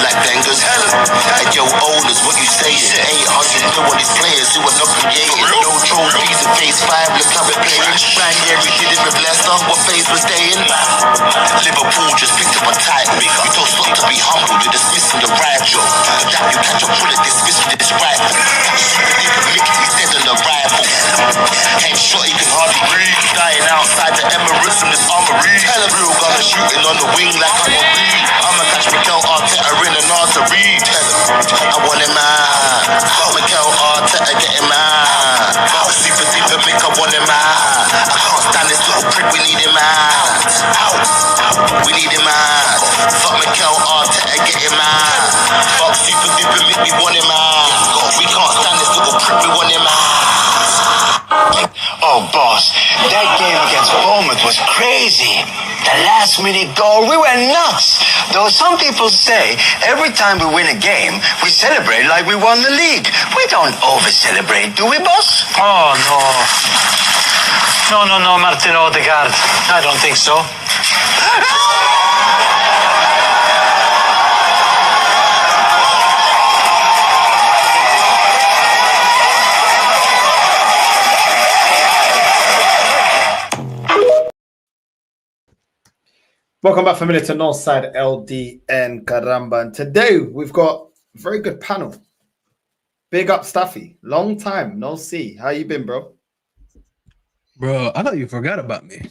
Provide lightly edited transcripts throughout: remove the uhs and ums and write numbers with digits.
like bangers. And yo, owners, what you saying? 800 mil on these players who are not creating. No trophies in phase 5, the club is playing. Ranieri did it with Leicester, what phase was they in? Liverpool just picked up a title. We told Slot to be humble, you're dismissing the rival. For that, you catch a bullet, dismiss with this rival. He's dead on the rival. Ain't shot, he can hardly breathe. Dying outside the Emirates from this armory. Hella real gunner shooting on the wing like I'm a reed. I'ma catch Mikel Arteta in an artery. I want him out. Mikel Arteta get him out. Super deeper Mick, I want him out. I can't stand this little prick, we need him out. We need him out. Fuck Mikel Arteta, get him out. Fuck super deeper Mick, we want him out. We can't stand this little prick, we want him out. Oh, boss, that game against Bournemouth was crazy. The last-minute goal, we went nuts. Though some people say every time we win a game, we celebrate like we won the league. We don't over-celebrate, do we, boss? Oh, no. No, Martin Odegaard. I don't think so. Welcome back, familiar to Northside LDN Caramba. And today we've got a very good panel. Big up Staffy. Long time no see. How you been, bro? Bro, I thought you forgot about me.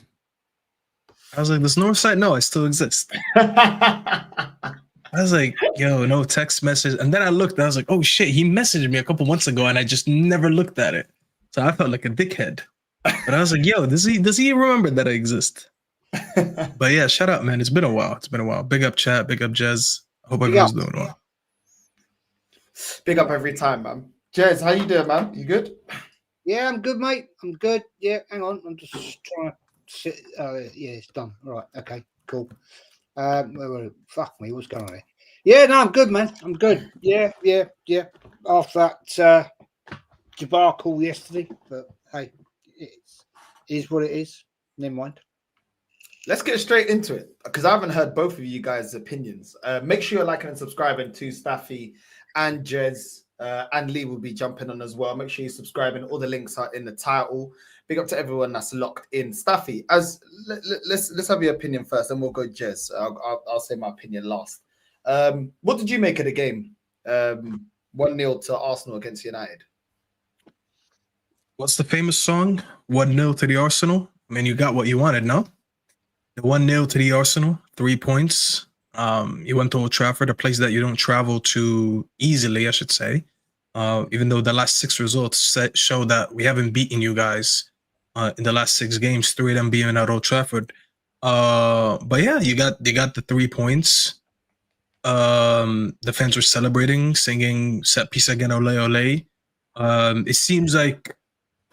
I was like, this Northside? No, I still exist. I was like, yo, no text message. And then I looked and I was like, oh shit, he messaged me a couple months ago and I just never looked at it. So I felt like a dickhead. But I was like, yo, does he remember that I exist? But yeah, shout out, man. It's been a while. Big up chat, big up Jez. Hope everyone's doing well. Big up every time, man. Jez, how you doing, man? You good? Yeah, I'm good, mate. I'm good. Yeah, hang on. I'm just trying to sit. Yeah, it's done. All right. Okay, cool. Fuck me. What's going on here? Yeah, no, I'm good, man. I'm good. Yeah. After that debacle yesterday, but hey, it is what it is. Never mind. Let's get straight into it because I haven't heard both of you guys' opinions. Make sure you're liking and subscribing to Staffy and Jez, and Lee will be jumping on as well. Make sure you're subscribing. All the links are in the title. Big up to everyone that's locked in. Staffy, let's have your opinion first, and we'll go Jez. I'll say my opinion last. What did you make of the game? 1-0 to Arsenal against United. What's the famous song? 1-0 to the Arsenal. I mean, you got what you wanted, no? The 1-0 to the Arsenal, 3 points. You went to Old Trafford, a place that you don't travel to easily, I should say. Even though the last 6 results show that we haven't beaten you guys in the last 6 games, 3 of them being at Old Trafford. But yeah, you got the 3 points. The fans were celebrating, singing set piece again, ole ole. It seems like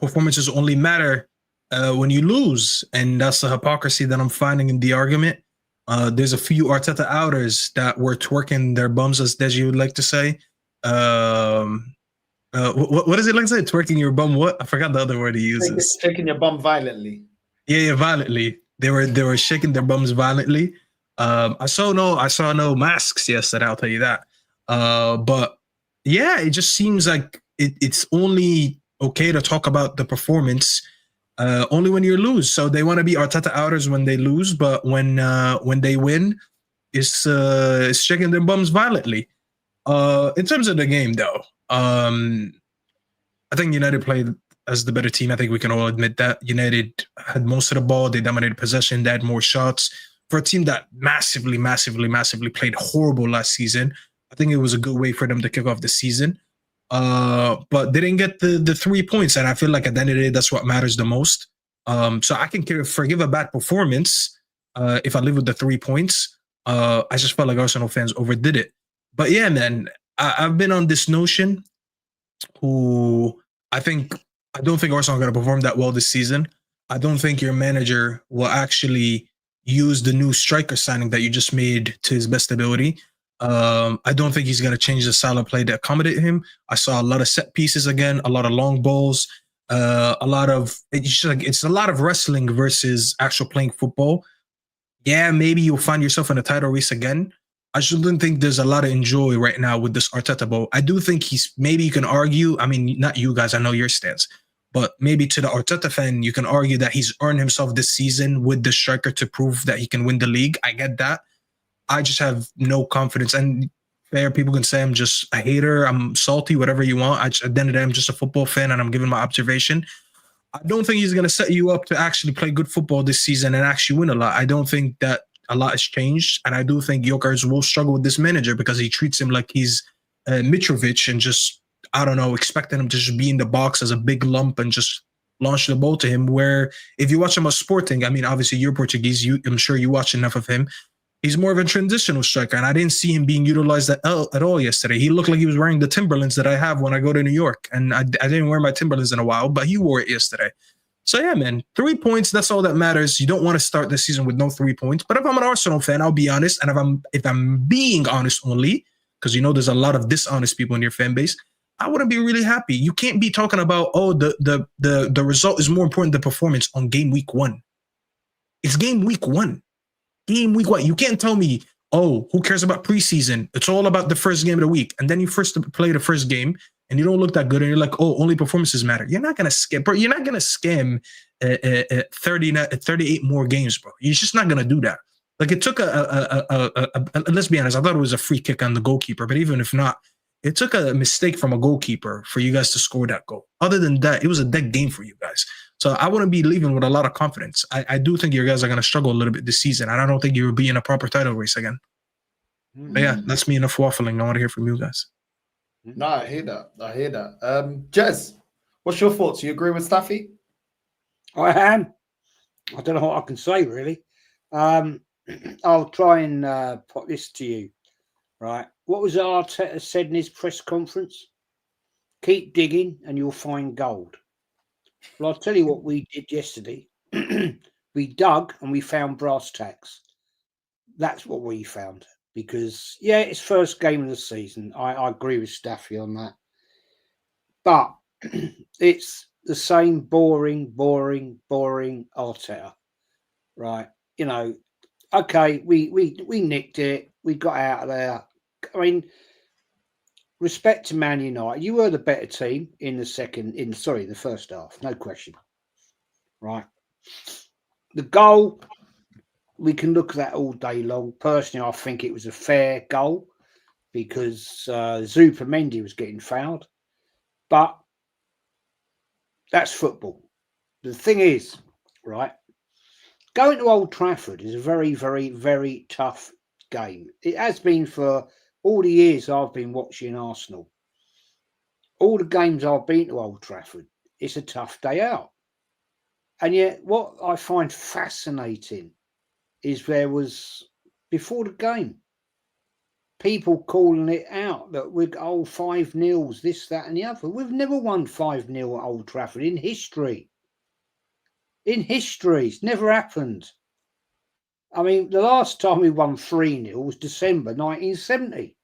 performances only matter when you lose, and that's the hypocrisy that I'm finding in the argument. There's a few Arteta outers that were twerking their bums, as Deji would like to say. What does it like to say? Twerking your bum? What? I forgot the other word he uses. Shaking your bum violently. Yeah, violently. They were shaking their bums violently. I saw no masks yesterday. I'll tell you that. But yeah, it just seems like it's only okay to talk about the performance. Only when you lose. So they want to be Arteta outers when they lose, but when they win, it's shaking their bums violently. In terms of the game, though, I think United played as the better team. I think we can all admit that. United had most of the ball. They dominated possession. They had more shots. For a team that massively played horrible last season, I think it was a good way for them to kick off the season. But they didn't get the 3 points, and I feel like at the end of the day, that's what matters the most. So I can forgive a bad performance if I live with the 3 points. I just felt like Arsenal fans overdid it. But yeah, man, I've been on this notion I don't think Arsenal are going to perform that well this season. I don't think your manager will actually use the new striker signing that you just made to his best ability. I don't think he's going to change the style of play to accommodate him. I saw a lot of set pieces again, a lot of long balls, it's a lot of wrestling versus actual playing football. Yeah, maybe you'll find yourself in a title race again, I shouldn't think there's a lot to enjoy right now with this Arteta ball. I do think maybe you can argue, I mean, not you guys, I know your stance, but maybe to the Arteta fan, you can argue that he's earned himself this season with the striker to prove that he can win the league. I get that. I just have no confidence. And fair, people can say I'm just a hater, I'm salty, whatever you want. At the end of the day, I'm just a football fan and I'm giving my observation. I don't think he's going to set you up to actually play good football this season and actually win a lot. I don't think that a lot has changed. And I do think Gyökeres will struggle with this manager because he treats him like he's Mitrovic and just, I don't know, expecting him to just be in the box as a big lump and just launch the ball to him. Where if you watch him as Sporting, I mean, obviously you're Portuguese, I'm sure you watch enough of him. He's more of a transitional striker, and I didn't see him being utilized at all yesterday. He looked like he was wearing the Timberlands that I have when I go to New York, and I didn't wear my Timberlands in a while, but he wore it yesterday. So yeah, man, 3 points, that's all that matters. You don't want to start the season with no 3 points, but if I'm an Arsenal fan, I'll be honest, and if I'm being honest only, because you know there's a lot of dishonest people in your fan base, I wouldn't be really happy. You can't be talking about, oh, the result is more important than performance on game week 1. It's game week 1. Game week 1. You can't tell me, oh, who cares about preseason? It's all about the first game of the week. And then you first play the first game and you don't look that good. And you're like, oh, only performances matter. You're not going to scam, bro. You're not going to scam 38 more games, bro. You're just not going to do that. Like it took let's be honest, I thought it was a free kick on the goalkeeper, but even if not, it took a mistake from a goalkeeper for you guys to score that goal. Other than that, it was a dead game for you guys. So I wouldn't be leaving with a lot of confidence. I do think you guys are going to struggle a little bit this season, and I don't think you will be in a proper title race again. But yeah, that's me enough waffling. I want to hear from you guys. No, I hear that. Jez, what's your thoughts? You agree with Staffy? I am. I don't know what I can say, really. I'll try and put this to you, right? What was Arteta said in his press conference? Keep digging and you'll find gold. Well, I'll tell you what we did yesterday. We dug and we found brass tacks. That's what we found. Because, yeah, it's first game of the season. I agree with Staffy on that. But it's the same boring Arteta. Right? You know, okay, we nicked it. We got out of there. I mean, respect to Man United, you were the better team in the first half, no question. Right. The goal, we can look at that all day long. Personally, I think it was a fair goal because Zupermendi was getting fouled. But that's football. The thing is, right, going to Old Trafford is a very, very, very tough game. It has been for all the years I've been watching Arsenal. All the games I've been to Old Trafford, it's a tough day out. And yet what I find fascinating is there was, before the game, people calling it out that we're 5-0, this, that and the other. We've never won 5-0 at Old Trafford in history. In history, it's never happened. I mean, the last time we won 3-0 was December 1970.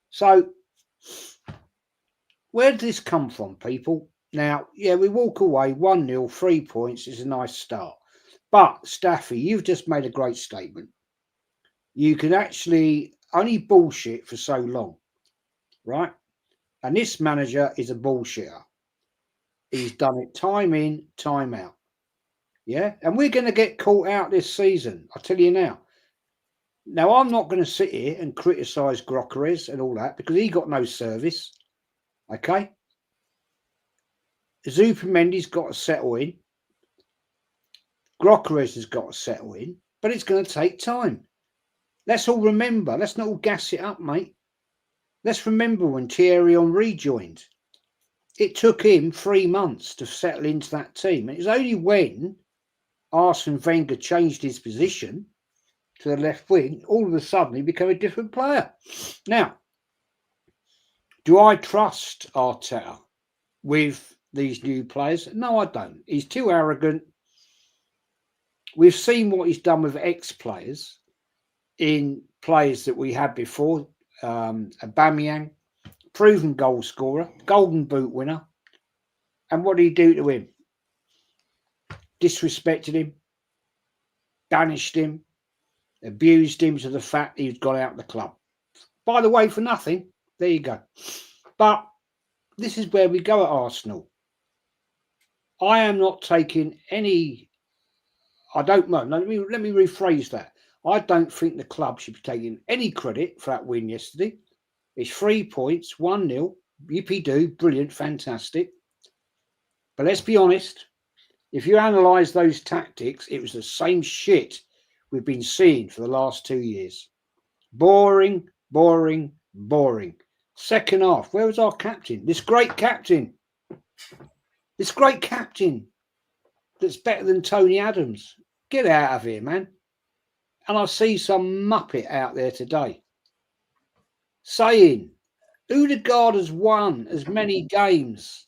So, where did this come from, people? Now, yeah, we walk away 1-0, 3 points is a nice start. But, Staffy, you've just made a great statement. You can actually only bullshit for so long, right? And this manager is a bullshitter. He's done it time in, time out. Yeah, and we're going to get caught out this season. I'll tell you now. Now, I'm not going to sit here and criticise Gyökeres and all that because he got no service. Okay? Zupermendi's got to settle in. Gyökeres has got to settle in. But it's going to take time. Let's all remember. Let's not all gas it up, mate. Let's remember when Thierry Henry joined. It took him 3 months to settle into that team. And it was only when Arsene Wenger changed his position to the left wing, all of a sudden he became a different player. Now, do I trust Arteta with these new players? No, I don't. He's too arrogant. We've seen what he's done with ex-players in players that we had before. Aubameyang, proven goal scorer, golden boot winner. And what did he do to him? Disrespected him, banished him, abused him to the fact he'd gone out of the club. By the way, for nothing. There you go. But this is where we go at Arsenal. I am not taking any. I don't know. Let me rephrase that. I don't think the club should be taking any credit for that win yesterday. It's 3 points, 1-0. Yippee-doo, brilliant, fantastic. But let's be honest. If you analyse those tactics, it was the same shit we've been seeing for the last 2 years. Boring, boring, boring. Second half, where was our captain? This great captain. This great captain that's better than Tony Adams. Get out of here, man. And I see some muppet out there today saying Odegaard has won as many games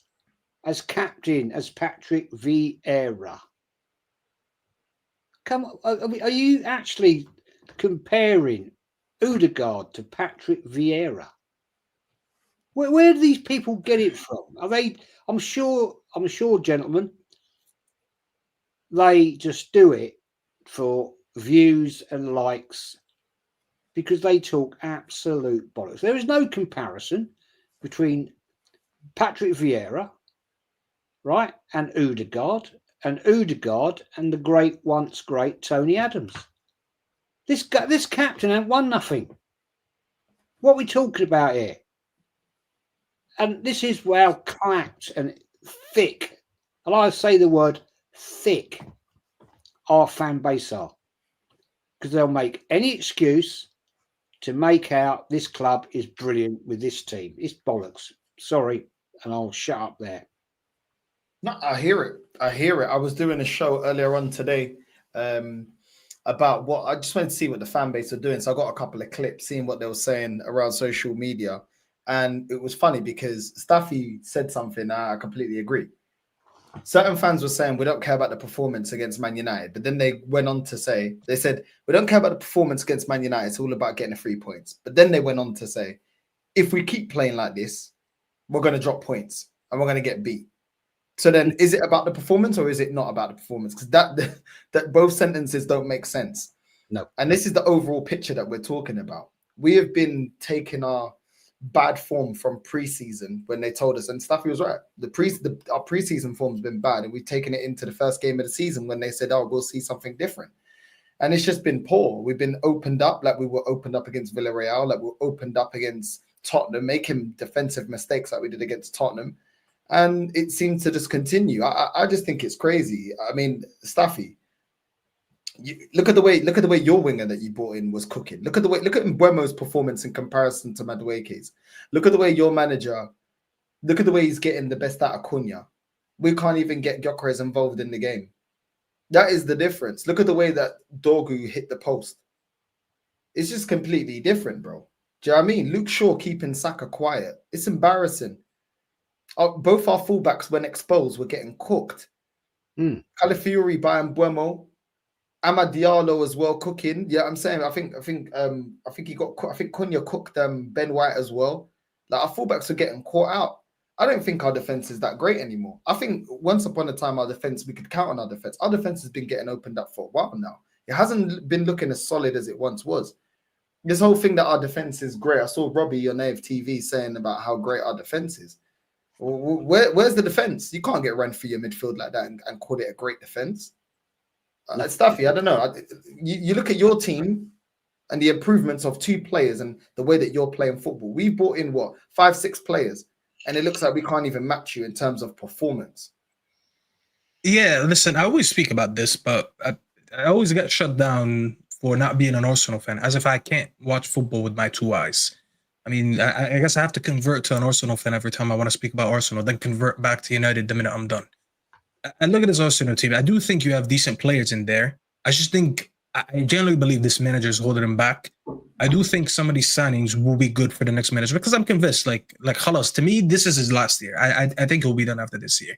as captain as Patrick Vieira. Come on, are you actually comparing Odegaard to Patrick Vieira? Where do these people get it from? Are they? I'm sure, gentlemen, they just do it for views and likes because they talk absolute bollocks. There is no comparison between Patrick Vieira, right, and Odegaard and the once great Tony Adams. This captain ain't won nothing. What are we talking about here? And this is how clapped and thick, and I say the word thick, our fan base are. Because they'll make any excuse to make out this club is brilliant with this team. It's bollocks. Sorry, and I'll shut up there. No, I hear it. I was doing a show earlier on today about what I just wanted to see what the fan base are doing. So I got a couple of clips, seeing what they were saying around social media. And it was funny because Staffy said something I completely agree. Certain fans were saying we don't care about the performance against Man United, but then they went on to say, they said, we don't care about the performance against Man United. It's all about getting the 3 points. But then they went on to say, if we keep playing like this, we're going to drop points and we're going to get beat. So then is it about the performance or is it not about the performance? Because that both sentences don't make sense. No. And this is the overall picture that we're talking about. We have been taking our bad form from preseason when they told us, and Staffy was right. Our preseason form's been bad, and we've taken it into the first game of the season when they said, "Oh, we'll see something different." And it's just been poor. We've been opened up like we were opened up against Villarreal, like we were opened up against Tottenham, making defensive mistakes like we did against Tottenham, and it seems to just continue. I just think it's crazy. I mean, Staffy, look at the way your winger that you brought in was cooking. Look at Mbuemo's performance in comparison to Madueke's. Look at the way your manager, look at the way he's getting the best out of Cunha. We can't even get Gyökeres involved in the game. That is the difference. Look at the way that Dorgu hit the post. It's just completely different, bro. Do you know what I mean? Luke Shaw keeping Saka quiet. It's embarrassing. Both our fullbacks, when exposed, were getting cooked. Calafiori by Mbuemo. Amad Diallo as well cooking. Yeah, I'm saying I think Cunha cooked Ben White as well. Like our fullbacks are getting caught out. I don't think our defense is that great anymore. I think once upon a time our defense, we could count on our defense. Our defense has been getting opened up for a while now. It hasn't been looking as solid as it once was. This whole thing that our defense is great. I saw Robbie on Nave TV saying about how great our defense is. Where's the defense? You can't get run through your midfield like that and call it a great defense. Staffy, I don't know. You look at your team and the improvements of 2 players and the way that you're playing football. We've brought in, 5-6 players, and it looks like we can't even match you in terms of performance. Yeah, listen, I always speak about this, but I always get shut down for not being an Arsenal fan, as if I can't watch football with my 2 eyes. I mean, I guess I have to convert to an Arsenal fan every time I want to speak about Arsenal, then convert back to United the minute I'm done. And look at this Arsenal team. I do think you have decent players in there. I just think, I generally believe this manager is holding them back. I do think some of these signings will be good for the next manager because I'm convinced, like Khalas, to me, this is his last year. I think he'll be done after this year.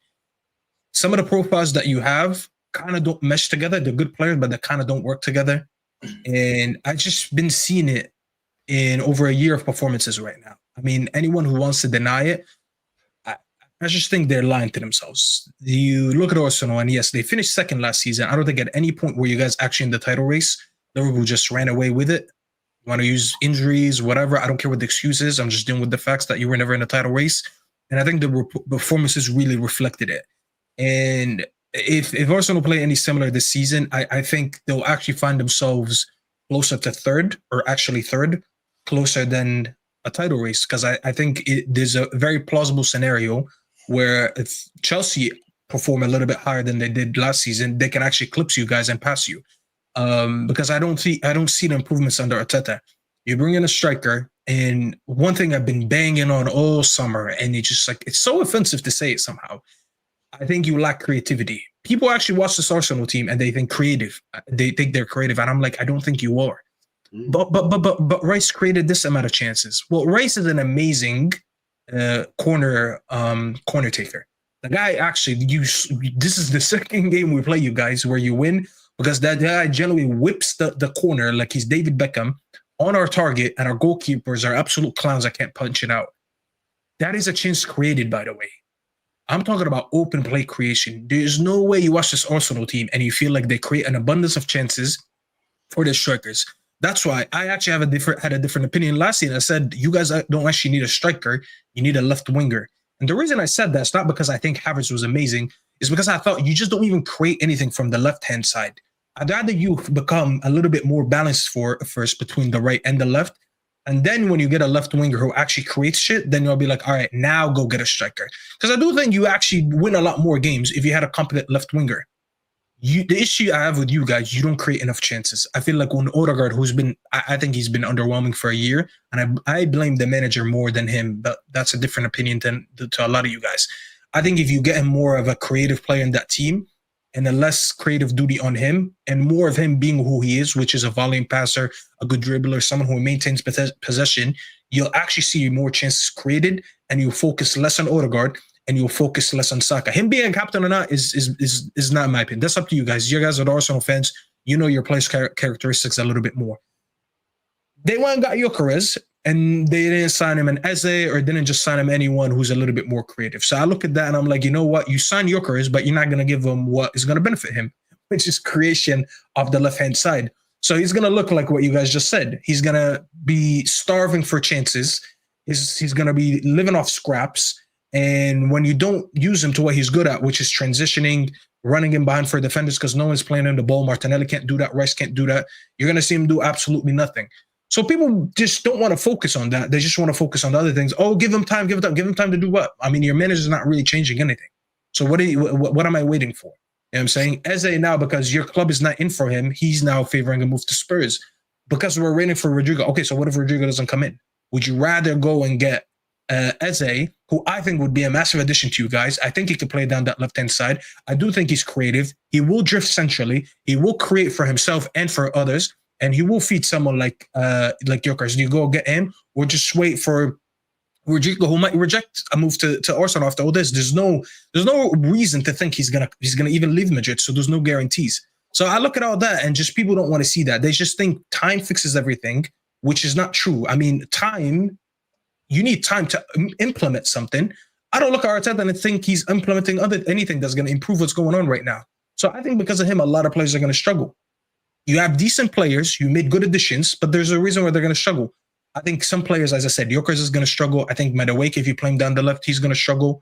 Some of the profiles that you have kind of don't mesh together. They're good players, but they kind of don't work together. And I've just been seeing it in over a year of performances right now. I mean, anyone who wants to deny it, I just think they're lying to themselves. You look at Arsenal, and yes, they finished second last season. I don't think at any point were you guys actually in the title race. Liverpool just ran away with it. want to use injuries, whatever. I don't care what the excuse is. I'm just dealing with the facts that you were never in a title race. And I think the performances really reflected it. And if Arsenal play any similar this season, I think they'll actually find themselves closer to third, closer than a title race. Because I think there's a very plausible scenario where if Chelsea perform a little bit higher than they did last season, they can actually eclipse you guys and pass you. Because I don't see the improvements under Arteta. You bring in a striker, and one thing I've been banging on all summer, and it's so offensive to say it somehow. I think you lack creativity. People actually watch this Arsenal team and they think creative. They think they're creative, and I'm like, I don't think you are. But Rice created this amount of chances. Well, Rice is an amazing corner taker. The guy actually, this is the second game we play, you guys, where you win because that guy generally whips the corner like he's David Beckham on our target, and our goalkeepers are absolute clowns that can't punch it out. That is a chance created, by the way. I'm talking about open play creation. There's no way you watch this Arsenal team and you feel like they create an abundance of chances for their strikers. That's why I actually had a different opinion last season. I said, you guys don't actually need a striker. You need a left winger. And the reason I said that's not because I think Havertz was amazing. It's because I thought you just don't even create anything from the left-hand side. I'd rather you become a little bit more balanced first between the right and the left. And then when you get a left winger who actually creates shit, then you'll be like, all right, now go get a striker. Because I do think you actually win a lot more games if you had a competent left winger. The issue I have with you guys, you don't create enough chances. I feel like when Odegaard, I think he's been underwhelming for a year, and I blame the manager more than him, but that's a different opinion to a lot of you guys. I think if you get him more of a creative player in that team, and a less creative duty on him, and more of him being who he is, which is a volleying passer, a good dribbler, someone who maintains possession, you'll actually see more chances created, and you'll focus less on Odegaard, and you'll focus less on Saka. Him being captain or not is not my opinion. That's up to you guys. You guys are the Arsenal fans. You know your player's characteristics a little bit more. They went and got Gyökeres, and they didn't sign him an Eze or didn't just sign him anyone who's a little bit more creative. So I look at that and I'm like, you know what? You sign Gyökeres, but you're not going to give him what is going to benefit him, which is creation of the left-hand side. So he's going to look like what you guys just said. He's going to be starving for chances. He's going to be living off scraps. And when you don't use him to what he's good at, which is transitioning, running in behind for defenders because no one's playing in the ball, Martinelli can't do that, Rice can't do that, you're going to see him do absolutely nothing. So people just don't want to focus on that. They just want to focus on the other things. Oh, give him time to do what? I mean, your manager's not really changing anything. So what am I waiting for? You know what I'm saying? Eze now, because your club is not in for him, he's now favoring a move to Spurs because we're waiting for Rodrygo. Okay, so what if Rodrygo doesn't come in? Would you rather go and get Eze, who I think would be a massive addition to you guys? I think he could play down that left-hand side. I do think he's creative. He will drift centrally. He will create for himself and for others. And he will feed someone like Gyökeres. Do you go get him or just wait for Rodrygo, who might reject a move to Arsenal after all this? There's no reason to think he's gonna even leave Madrid. So there's no guarantees. So I look at all that and just people don't want to see that. They just think time fixes everything, which is not true. I mean, you need time to implement something. I don't look at Arteta and think he's implementing anything that's going to improve what's going on right now. So I think because of him, a lot of players are going to struggle. You have decent players, you made good additions, but there's a reason why they're going to struggle. I think some players, as I said, Gyökeres is going to struggle. I think Madueke, if you play him down the left, he's going to struggle.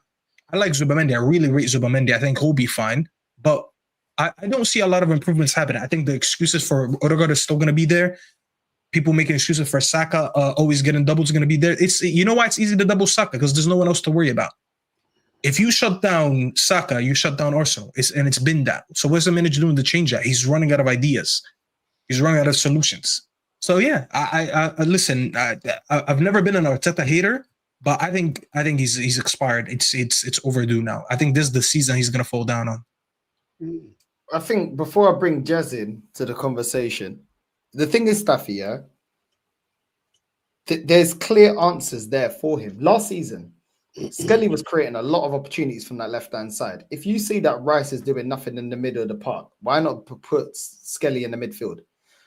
I like Zubamendi. I really rate Zubamendi. I think he'll be fine. But I don't see a lot of improvements happening. I think the excuses for Odegaard is still going to be there. People making excuses for Saka always getting doubles are going to be there. You know why it's easy to double Saka? Because there's no one else to worry about. If you shut down Saka, you shut down Arsenal. It's been that. So what's the manager doing to change that? He's running out of ideas. He's running out of solutions. So yeah, I listen. I've never been an Arteta hater, but I think he's expired. It's overdue now. I think this is the season he's gonna fall down on. I think before I bring Jez in to the conversation, the thing is, Staffy, yeah, there's clear answers there for him. Last season, Skelly was creating a lot of opportunities from that left-hand side. If you see that Rice is doing nothing in the middle of the park, why not put Skelly in the midfield?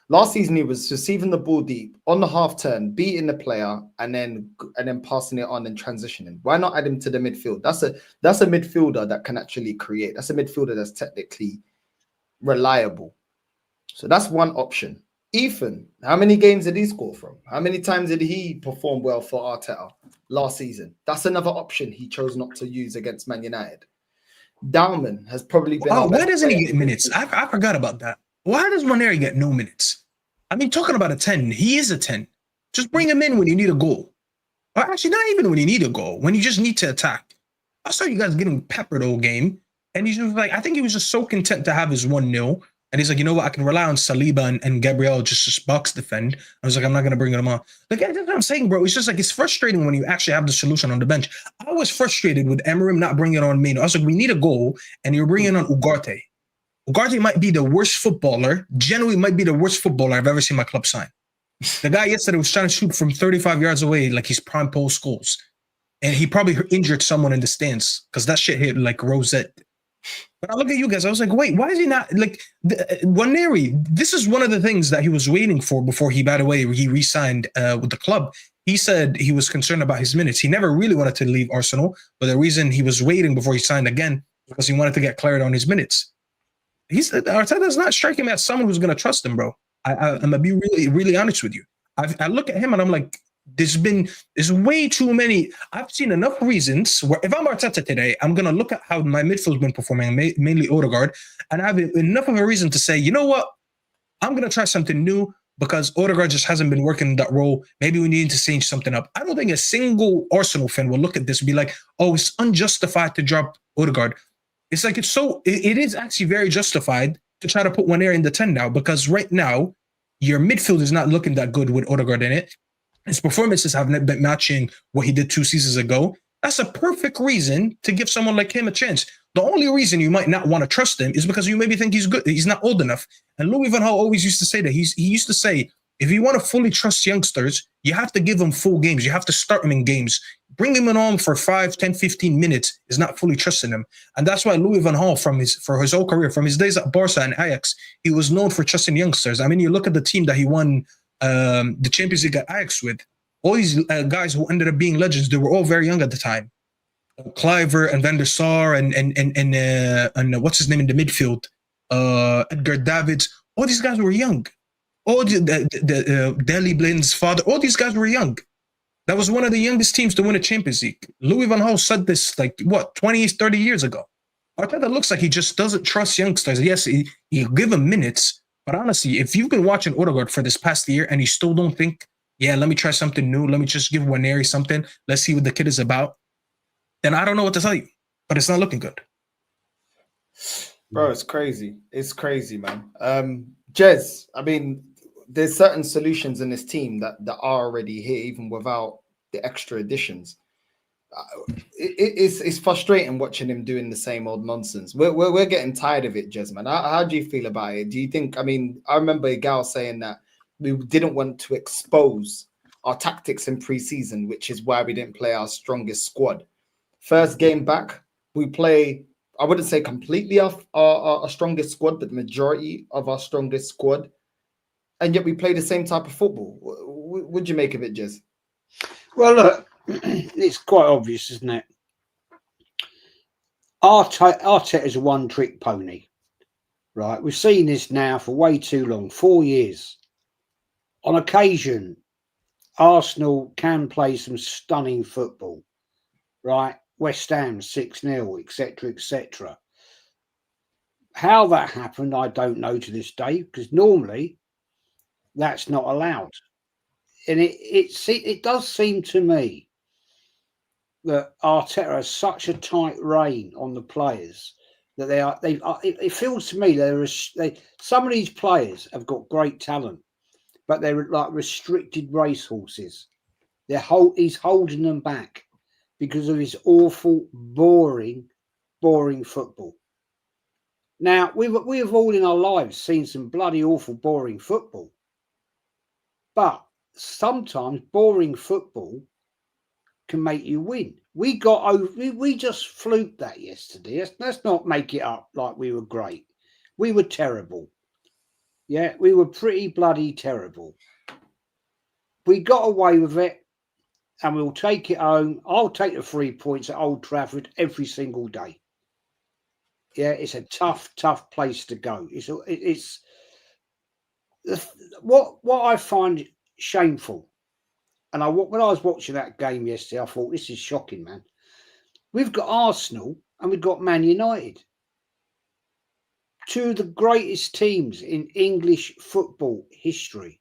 Last season, he was receiving the ball deep on the half turn, beating the player, and then passing it on and transitioning. Why not add him to the midfield? That's a midfielder that can actually create. That's a midfielder that's technically reliable. So that's one option. Ethan, how many games did he score from? How many times did he perform well for Arteta last season? That's another option he chose not to use against Man United. Dalman has probably been our Why best doesn't he player. get minutes? I forgot about that. Why does Moneri get no minutes? I mean, talking about a 10, he is a 10. Just bring him in when you need a goal. Or actually, not even when you need a goal, when you just need to attack. I saw you guys getting peppered all game. And he's just like, I think he was just so content to have his 1-0. And he's like, you know what? I can rely on Saliba and Gabriel just box defend. I was like, I'm not going to bring them on. Like, that's what I'm saying, bro. It's just like, it's frustrating when you actually have the solution on the bench. I was frustrated with Amorim not bringing on Mino. I was like, we need a goal. And you're bringing on Ugarte. Ugarte might be the worst footballer. Genuinely might be the worst footballer I've ever seen my club sign. The guy yesterday was trying to shoot from 35 yards away like he's prime post goals. And he probably injured someone in the stands because that shit hit like rosette. But I look at you guys, I was like, wait, why is he not like Waneri? This is one of the things that he was waiting for before he, by the way, he re-signed with the club. He said he was concerned about his minutes. He never really wanted to leave Arsenal, but the reason he was waiting before he signed again because he wanted to get clarity on his minutes. Arteta's not striking me as someone who's going to trust him, bro. I'm going to be really, really honest with you. I look at him and I'm like, there's way too many. I've seen enough reasons where if I'm Arteta today, I'm going to look at how my midfield's been performing, mainly Odegaard, and I have enough of a reason to say, you know what? I'm going to try something new because Odegaard just hasn't been working that role. Maybe we need to change something up. I don't think a single Arsenal fan will look at this and be like, oh, it's unjustified to drop Odegaard. It's like, it is actually very justified to try to put Waneri in the 10 now because right now, your midfield is not looking that good with Odegaard in it. His performances haven't been matching what he did 2 seasons ago. That's a perfect reason to give someone like him a chance. The only reason you might not want to trust him is because you maybe think he's good. He's not old enough. And Louis van Gaal always used to say that. He used to say, if you want to fully trust youngsters, you have to give them full games. You have to start them in games. Bringing them on for 5, 10, 15 minutes is not fully trusting them. And that's why Louis van Gaal, for his whole career, from his days at Barca and Ajax, he was known for trusting youngsters. I mean, you look at the team that he won the Champions League at Ajax with. All these guys who ended up being legends, they were all very young at the time. Kluivert and Van der Sar and what's his name in the midfield? Edgar Davids. All these guys were young. All the Daley Blind's father. All these guys were young. That was one of the youngest teams to win a Champions League. Louis van Gaal said this 20, 30 years ago. Arteta looks like he just doesn't trust youngsters. Yes, he'll give them minutes. But honestly, if you've been watching Odegaard for this past year and you still don't think, yeah, let me try something new. Let me just give Waneri something. Let's see what the kid is about. Then I don't know what to tell you. But it's not looking good. Bro, it's crazy. It's crazy, man. Jez, I mean, there's certain solutions in this team that are already here, even without the extra additions. It's frustrating watching him doing the same old nonsense. We're getting tired of it, Jez, man. How do you feel about it? Do you think, I mean, I remember Gal saying that we didn't want to expose our tactics in pre-season, which is why we didn't play our strongest squad. First game back, we play, I wouldn't say completely off our strongest squad, but the majority of our strongest squad. And yet we play the same type of football. What do you make of it, Jez? Well, look, it's quite obvious, isn't it? Arteta is a one-trick pony, right? We've seen this now for way too long, 4 years. On occasion, Arsenal can play some stunning football, right? West Ham 6-0, etc., etc. How that happened, I don't know to this day, because normally that's not allowed. And it does seem to me that Arteta has such a tight rein on the players that it feels to me some of these players have got great talent, but they're like restricted racehorses. He's holding them back because of his awful, boring football. Now, we have all in our lives seen some bloody awful, boring football. But sometimes boring football can make you win. We just fluked that yesterday. Let's not make it up like we were great. We were terrible. Yeah, we were pretty bloody terrible. We got away with it, and we'll take it home. I'll take the 3 points at Old Trafford every single day. Yeah, it's a tough place to go. what I find shameful, and when I was watching that game yesterday, I thought, this is shocking, man. We've got Arsenal and we've got Man United. Two of the greatest teams in English football history.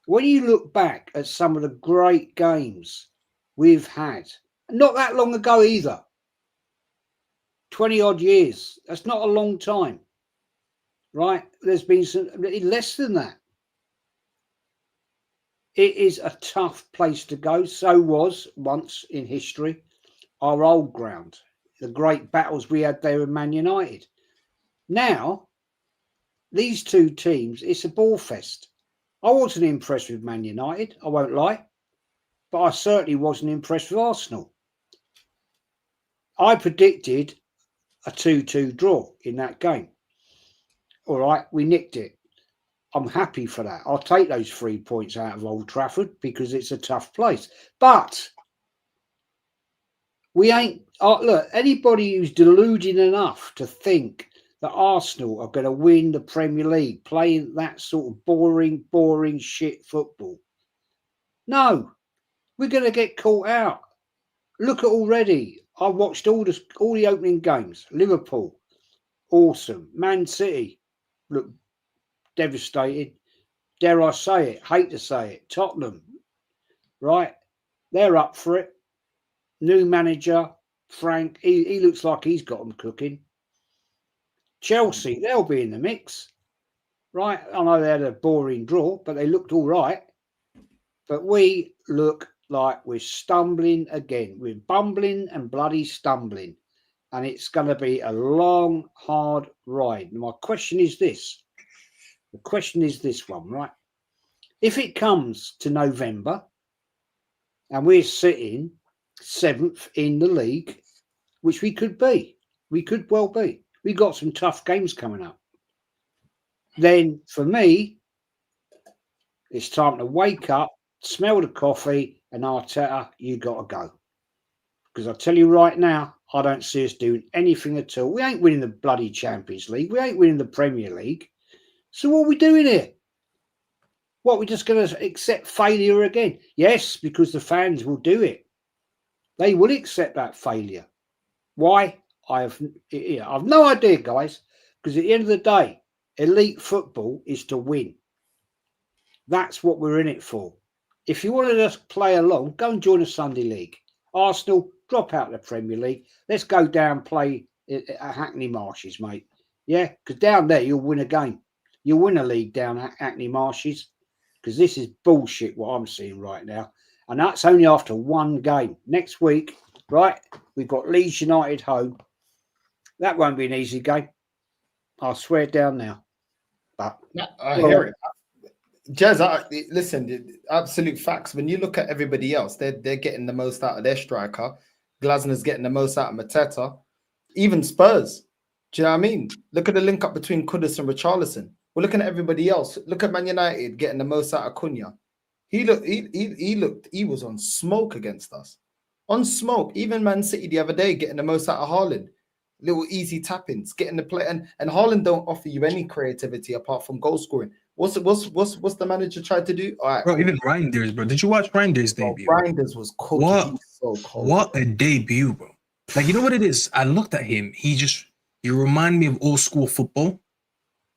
When you look back at some of the great games we've had, not that long ago either, 20 odd years, that's not a long time, right? There's been some less than that. It is a tough place to go. So was once in history our old ground, the great battles we had there in Man United. Now, these two teams, it's a ball fest. I wasn't impressed with Man United, I won't lie, but I certainly wasn't impressed with Arsenal. I predicted a 2-2 draw in that game. All right, we nicked it. I'm happy for that. I'll take those 3 points out of Old Trafford because it's a tough place. But we ain't... look, anybody who's deluded enough to think that Arsenal are going to win the Premier League playing that sort of boring shit football. No, we're going to get caught out. Look at already. I watched all the opening games. Liverpool, awesome. Man City, look, devastated. Dare I say it? Hate to say it. Tottenham, right? They're up for it. New manager, Frank. He looks like he's got them cooking. Chelsea, they'll be in the mix, right? I know they had a boring draw, but they looked all right. But we look like we're stumbling again. We're bumbling and bloody stumbling. And it's going to be a long, hard ride. And my question is this. The question is this one, right? If it comes to November and we're sitting 7th in the league, which we could be, we could well be. We got some tough games coming up. Then for me, it's time to wake up, smell the coffee, and Arteta, you got to go. Because I tell you right now, I don't see us doing anything at all. We ain't winning the bloody Champions League. We ain't winning the Premier League. So what are we doing here? What, we're just going to accept failure again? Yes, because the fans will do it. They will accept that failure. Why? I've no idea, guys, because at the end of the day, elite football is to win. That's what we're in it for. If you want to just play along, go and join a Sunday league. Arsenal, drop out of the Premier League. Let's go down and play at Hackney Marshes, mate. Yeah, because down there, you'll win a game. You'll win a league down at Hackney Marshes because this is bullshit what I'm seeing right now. And that's only after one game. Next week, right, we've got Leeds United home. That won't be an easy game. I'll swear it down now. But I hear it. Jez, listen, absolute facts. When you look at everybody else, they're getting the most out of their striker. Glasner's getting the most out of Mateta. Even Spurs. Do you know what I mean? Look at the link up between Kudus and Richarlison. We're looking at everybody else. Look at Man United getting the most out of Cunha. He was on smoke against us. On smoke. Even Man City the other day getting the most out of Haaland. Little easy tap-ins, getting the play, and Haaland don't offer you any creativity apart from goal scoring. What's the manager tried to do? All right, bro. Even Reinders, bro. Did you watch Reinders' debut? Reinders was cold. What a debut, bro. Like, you know what it is? I looked at him. He remind me of old school football.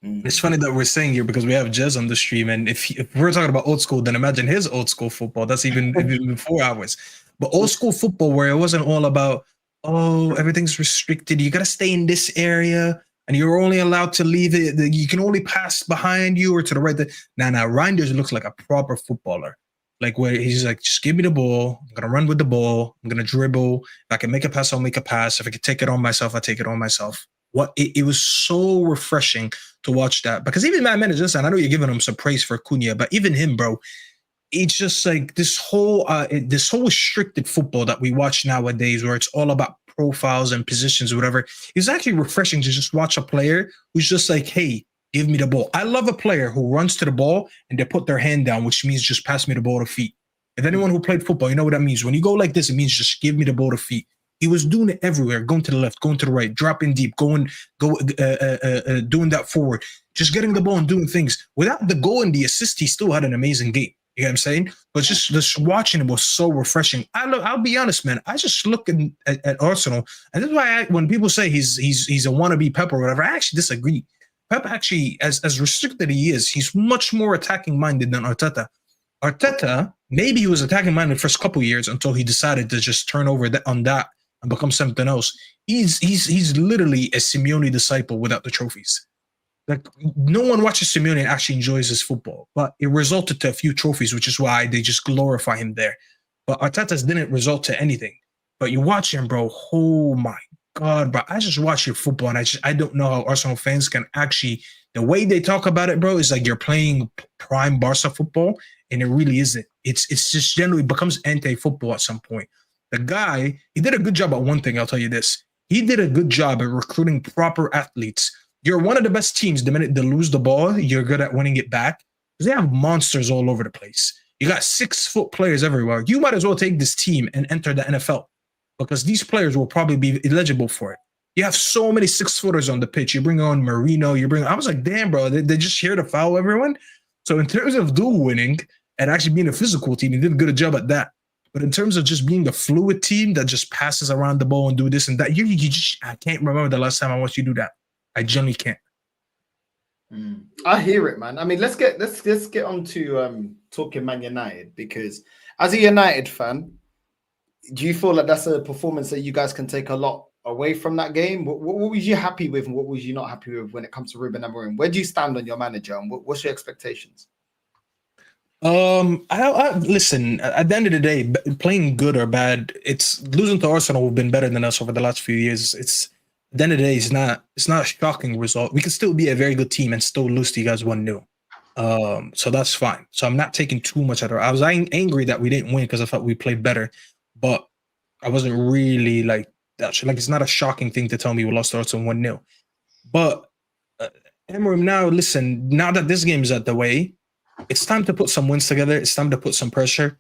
It's funny that we're saying here because we have Jez on the stream, and if we're talking about old school, then imagine his old school football. That's even 4 hours. But old school football where it wasn't all about, oh, everything's restricted. You got to stay in this area, and you're only allowed to leave it. You can only pass behind you or to the right. Now, Reinders looks like a proper footballer. Like, where he's like, just give me the ball. I'm going to run with the ball. I'm going to dribble. If I can make a pass, I'll make a pass. If I can take it on myself, I'll take it on myself. It was so refreshing to watch that. Because even that manager, listen, I know you're giving him some praise for Cunha, but even him, bro, it's just like this whole restricted football that we watch nowadays where it's all about profiles and positions or whatever. It's actually refreshing to just watch a player who's just like, hey, give me the ball. I love a player who runs to the ball and they put their hand down, which means just pass me the ball to feet. If anyone who played football, you know what that means. When you go like this, it means just give me the ball to feet. He was doing it everywhere, going to the left, going to the right, dropping deep, doing that forward, just getting the ball and doing things. Without the goal and the assist, he still had an amazing game. You know what I'm saying? But just watching him was so refreshing. I'll be honest, man. I just look at Arsenal, and that's why when people say he's a wannabe Pep or whatever, I actually disagree. Pep actually, as restricted he is, he's much more attacking minded than Arteta. Arteta, maybe he was attacking minded the first couple of years until he decided to just turn over on that and become something else. He's literally a Semenyo disciple without the trophies. Like, no one watches Semenyo and actually enjoys his football, but it resulted to a few trophies, which is why they just glorify him there. But Arteta's didn't result to anything. But you watch him, bro. Oh my God, bro. I just watch your football, and I don't know how Arsenal fans can actually, the way they talk about it, bro, is like you're playing prime Barca football, and it really isn't. It's just generally becomes anti-football at some point. The guy, he did a good job at one thing, I'll tell you this. He did a good job at recruiting proper athletes. You're one of the best teams. The minute they lose the ball, you're good at winning it back. Because they have monsters all over the place. You got 6-foot players everywhere. You might as well take this team and enter the NFL. Because these players will probably be eligible for it. You have so many 6-footers on the pitch. You bring on Marino. I was like, damn, bro, they're just here to foul everyone. So in terms of duel winning and actually being a physical team, he did a good job at that. But in terms of just being a fluid team that just passes around the ball and do this and that, I can't remember the last time I watched you do that. I generally can't. I hear it, man. I mean, let's get on to talking Man United, because as a United fan, do you feel like that's a performance that you guys can take a lot away from that game? What was you happy with and what was you not happy with when it comes to Ruben Amorim? Where do you stand on your manager and what's your expectations? Listen, at the end of the day, playing good or bad, it's losing to Arsenal who've been better than us over the last few years. It's at the end of the day, it's not a shocking result. We could still be a very good team and still lose to you guys 1-0. So that's fine. So I'm not taking too much out of it. I was angry that we didn't win because I thought we played better, but I wasn't really like that. Like, it's not a shocking thing to tell me we lost to Arsenal 1-0. But Amorim, now that this game is out the way, it's time to put some wins together. It's time to put some pressure.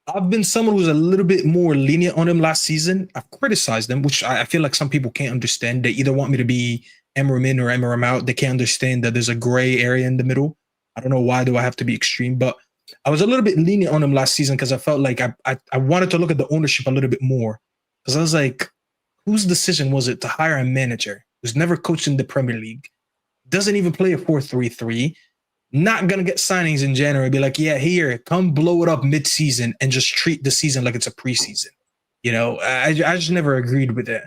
I've been someone who's a little bit more lenient on him last season. I've criticized him, which I feel like some people can't understand. They either want me to be Amorim in or Amorim out. They can't understand that there's a gray area in the middle. I don't know why do I have to be extreme, but I was a little bit lenient on him last season because I felt like I wanted to look at the ownership a little bit more. Because I was like, whose decision was it to hire a manager who's never coached in the Premier League, doesn't even play a 4-3-3, not going to get signings in January, be like, yeah, here, come blow it up mid-season and just treat the season like it's a preseason. You know, I just never agreed with it.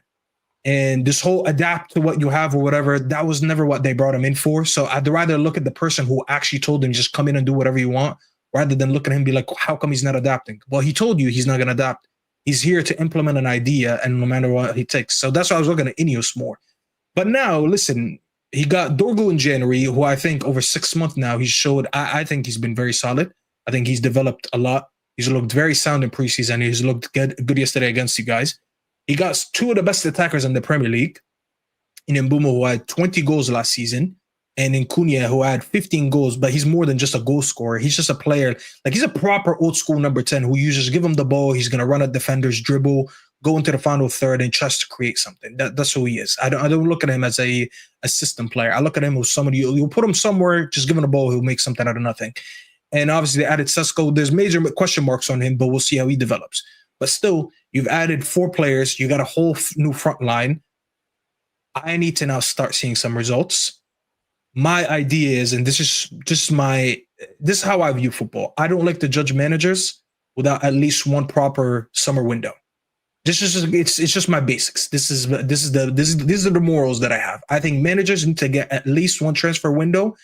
And this whole adapt to what you have or whatever, that was never what they brought him in for. So I'd rather look at the person who actually told him just come in and do whatever you want, rather than look at him and be like, how come he's not adapting? Well, he told you he's not going to adapt. He's here to implement an idea, and no matter what he takes. So that's why I was looking at Ineos more. But now, listen, he got Dorgo in January, who I think over 6 months now, he showed, I think he's been very solid. I think he's developed a lot. He's looked very sound in preseason. He's looked good yesterday against you guys. He got 2 of the best attackers in the Premier League, in Mbeumo, who had 20 goals last season, and in Cunha, who had 15 goals, but he's more than just a goal scorer. He's just a player. Like, he's a proper old school number 10 who you just give him the ball. He's going to run at defenders, dribble, go into the final third, and tries to create something. That's who he is. I don't look at him as a system player. I look at him as somebody, you'll put him somewhere, just give him the ball, he'll make something out of nothing. And obviously, they added Cesco. There's major question marks on him, but we'll see how he develops. But still, you've added 4 players. You got a whole new front line. I need to now start seeing some results. My idea is, and this is how I view football. I don't like to judge managers without at least one proper summer window. It's just my basics. These are the morals that I have. I think managers need to get at least one transfer window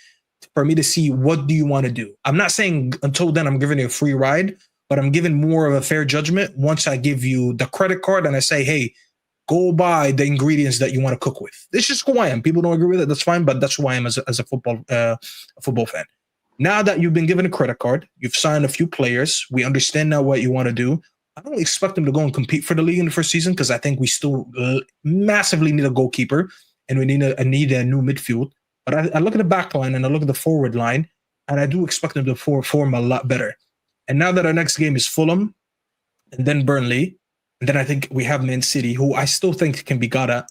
for me to see what do you want to do. I'm not saying until then I'm giving you a free ride, but I'm giving more of a fair judgment once I give you the credit card and I say, hey, go buy the ingredients that you want to cook with. This is who I am. People don't agree with it. That's fine, but that's who I am as a football fan. Now that you've been given a credit card, you've signed a few players. We understand now what you want to do. I don't expect them to go and compete for the league in the first season because I think we still massively need a goalkeeper and we need a new midfield. But I look at the back line and I look at the forward line and I do expect them to perform a lot better. And now that our next game is Fulham and then Burnley, And then I think we have Man City, who I still think can be got at.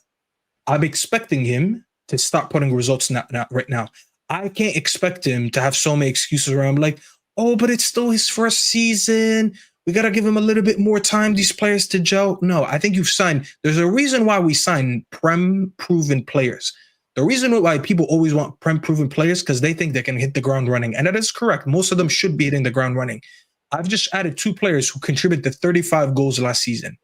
I'm expecting him to start putting results right now. I can't expect him to have so many excuses where I'm like, oh, but it's still his first season. We got to give him a little bit more time, these players to gel. No, I think you've signed. There's a reason why we sign Prem-proven players. The reason why people always want Prem-proven players because they think they can hit the ground running. And that is correct. Most of them should be hitting the ground running. I've just added 2 players who contributed to 35 goals last season.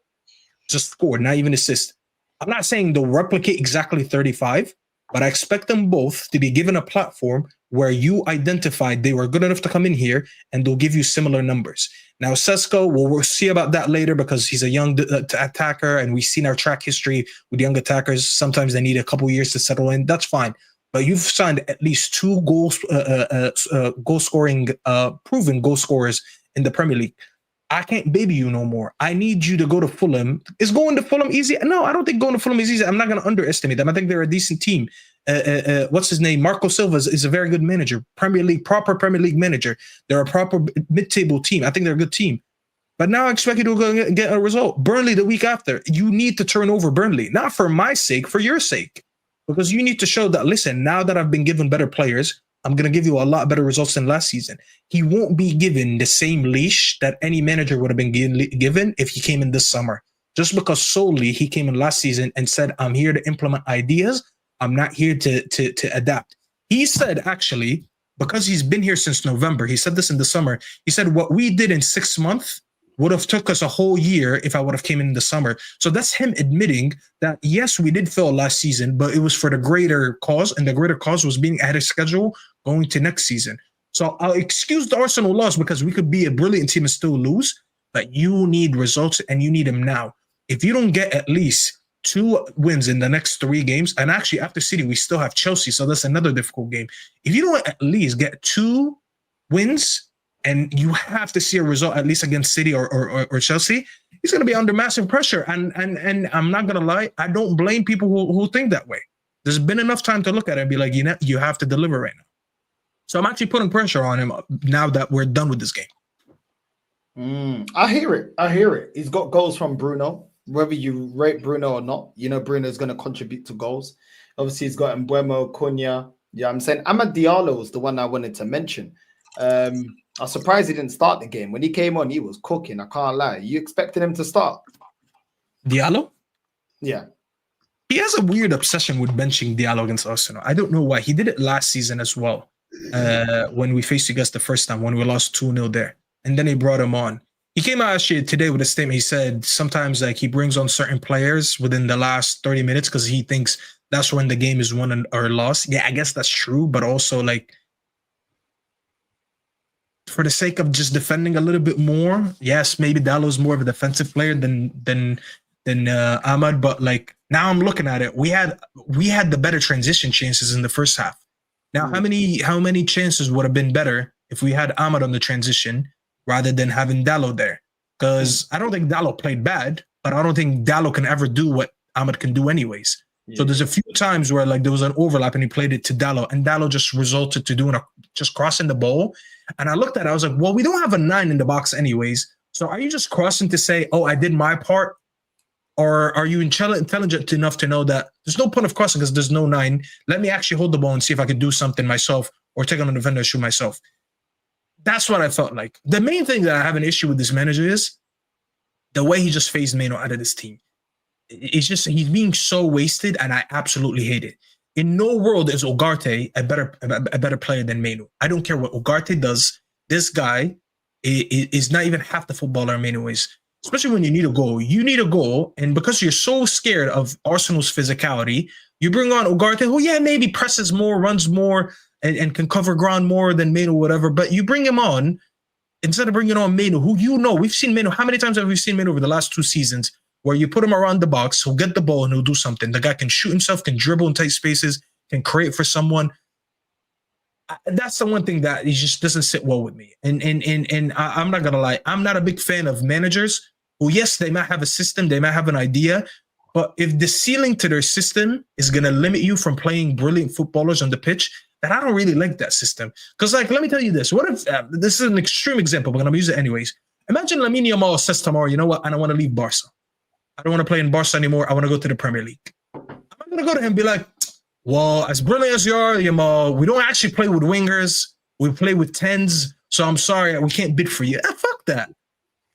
Just scored, not even assist. I'm not saying they'll replicate exactly 35, but I expect them both to be given a platform where you identified they were good enough to come in here and they'll give you similar numbers. Now, Cesco, we'll see about that later because he's a young attacker and we've seen our track history with young attackers. Sometimes they need a couple years to settle in. That's fine. But you've signed at least 2 goal-scoring, proven goal scorers in the Premier League. I can't baby you no more. I need you to go to Fulham. Is going to Fulham easy? No, I don't think going to Fulham is easy. I'm not going to underestimate them. I think they're a decent team. What's his name? Marco Silva is a very good manager. Proper Premier League manager. They're a proper mid-table team. I think they're a good team. But now I expect you to go get a result. Burnley the week after. You need to turn over Burnley. Not for my sake, for your sake. Because you need to show that, listen, now that I've been given better players, I'm going to give you a lot better results than last season. He won't be given the same leash that any manager would have been given if he came in this summer. Just because solely he came in last season and said, I'm here to implement ideas. I'm not here to adapt. He said, actually, because he's been here since November, he said this in the summer. He said, what we did in 6 months would have took us a whole year if I would have came in the summer. So that's him admitting that, yes, we did fail last season, but it was for the greater cause, and the greater cause was being ahead of schedule going to next season. So I'll excuse the Arsenal loss because we could be a brilliant team and still lose, but you need results and you need them now. If you don't get at least 2 wins in the next 3 games, and actually after City, we still have Chelsea, so that's another difficult game. If you don't at least get 2 wins, and you have to see a result at least against City or Chelsea, he's going to be under massive pressure. And I'm not going to lie, I don't blame people who think that way. There's been enough time to look at it and be like, you have to deliver right now. So I'm actually putting pressure on him now that we're done with this game. I hear it. He's got goals from Bruno. Whether you rate Bruno or not, Bruno is going to contribute to goals. Obviously, he's got Mbeumo, Cunha. Yeah, I'm saying Amad Diallo was the one I wanted to mention. I'm surprised he didn't start the game. When he came on, he was cooking. I can't lie. You expected him to start? Diallo? Yeah. He has a weird obsession with benching Diallo against Arsenal. I don't know why. He did it last season as well. When we faced you guys the first time, when we lost 2-0 there. And then he brought him on. He came out actually today with a statement. He said sometimes he brings on certain players within the last 30 minutes because he thinks that's when the game is won or lost. Yeah, I guess that's true. But also for the sake of just defending a little bit more, yes, maybe Diallo's more of a defensive player than Ahmad. But now I'm looking at it, we had the better transition chances in the first half. Now, how many chances would have been better if we had Ahmad on the transition rather than having Diallo there? Because I don't think Diallo played bad, but I don't think Diallo can ever do what Ahmad can do anyways. Yeah. So there's a few times where there was an overlap and he played it to Diallo, and Diallo just resulted to doing just crossing the ball. And I looked at it, I was like, well, we don't have a 9 in the box anyways. So are you just crossing to say, oh, I did my part? Or are you intelligent enough to know that there's no point of crossing because there's no 9? Let me actually hold the ball and see if I can do something myself or take on a defender and shoot myself. That's what I felt like. The main thing that I have an issue with this manager is the way he just phased Meno out of this team. It's just, he's being so wasted, and I absolutely hate it. In no world is Ugarte a better player than Meno. I don't care what Ugarte does. This guy is not even half the footballer Meno is. Especially when you need a goal. You need a goal, and because you're so scared of Arsenal's physicality, you bring on Ugarte, who, maybe presses more, runs more, and can cover ground more than Meno, whatever. But you bring him on instead of bringing on Meno, who we've seen Meno. How many times have we seen Meno over the last 2 seasons? Where you put him around the box, he'll get the ball and he'll do something. The guy can shoot himself, can dribble in tight spaces, can create for someone. That's the one thing that just doesn't sit well with me. And I'm not going to lie, I'm not a big fan of managers who, yes, they might have a system, they might have an idea, but if the ceiling to their system is going to limit you from playing brilliant footballers on the pitch, then I don't really like that system. Because, let me tell you this. What if, this is an extreme example, but I'm going to use it anyways. Imagine Lamine Yamal says tomorrow, you know what, I don't want to leave Barca. I don't want to play in Barca anymore. I want to go to the Premier League. I'm not going to go to him and be like, well, as brilliant as you are, we don't actually play with wingers. We play with 10s. So I'm sorry, we can't bid for you. Fuck that.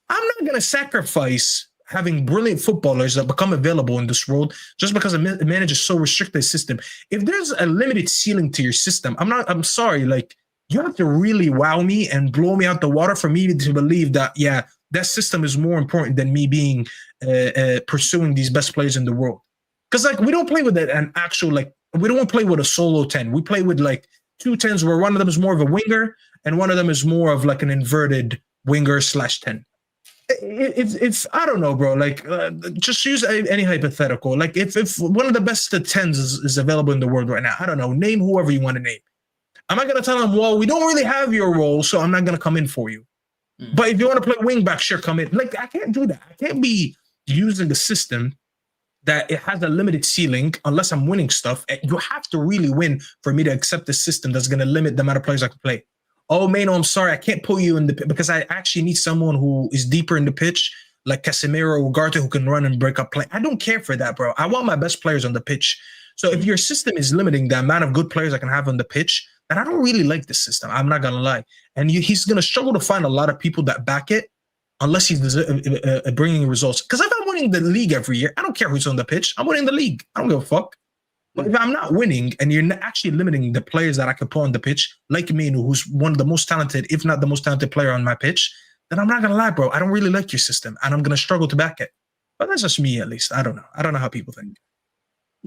I'm not going to sacrifice having brilliant footballers that become available in this world just because a manager so restricted system. If there's a limited ceiling to your system, I'm sorry, like, you have to really wow me and blow me out the water for me to believe that, yeah, that system is more important than me being pursuing these best players in the world. Because, like, we don't play with an actual, like, we don't play with a solo 10. We play with, like, 2 10s where one of them is more of a winger and one of them is more of, like, an inverted winger /10. It's I don't know, bro. Like, just use any hypothetical. Like, if one of the best 10s is available in the world right now, I don't know, name whoever you want to name. I'm not going to tell them, well, we don't really have your role, so I'm not going to come in for you. But if you want to play wing back, sure, come in. Like, I can't do that. I can't be using a system that it has a limited ceiling unless I'm winning stuff. You have to really win for me to accept the system that's going to limit the amount of players I can play. Oh, Mano, I'm sorry, I can't put you in the pitch because I actually need someone who is deeper in the pitch, like Casemiro or Ugarte, who can run and break up play. I don't care for that, bro. I want my best players on the pitch. So if your system is limiting the amount of good players I can have on the pitch, then I don't really like this system. I'm not going to lie. And he's going to struggle to find a lot of people that back it unless he's bringing results. Because if I'm winning the league every year, I don't care who's on the pitch. I'm winning the league. I don't give a fuck. But if I'm not winning and you're actually limiting the players that I can put on the pitch, like Manu, who's one of the most talented, if not the most talented player on my pitch, then I'm not going to lie, bro. I don't really like your system and I'm going to struggle to back it. But that's just me, at least. I don't know. I don't know how people think.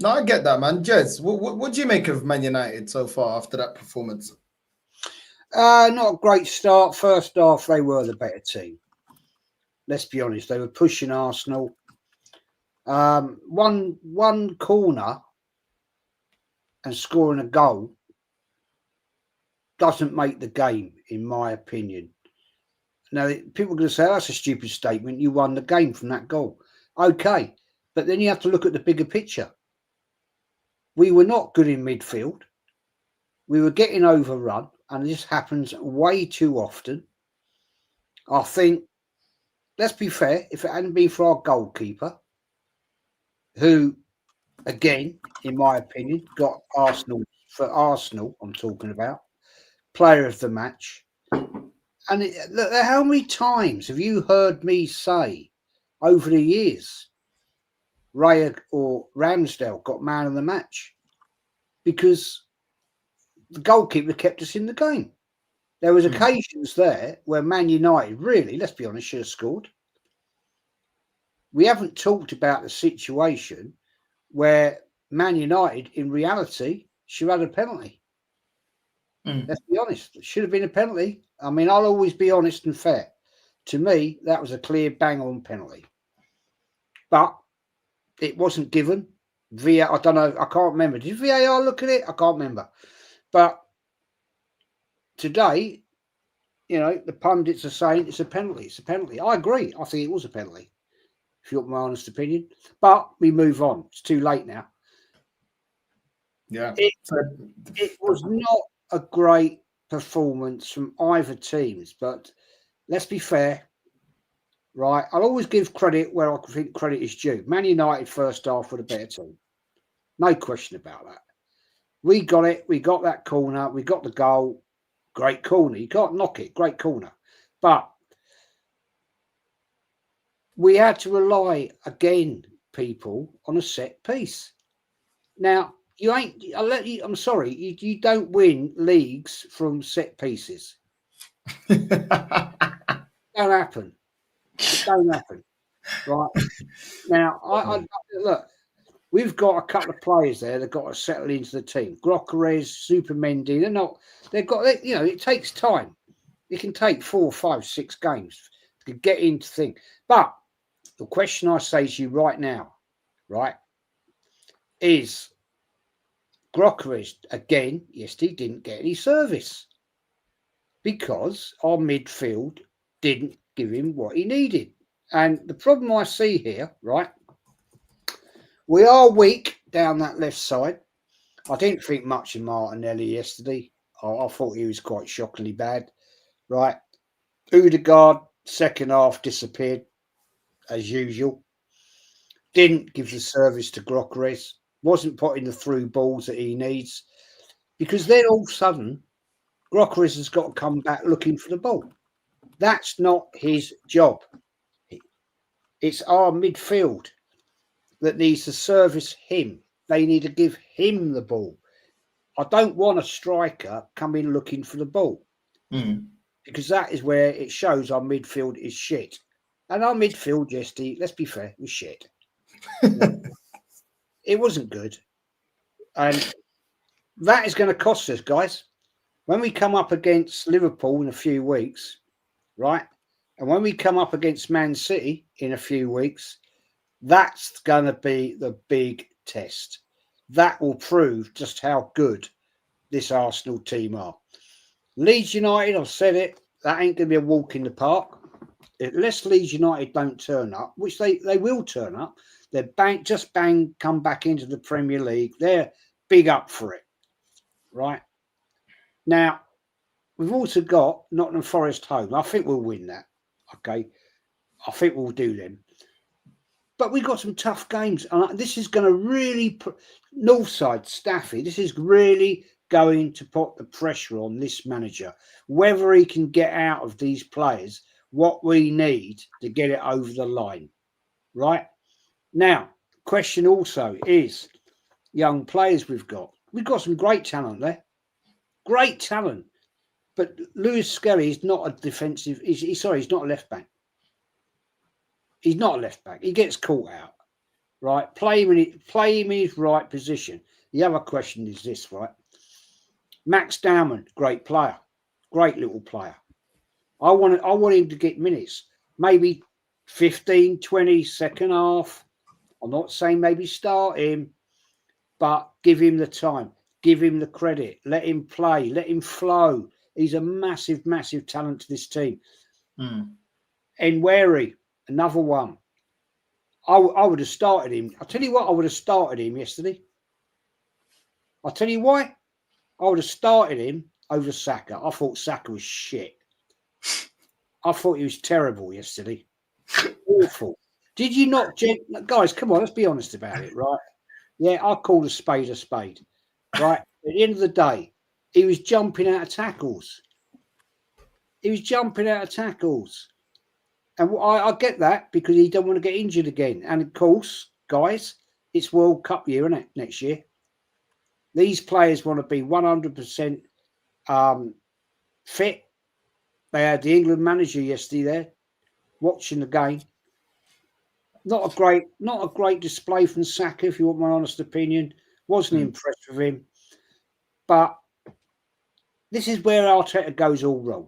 No, I get that, man. Jez, what do you make of Man United so far after that performance? Not a great start. First half, they were the better team. Let's be honest. They were pushing Arsenal. One corner and scoring a goal doesn't make the game, in my opinion. Now, people are going to say, that's a stupid statement. You won the game from that goal. Okay, but then you have to look at the bigger picture. We were not good in midfield. We were getting overrun, and this happens way too often. I think, let's be fair, if it hadn't been for our goalkeeper, who, again, in my opinion, got Arsenal, I'm talking about, player of the match. And look, how many times have you heard me say over the years, Raya or Ramsdale got man of the match? Because the goalkeeper kept us in the game. There was occasions there where Man United really, let's be honest, should have scored. We haven't talked about the situation where Man United, in reality, should have had a penalty. Let's be honest. It should have been a penalty. I mean, I'll always be honest and fair. To me, that was a clear bang-on penalty. But it wasn't given. I don't know. I can't remember. Did VAR look at it? I can't remember. But today, the pundits are saying it's a penalty. It's a penalty. I agree. I think it was a penalty, if you want my honest opinion. But we move on. It's too late now. Yeah. It was not a great performance from either teams, but let's be fair, right? I'll always give credit where I think credit is due. Man United first half were the better team. No question about that. We got it. We got that corner. We got the goal. Great corner. You can't knock it. Great corner. But we had to rely, again, people, on a set piece. Now, I'm sorry, you don't win leagues from set pieces. Don't happen. It don't happen. Right. Now, I look, we've got a couple of players there that got to settle into the team. Grokeres, Supermendy, it takes time. It can take 4, 5, 6 games to get into thing. But the question I say to you right now, right, is Grokeres, again, yes, he didn't get any service because our midfield didn't give him what he needed. And the problem I see here, right, we are weak down that left side. I didn't think much of Martinelli yesterday. I thought he was quite shockingly bad, right? Odegaard, second half, disappeared as usual. didn't give the service to Gyökeres, wasn't putting the through balls that he needs, because then all of a sudden, Gyökeres has got to come back looking for the ball. That's not his job. It's our midfield that needs to service him. They need to give him the ball. I don't want a striker coming looking for the ball because that is where it shows our midfield is shit. And our midfield, yesterday, let's be fair, was shit. It wasn't good. And that is going to cost us, guys. When we come up against Liverpool in a few weeks, right? And when we come up against Man City in a few weeks, that's going to be the big test. That will prove just how good this Arsenal team are. Leeds United, I've said it, that ain't going to be a walk in the park. Unless Leeds United don't turn up, which they will turn up, they're come back into the Premier League. They're big up for it, right? Now, we've also got Nottingham Forest home. I think we'll win that, okay? I think we'll do them. But we've got some tough games. And this is going to really put Northside, Staffy, this is really going to put the pressure on this manager. Whether he can get out of these players what we need to get it over the line, right? Now, question also is young players we've got. We've got some great talent there. Great talent. But Lewis Skelly is not a defensive, he's not a left back. He's not a left back. He gets caught out, right? Play him in his right position. The other question is this, right? Max Dowman, great player. Great little player. I want him to get minutes. Maybe 15, 20, second half. I'm not saying maybe start him, but give him the time. Give him the credit. Let him play. Let him flow. He's a massive, massive talent to this team. Enweri, another one. I would have started him. I'll tell you what, I would have started him yesterday. I'll tell you why. I would have started him over Saka. I thought Saka was shit. I thought he was terrible yesterday. Awful. Did you not, guys? Come on, let's be honest about it, right? Yeah, I call a spade, right? At the end of the day, he was jumping out of tackles. And I get that because he don't want to get injured again. And of course, guys, it's World Cup year, isn't it? Next year. These players want to be 100% fit. They had the England manager yesterday there, watching the game. Not a great display from Saka, if you want my honest opinion. Wasn't impressed with him. But this is where Arteta goes all wrong.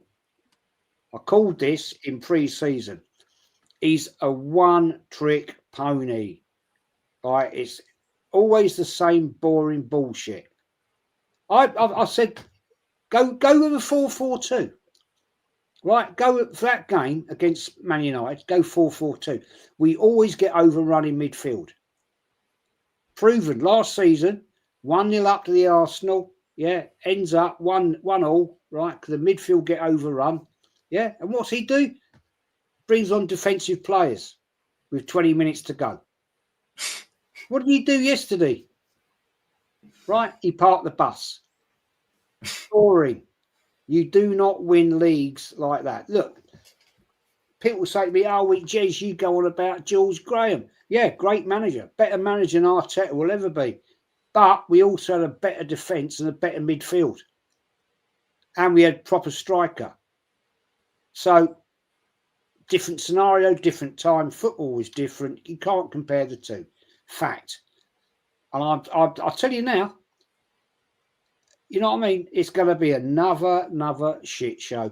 I called this in pre-season. He's a one-trick pony. Right? It's always the same boring bullshit. I said, go with a 4-4-2. Right, go for that game against Man United. Go 4-4-2. We always get overrun in midfield. Proven last season, 1-0 up to the Arsenal. Yeah, ends up 1-1, right? Because the midfield get overrun. Yeah, and what's he do? Brings on defensive players with 20 minutes to go. What did he do yesterday? Right, he parked the bus. Boring. You do not win leagues like that. Look, people say to me, Jez, you go on about George Graham. Yeah, great manager. Better manager than Arteta will ever be. But we also had a better defence and a better midfield. And we had proper striker. So, different scenario, different time. Football is different. You can't compare the two. Fact. And I'll tell you now, you know what I mean? It's going to be another shit show.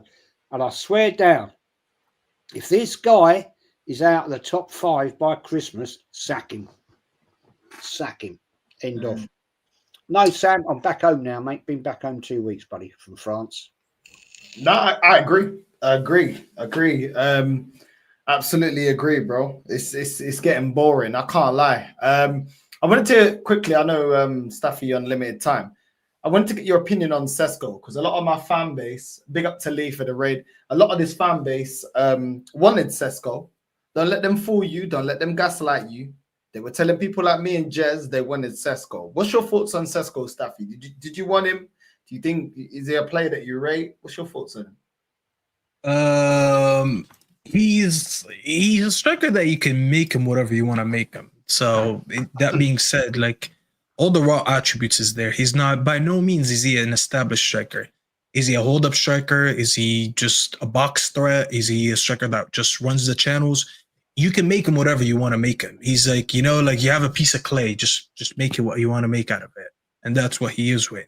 And I swear down, if this guy is out of the top 5 by Christmas, sack him. Sack him. End of. No, Sam, I'm back home now, mate. Been back home 2 weeks, buddy, from France. No, I agree. Absolutely agree, bro. It's getting boring. I can't lie. I wanted to quickly, I know Staffy on limited time. I wanted to get your opinion on Cesco because a lot of my fan base, big up to Lee for the raid, a lot of this fan base wanted Cesco. Don't let them fool you. Don't let them gaslight you. They were telling people like me and Jez they wanted Cesco. What's your thoughts on Cesco, Staffy? Did you want him? Do you think is he a player that you rate? What's your thoughts on him? He's a striker that you can make him whatever you want to make him. So that being said, like all the raw attributes is there. He's not, by no means is he an established striker. Is he a hold-up striker? Is he just a box threat? Is he a striker that just runs the channels? You can make him whatever you want to make him. He's like, you know, like you have a piece of clay, just make it what you want to make out of it. And that's what he is right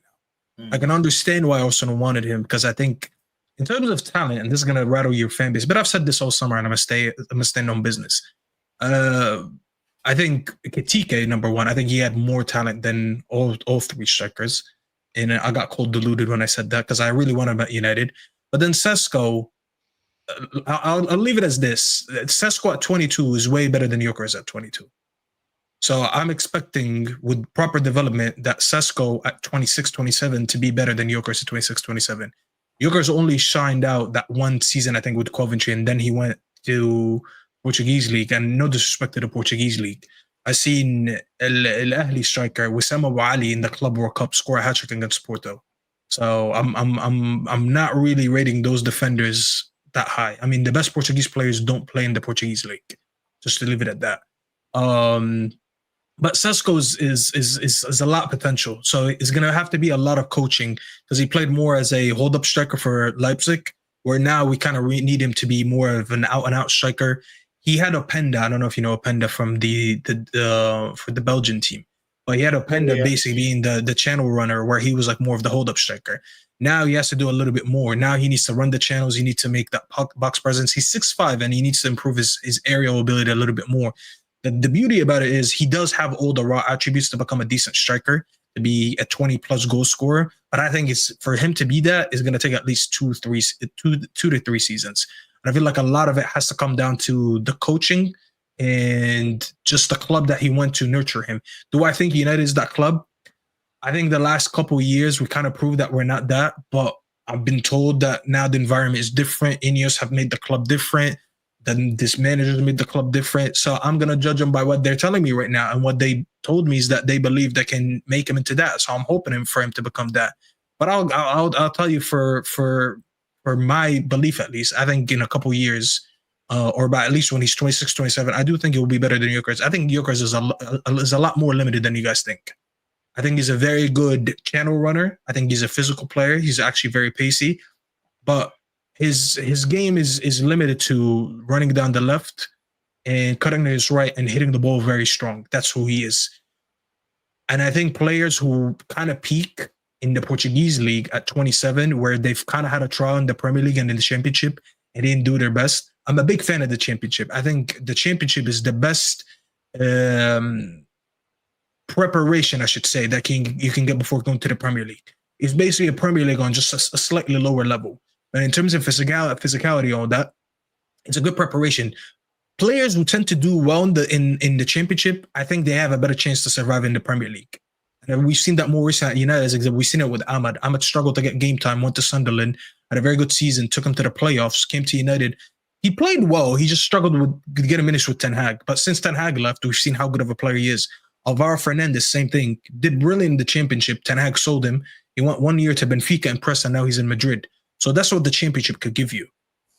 now. I can understand why Arsenal wanted him, because I think in terms of talent, and this is gonna rattle your fan base, but I've said this all summer and I'm gonna stand on business. I think Tate, number one, I think he had more talent than all three strikers. And I got cold deluded when I said that because I really want him at United. But then Cesco, I'll leave it as this. Cesco at 22 is way better than Gyökeres at 22. So I'm expecting with proper development that Cesco at 26, 27 to be better than Gyökeres at 26, 27. Gyökeres only shined out that one season, I think, with Coventry, and then he went to Portuguese League. And no disrespect to the Portuguese League. I seen Al Ahly striker Wissam Abu Ali in the Club World Cup score a hat-trick against Porto. So I'm not really rating those defenders that high. I mean, the best Portuguese players don't play in the Portuguese League. Just to leave it at that. But Cesco is a lot of potential. So it's going to have to be a lot of coaching because he played more as a hold-up striker for Leipzig, where now we kind of need him to be more of an out-and-out striker. He had Openda. I don't know if you know Openda from for the Belgian team. But he had Openda basically being the channel runner where he was like more of the hold-up striker. Now he has to do a little bit more. Now he needs to run the channels. He needs to make that box presence. He's 6'5", and he needs to improve his aerial ability a little bit more. The beauty about it is he does have all the raw attributes to become a decent striker, to be a 20-plus goal scorer. But I think it's for him to be that is going to take at least 2 to 3 seasons. And I feel like a lot of it has to come down to the coaching and just the club that he went to nurture him. Do I think United is that club? I think the last couple of years we kind of proved that we're not that. But I've been told that now the environment is different. Ineos have made the club different. Then this manager made the club different. So I'm going to judge them by what they're telling me right now. And what they told me is that they believe they can make him into that. So I'm hoping for him to become that. But I'll tell you for my belief, at least, I think in a couple years, or by at least when he's 26, 27, I do think it will be better than Gyökeres. I think Gyökeres is a lot more limited than you guys think. I think he's a very good channel runner. I think he's a physical player. He's actually very pacey. But his game is limited to running down the left and cutting to his right and hitting the ball very strong. That's who he is. And I think players who kind of peak in the Portuguese league at 27, where they've kind of had a trial in the Premier League and in the Championship and didn't do their best. I'm a big fan of the Championship. I think the Championship is the best preparation, I should say, that you can get before going to the Premier League. It's basically a Premier League on just a slightly lower level. But in terms of physicality, all that, it's a good preparation. Players who tend to do well in the Championship, I think they have a better chance to survive in the Premier League. And we've seen that more recently at United. We've seen it with Ahmad. Ahmad struggled to get game time, went to Sunderland, had a very good season, took him to the playoffs, came to United. He played well. He just struggled with getting minutes with Ten Hag. But since Ten Hag left, we've seen how good of a player he is. Alvaro Fernandez, same thing. Did brilliant in the Championship. Ten Hag sold him. He went 1 year to Benfica and Press, and now he's in Madrid. So that's what the Championship could give you.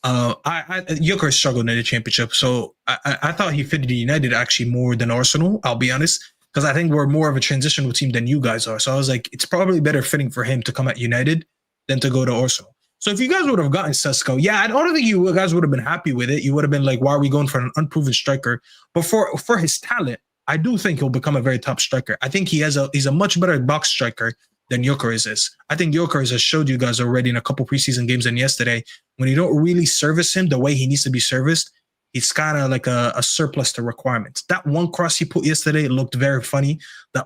Gyökeres struggled in the Championship, so I thought he fitted United actually more than Arsenal, I'll be honest, because I think we're more of a transitional team than you guys are. So I was like, it's probably better fitting for him to come at United than to go to Arsenal. So if you guys would have gotten Cesco, I don't think you guys would have been happy with it. You would have been like, why are we going for an unproven striker? But for his talent, I do think he'll become a very top striker. I think he's a much better box striker than Gyökeres is. I think Gyökeres has showed you guys already in a couple preseason games and yesterday, when you don't really service him the way he needs to be serviced, it's kind of like a surplus to requirements. That one cross he put yesterday looked very funny. That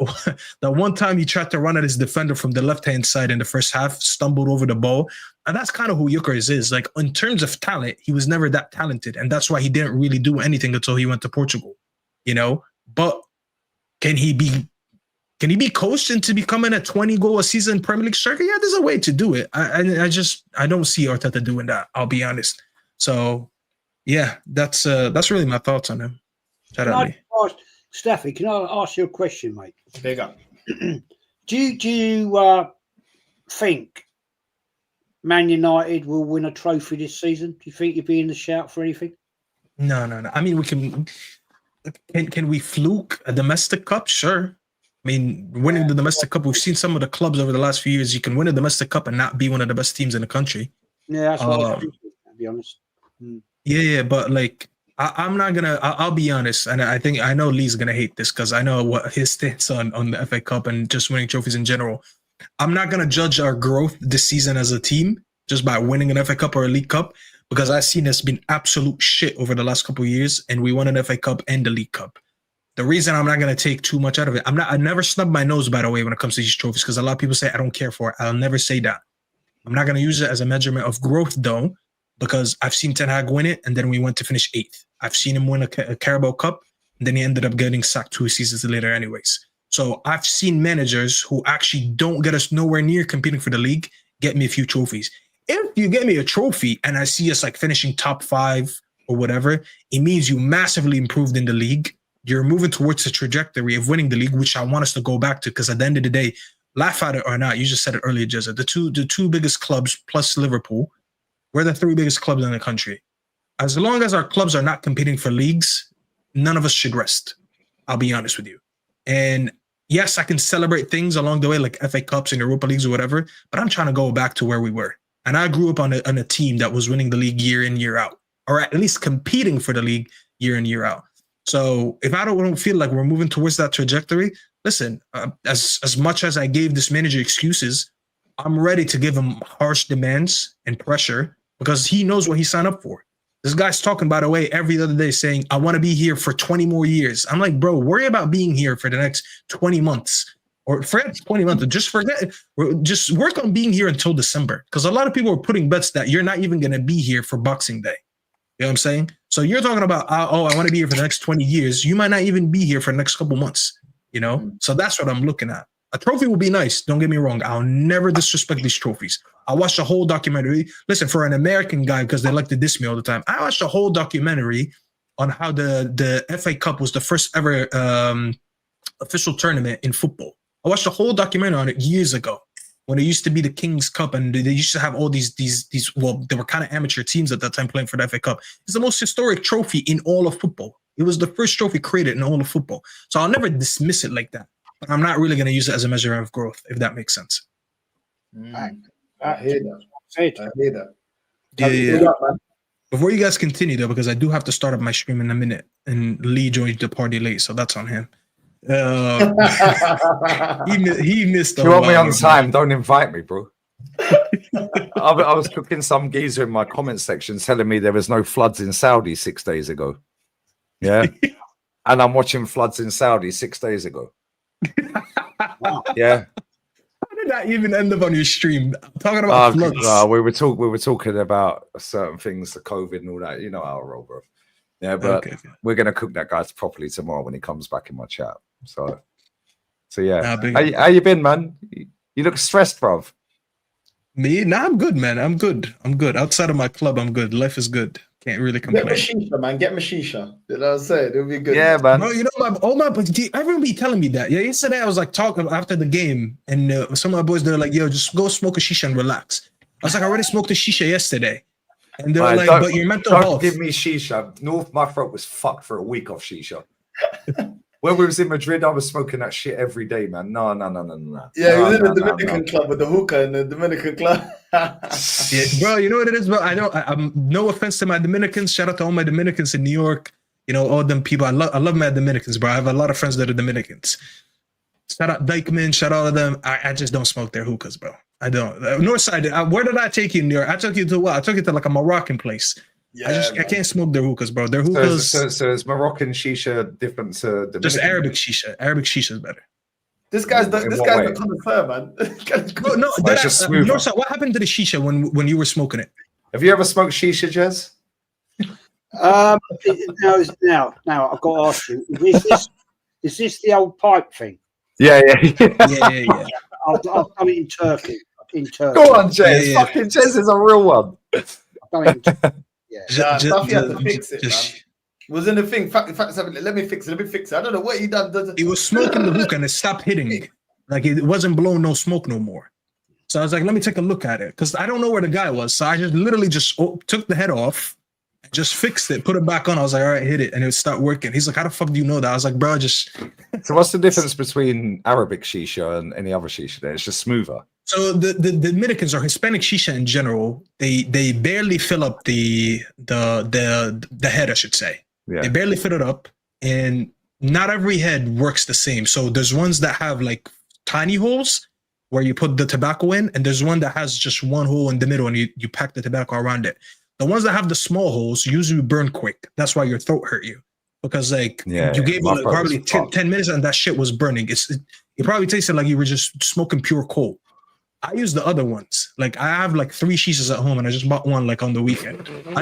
one time he tried to run at his defender from the left-hand side in the first half, stumbled over the ball. And that's kind of who Gyökeres is. Like, in terms of talent, he was never that talented. And that's why he didn't really do anything until he went to Portugal, you know? But can he be coached into becoming a 20-goal-a-season Premier League striker? Yeah, there's a way to do it. I don't see Arteta doing that, I'll be honest. So, yeah, that's really my thoughts on him. Shout out me. Staffy, can I ask you a question, mate? Big up. Do you think Man United will win a trophy this season? Do you think you'll be in the shout for anything? No. I mean, we can we fluke a domestic cup? Sure. I mean, winning the domestic cup, we've seen some of the clubs over the last few years. You can win a domestic cup and not be one of the best teams in the country. Yeah, that's what I was thinking, to be honest. Yeah, but like I'm not gonna. I'll be honest, and I know Lee's gonna hate this because I know what his stance on the FA Cup and just winning trophies in general. I'm not gonna judge our growth this season as a team just by winning an FA Cup or a League Cup because I've seen us been absolute shit over the last couple of years, and we won an FA Cup and the League Cup. The reason I'm not gonna take too much out of it, I never snub my nose, by the way, when it comes to these trophies because a lot of people say I don't care for it. I'll never say that. I'm not gonna use it as a measurement of growth though. Because I've seen Ten Hag win it, and then we went to finish 8th. I've seen him win a Carabao Cup, and then he ended up getting sacked 2 seasons later anyways. So I've seen managers who actually don't get us nowhere near competing for the league get me a few trophies. If you get me a trophy and I see us like finishing top 5 or whatever, it means you massively improved in the league. You're moving towards the trajectory of winning the league, which I want us to go back to because at the end of the day, laugh at it or not, you just said it earlier, Jezza, the two biggest clubs plus Liverpool, we're the 3 biggest clubs in the country. As long as our clubs are not competing for leagues, none of us should rest. I'll be honest with you. And yes, I can celebrate things along the way, like FA Cups and Europa Leagues or whatever, but I'm trying to go back to where we were. And I grew up on a team that was winning the league year in, year out, or at least competing for the league year in, year out. So if I don't feel like we're moving towards that trajectory, listen, as much as I gave this manager excuses, I'm ready to give him harsh demands and pressure because he knows what he signed up for. This guy's talking, by the way, every other day saying, I want to be here for 20 more years. I'm like, bro, worry about being here for the next 20 months or forget 20 months. Just work on being here until December. Because a lot of people are putting bets that you're not even going to be here for Boxing Day. You know what I'm saying? So you're talking about, I want to be here for the next 20 years. You might not even be here for the next couple months, you know? So that's what I'm looking at. A trophy would be nice. Don't get me wrong. I'll never disrespect these trophies. I watched the whole documentary. Listen, for an American guy, because they like to diss me all the time, I watched the whole documentary on how the FA Cup was the first ever official tournament in football. I watched the whole documentary on it years ago when it used to be the King's Cup and they used to have all these well, they were kind of amateur teams at that time playing for the FA Cup. It's the most historic trophy in all of football. It was the first trophy created in all of football. So I'll never dismiss it like that. But I'm not really going to use it as a measure of growth, if that makes sense. I hear that. I hear that. Yeah. Before you guys continue, though, because I do have to start up my stream in a minute, and Lee joined the party late, so that's on him. He missed. If you want me on time, don't invite me, bro. I was cooking some geezer in my comment section telling me there was no floods in Saudi 6 days ago. Yeah. And I'm watching floods in Saudi 6 days ago. Yeah. How did that even end up on your stream? I'm talking about floods. We were talking about certain things, the COVID and all that. You know how I roll, bro. Yeah, but we're gonna cook that guy properly tomorrow when he comes back in my chat. So yeah. How you been, man? You look stressed, bruv. Me? Nah, I'm good, man. I'm good. Outside of my club, I'm good. Life is good. Can't really complain. Get Shisha, man. Get Shisha. You know what I'm saying? It'll be good. Yeah, man. Bro, you know, everyone be telling me that. Yeah, yesterday I was like talking after the game, and some of my boys, they're like, yo, just go smoke a Shisha and relax. I was like, I already smoked a Shisha yesterday. And they're like, but your mental health. Don't give me Shisha. My throat was fucked for a week off Shisha. When we was in Madrid, I was smoking that shit every day, man. No. Yeah, he was in the Dominican club with the hookah in the Dominican club. Yeah, bro, you know what it is, bro? I'm no offense to my Dominicans. Shout out to all my Dominicans in New York. You know, all them people. I love my Dominicans, bro. I have a lot of friends that are Dominicans. Shout out Dykeman. Shout out to them. I just don't smoke their hookahs, bro. I don't. Northside. Where did I take you in New York? I took you to what? I took you to like a Moroccan place. Yeah, I can't smoke their hookahs, bro. Their hookahs. So is Moroccan shisha different to Dominican? Just Arabic shisha. Arabic shisha is better. This guy's the connoisseur, man. No. Northside, what happened to the shisha when you were smoking it? Have you ever smoked shisha, Jez? Now I've got to ask you: is this the old pipe thing? Yeah. I've done it in Turkey. Go on, Jez. Fucking Jez is a real one. I've done it in Turkey. Stuff you have to fix it, man. Was in the thing. Let me fix it. I don't know what he done. He was smoking the hookah and it stopped hitting. Like it wasn't blowing no smoke no more. So I was like, let me take a look at it because I don't know where the guy was. So I just literally took the head off, just fixed it, put it back on. I was like, all right, hit it, and it would start working. He's like, how the fuck do you know that? I was like, bro, just. So what's the difference between Arabic shisha and any other shisha? Then it's just smoother. So the Dominicans or Hispanic shisha in general, they barely fill up the head, I should say. Yeah. They barely fill it up, and not every head works the same. So there's ones that have like tiny holes where you put the tobacco in, and there's one that has just one hole in the middle, and you pack the tobacco around it. The ones that have the small holes usually burn quick. That's why your throat hurt you. Because you gave it like probably 10 minutes and that shit was burning. It probably tasted like you were just smoking pure coal. I use the other ones. Like I have like 3 shishas at home and I just bought one like on the weekend. I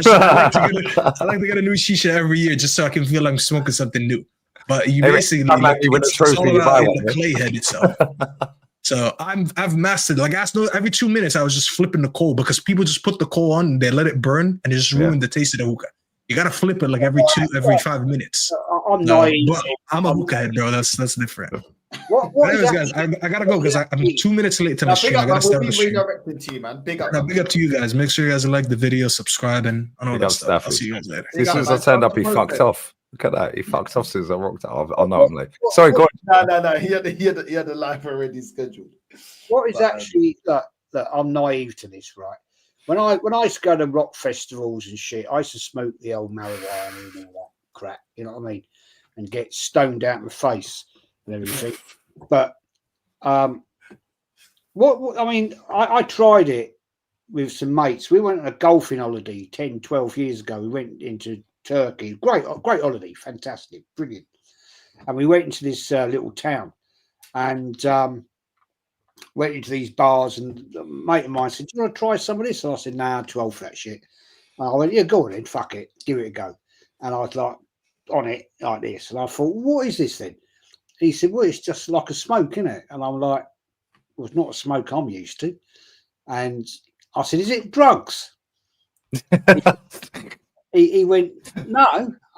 like to get a new shisha every year just so I can feel like I'm smoking something new. But you basically it's all about the clay head itself. So I've mastered. Like every 2 minutes I was just flipping the coal because people just put the coal on and they let it burn and it just ruined the taste of the hookah. You gotta flip it like every 5 minutes. I'm naive. I'm a hookah head, bro. That's different. Anyways, guys, I gotta go because I'm 2 minutes late to my stream. I gotta start the stream. To you, man. Big up to you guys. Make sure you guys like the video, subscribe, and all that stuff. I'll see you guys later. As soon as I turned up, he fucked off. Look at that. He fucked off since I rocked out. Oh no, I'm late. Sorry, go on. No. He had the live already scheduled. What is actually that I'm naive to this, right? When I used to go to rock festivals and shit, I used to smoke the old marijuana and all that crap, you know what I mean? And get stoned out in the face and everything. But I tried it with some mates. We went on a golfing holiday 10, 12 years ago. We went into Turkey. Great holiday, fantastic, brilliant. And we went into this little town and went into these bars, and a mate of mine said, do you want to try some of this? And I said, nah, I'm too old for that shit. And I went, yeah, go on then, fuck it, give it a go. And I was like on it like this. And I thought, what is this then? He said, well, it's just like a smoke, isn't it? And I'm like, well, it's not a smoke I'm used to. And I said, is it drugs? he went, no.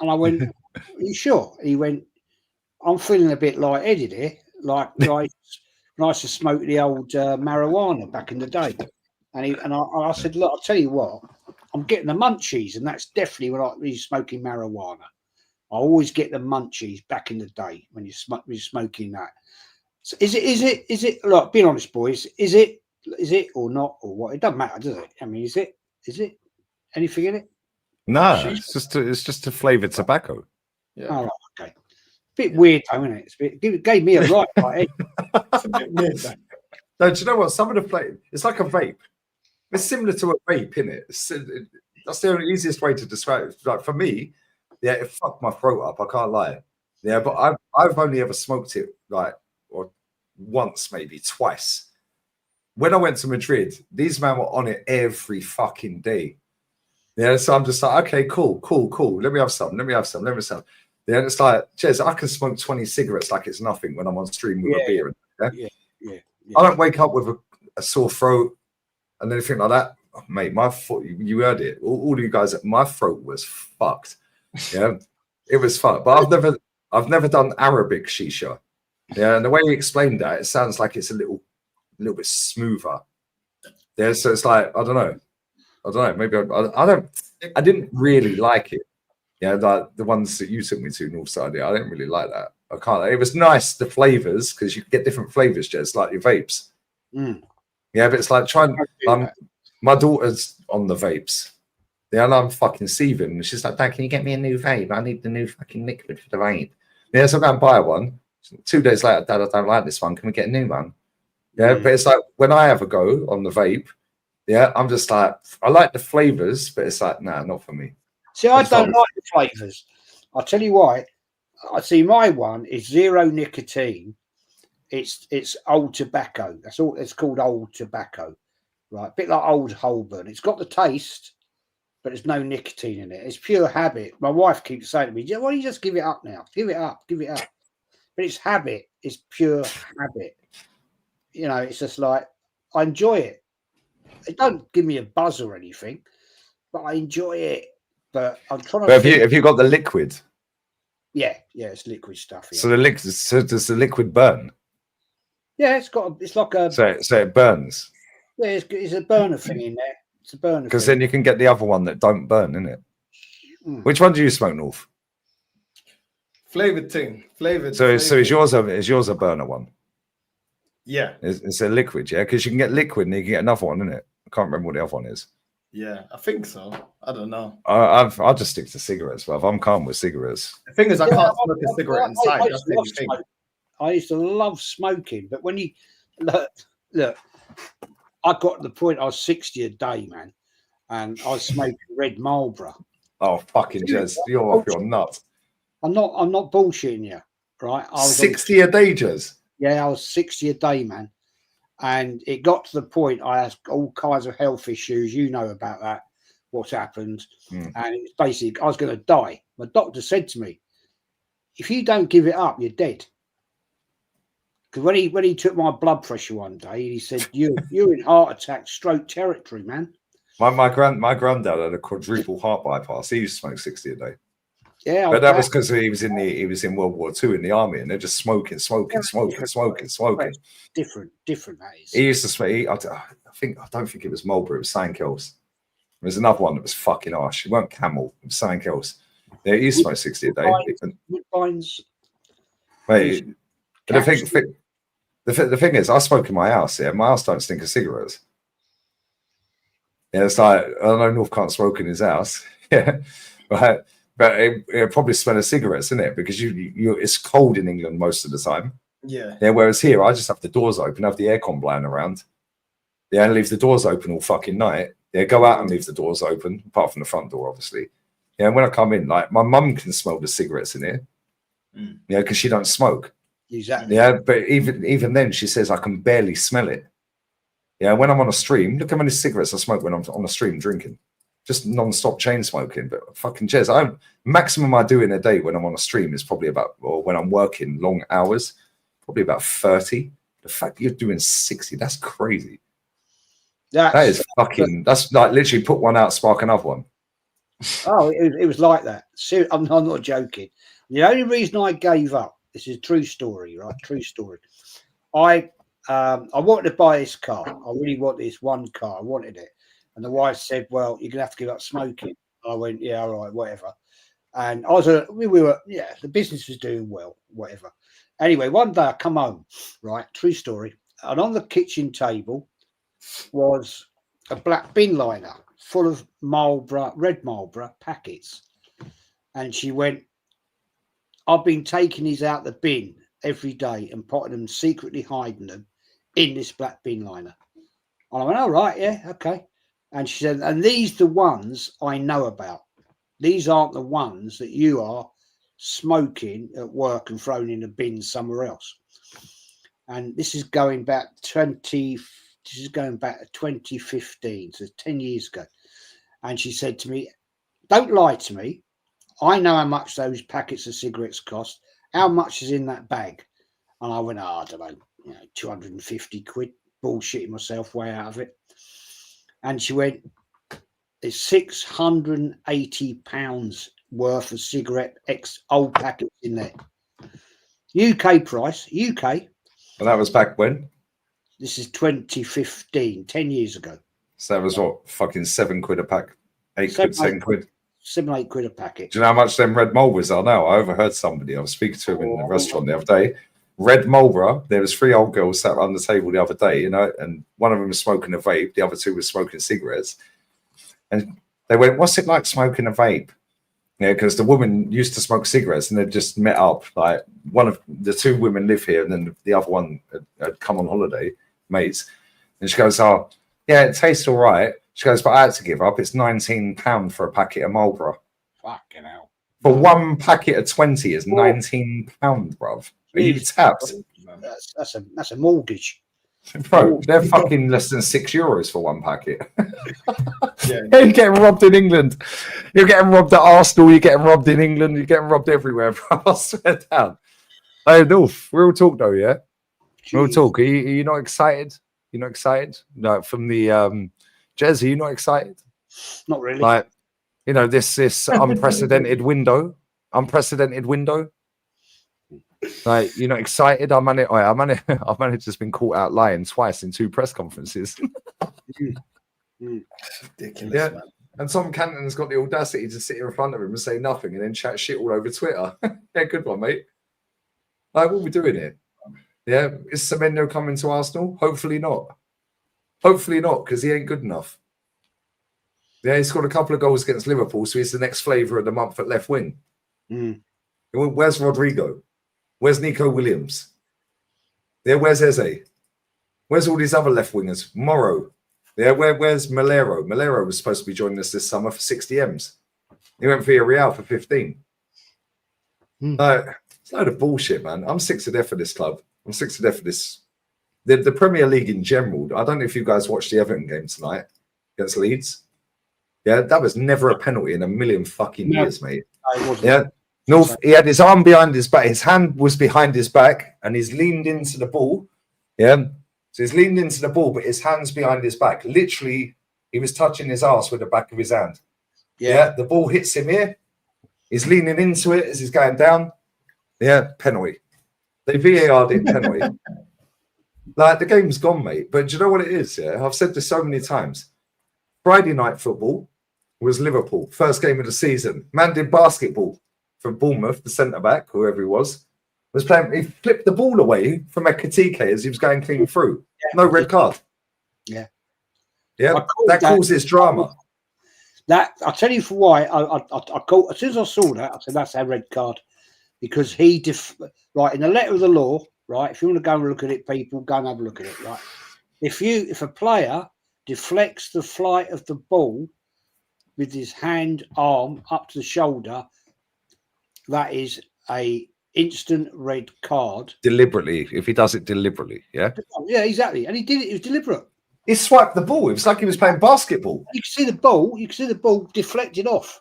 And I went, are you sure? He went, I'm feeling a bit lightheaded here. Like when I used to smoke the old marijuana back in the day. And I said, look, I'll tell you what, I'm getting the munchies. And that's definitely when I was smoking marijuana. I always get the munchies back in the day when you're smoking that. So is it? Look, being honest, boys, is it or not or what? It doesn't matter, does it? I mean, is it anything in it? No, it's just a flavored tobacco. Yeah. Oh, okay. Bit weird, though, isn't it? It gave me a right head. It's a bit weird, though. No, do you know what? Some of the flavor, it's like a vape. It's similar to a vape, isn't it? That's the only easiest way to describe it. Like for me. Yeah, it fucked my throat up. I can't lie. Yeah, but I've only ever smoked it or once, maybe twice. When I went to Madrid, these men were on it every fucking day. Yeah, so I'm just like, okay, cool. Let me have some. Yeah, it's like, Jez, I can smoke 20 cigarettes like it's nothing when I'm on stream with a beer. Yeah. I don't wake up with a sore throat and anything like that. Oh, mate, my foot, you heard it. All you guys, my throat was fucked. Yeah, it was fun, but I've never done Arabic shisha. Yeah, and the way you explained that, it sounds like it's a little bit smoother. Yeah, so it's like I don't know. Maybe I didn't really like it. Yeah, like the ones that you took me to Northside. Yeah, I didn't really like that. I can't. It was nice the flavors because you get different flavors, just like your vapes. Mm. Yeah, but it's like trying. My daughter's on the vapes. Yeah, and I'm fucking seething. And she's like, Dad, can you get me a new vape? I need the new fucking liquid for the vape. Yeah, so I go and buy one. 2 days later, Dad, I don't like this one. Can we get a new one? Yeah, but it's like when I have a go on the vape, yeah, I'm just like, I like the flavors, but it's like, nah, not for me. See, I don't like the flavors. I'll tell you why. I see my one is 0 nicotine. It's old tobacco. That's all. It's called old tobacco, right? A bit like old Holborn. It's got the taste, but there's no nicotine in it. It's pure habit. My wife keeps saying to me, why don't you just give it up now? Give it up. But it's habit. It's pure habit. You know, it's just like, I enjoy it. It don't give me a buzz or anything, but I enjoy it. But I'm trying to. But have you got the liquid? Yeah, it's liquid stuff. Yeah. So does the liquid burn? Yeah, it's like a. So it burns. Yeah, it's a burner thing in there. It's a burner. Because then you can get the other one that don't burn, isn't it? Which one do you smoke, North? Flavored thing. Flavored. So is yours a burner one? Yeah. It's a liquid, yeah? Because you can get liquid and you can get another one, isn't it? I can't remember what the other one is. Yeah, I think so. I don't know. I'll just stick to cigarettes, well. I'm calm with cigarettes. The thing is, I can't smoke a cigarette inside. That's the only thing. I used to love smoking, but when you look, I got to the point I was 60 a day, man, and I was smoking red Marlboro. Oh, fucking Jez, you're off your nut. I'm not bullshitting you, right? I was 60 a day, Jez? Yeah, I was 60 a day, man. And it got to the point I had all kinds of health issues. You know about that, what's happened. And it's basically, I was going to die. My doctor said to me, if you don't give it up, you're dead. Because when he took my blood pressure one day, he said, you're in heart attack, stroke territory, man. My granddad had a quadruple heart bypass. He used to smoke 60 a day. Yeah, but that was because he was in World War II in the army, and they're just smoking. Different. That is. He used to smoke. I don't think it was Marlboro. It was something else. There was another one that was fucking harsh. It weren't Camel. It was something else. Yeah, he used to smoke 60 a day. Woodbines. Wait, the thing is, I smoke in my house. Yeah, my house don't stink of cigarettes. Yeah, it's like I know North can't smoke in his house. Yeah, right. But it probably smell of cigarettes, isn't it? Because it's cold in England most of the time. Yeah. Whereas here, I just have the doors open, have the aircon blowing around. Yeah, and leave the doors open all fucking night. Yeah, go out and leave the doors open, apart from the front door, obviously. Yeah, and when I come in, like my mum can smell the cigarettes in here. Yeah, because she don't smoke. Exactly. Yeah, but even then, she says I can barely smell it. Yeah, when I'm on a stream, look how many cigarettes I smoke when I'm on a stream drinking. Just non-stop chain smoking, but fucking Jez. Maximum I do in a day when I'm on a stream is probably or when I'm working long hours, probably about 30. The fact that you're doing 60, that's crazy. That's like literally put one out, spark another one. Oh, it was like that. I'm not joking. The only reason I gave up, this is a true story, right? True story. I wanted to buy this car. I really wanted this one car. I wanted it. And the wife said, well, you're going to have to give up smoking. I went, yeah, all right, whatever. And we were, the business was doing well, whatever. Anyway, one day I come home, right, true story. And on the kitchen table was a black bin liner full of red Marlboro packets. And she went, I've been taking these out the bin every day and putting them, secretly hiding them in this black bin liner. And I went, all right, yeah, okay. And she said, and these are the ones I know about. These aren't the ones that you are smoking at work and thrown in a bin somewhere else. And this is going back 2015, so 10 years ago. And she said to me, don't lie to me. I know how much those packets of cigarettes cost. How much is in that bag? And I went, I don't know, 250 quid, bullshitting myself way out of it. And she went, there's £680 worth of cigarette old packets in there. UK price, UK. And that was back when? This is 2015, 10 years ago. So that was what, fucking £7 a pack? 7 quid? 7 or 8 quid a packet. Do you know how much them red Marlboros are now? I overheard somebody, I was speaking to him in the restaurant the other day. Red Marlboro, there was 3 old girls sat around the table the other day, and one of them was smoking a vape, the other 2 were smoking cigarettes. And they went, what's it like smoking a vape? Yeah, because the woman used to smoke cigarettes and they just met up. Like one of the 2 women live here, and then the other one had come on holiday, mates. And she goes, oh, yeah, it tastes all right. She goes, but I had to give up. It's £19 for a packet of Marlboro. Fucking hell. For one packet of 20 is £19, bruv. Are you tapped? That's a mortgage. Bro, they're fucking less than €6 for one packet. You're getting robbed in England. You're getting robbed at Arsenal. You're getting robbed in England. You're getting robbed everywhere, bro. I swear down. Hey, North, real talk though, yeah? Jeez. Real talk. Are you not excited? You're not excited? No, from the Jez, are you not excited? Not really. Like, you know, this unprecedented window. Like, you're not excited? Our manager's been caught out lying twice in 2 press conferences. Ridiculous, Yeah. man. And Tom Canton's got the audacity to sit here in front of him and say nothing and then chat shit all over Twitter. Yeah, good one, mate. Like, what are we doing here? Yeah, is Semenyo coming to Arsenal? Hopefully not. Hopefully not, because he ain't good enough. Yeah, he scored a couple of goals against Liverpool, so he's the next flavour of the month at left wing. Where's Rodrygo? Where's Nico Williams? Yeah, where's Eze? Where's all these other left wingers? Morrow. Yeah, where's Malero? Malero was supposed to be joining us this summer for 60 M's. He went for Real for 15. It's a load of bullshit, man. I'm sick to death of this club. I'm sick to death of this. The Premier League in general. I don't know if you guys watched the Everton game tonight against Leeds. Yeah, that was never a penalty in a million fucking years, mate. Yeah. North, he had his arm behind his back. His hand was behind his back, and he's leaned into the ball. Yeah. So he's leaned into the ball, but his hand's behind his back. Literally, he was touching his ass with the back of his hand. Yeah. The ball hits him here. He's leaning into it as he's going down. Yeah, penalty. They VAR'd it, penalty. Like, the game's gone, mate. But do you know what it is? Yeah, I've said this so many times. Friday night football was Liverpool. First game of the season. Man did basketball for Bournemouth, the centre-back, whoever he was playing. He flipped the ball away from Ekitike as he was going clean through. No red card. Yeah. That causes drama. That, I'll tell you for why. I called, as soon as I saw that, I said, that's a red card. Because he, right, in the letter of the law, right, if you want to go and look at it, people, go and have a look at it, right? If a player deflects the flight of the ball with his arm up to the shoulder, that is a instant red card. Deliberately, if he does it deliberately, yeah? Yeah, exactly. And he did it, it was deliberate. He swiped the ball. It was like he was playing basketball. You can see the ball deflected off.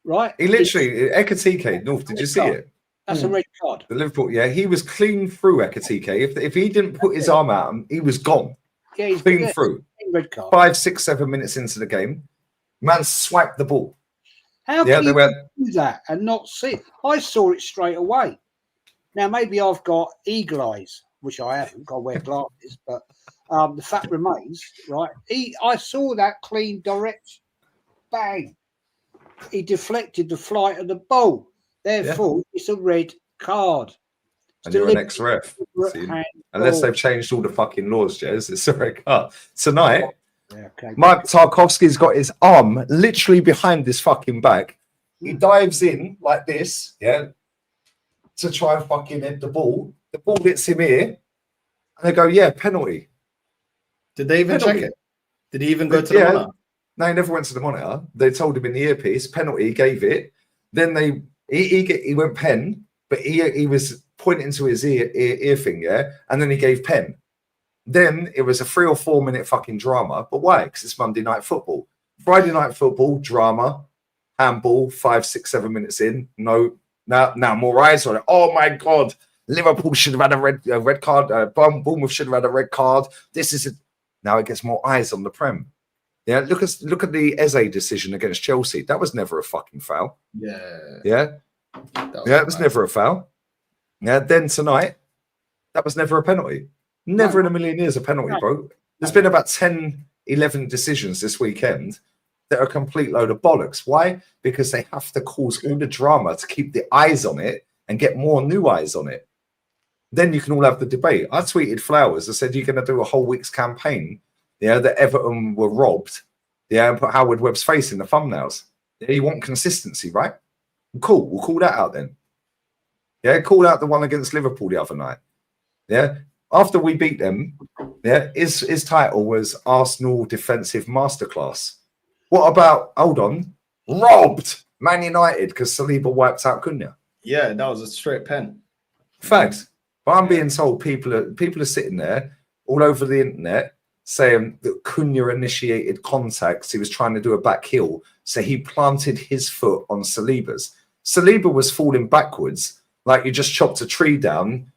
Right? He literally, Ekitike, North, did you see it? That's a red card. The Liverpool, yeah, he was clean through Ekitike. If he didn't put his arm out, he was gone. Yeah, he's clean through. Red card. 5, 6, 7 minutes into the game, man swiped the ball. How can you do that and not see it? I saw it straight away. Now, maybe I've got eagle eyes, which I haven't. Got to wear glasses, but the fact remains, right? I saw that clean, direct bang. He deflected the flight of the ball. Therefore, it's a red card. And you're an ex-ref. Unless they've changed all the fucking laws, Jez, it's a red card. Tonight, Mike Tarkovsky's got his arm literally behind his fucking back. He dives in like this, to try and fucking hit the ball. The ball hits him here. And they go, penalty. Did they even check it? Did he even go to the monitor? No, he never went to the monitor. They told him in the earpiece, penalty, he gave it. Then he went pen, but he was pointing to his ear thing, and then he gave pen. Then it was a 3 or 4 minute fucking drama. But why? Because it's Monday night football. Friday night football, drama, handball, 5, 6, 7 minutes in. No, now more eyes on it. Oh my God, Liverpool should have had a red card. Bournemouth should have had a red card. Now it gets more eyes on the Prem. Yeah, look at the Eze decision against Chelsea. That was never a fucking foul. It was never a foul. Yeah, then tonight, that was never a penalty. Never in a million years a penalty, bro. There's been about 10, 11 decisions this weekend that are a complete load of bollocks. Why? Because they have to cause all the drama to keep the eyes on it and get more new eyes on it. Then you can all have the debate. I tweeted Flowers. I said, you're going to do a whole week's campaign, that Everton were robbed, and put Howard Webb's face in the thumbnails. You want consistency, right? Cool. We'll call that out then. Call out the one against Liverpool the other night. After we beat them, his title was Arsenal Defensive Masterclass. What about, hold on, robbed Man United because Saliba wiped out Cunha? Yeah, that was a straight pen. Fact. But I'm being told people are sitting there all over the internet saying that Cunha initiated contacts. He was trying to do a back heel, so he planted his foot on Saliba's. Saliba was falling backwards, like you just chopped a tree down.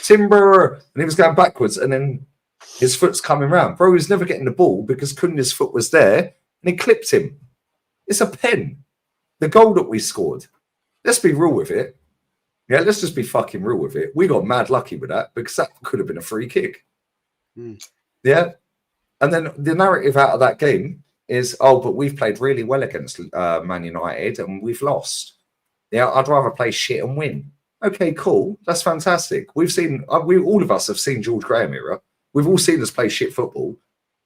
Timber, and he was going backwards, and then his foot's coming round. Bro, he was never getting the ball because Cunha's foot was there, and he clipped him. It's a pen. The goal that we scored. Let's be real with it. Yeah, let's just be fucking real with it. We got mad lucky with that because that could have been a free kick. Yeah. And then the narrative out of that game is, oh, but we've played really well against Man United and we've lost. Yeah, I'd rather play shit and win. Okay, cool. That's fantastic. We've seen, all of us have seen George Graham era. We've all seen us play shit football.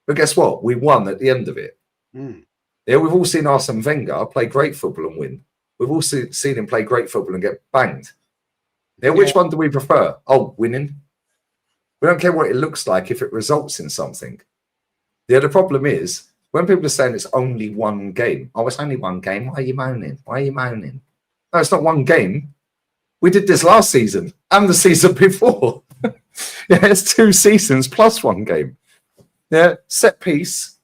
But guess what? We won at the end of it. Yeah, we've all seen Arsene Wenger play great football and win. We've all seen him play great football and get banged. Yeah, which one do we prefer? Oh, winning. We don't care what it looks like if it results in something. Yeah, the problem is when people are saying it's only one game. Oh, it's only one game. Why are you moaning? Why are you moaning? No, it's not one game. We did this last season and the season before. Yeah, it's 2 seasons plus 1 game. Yeah, set piece.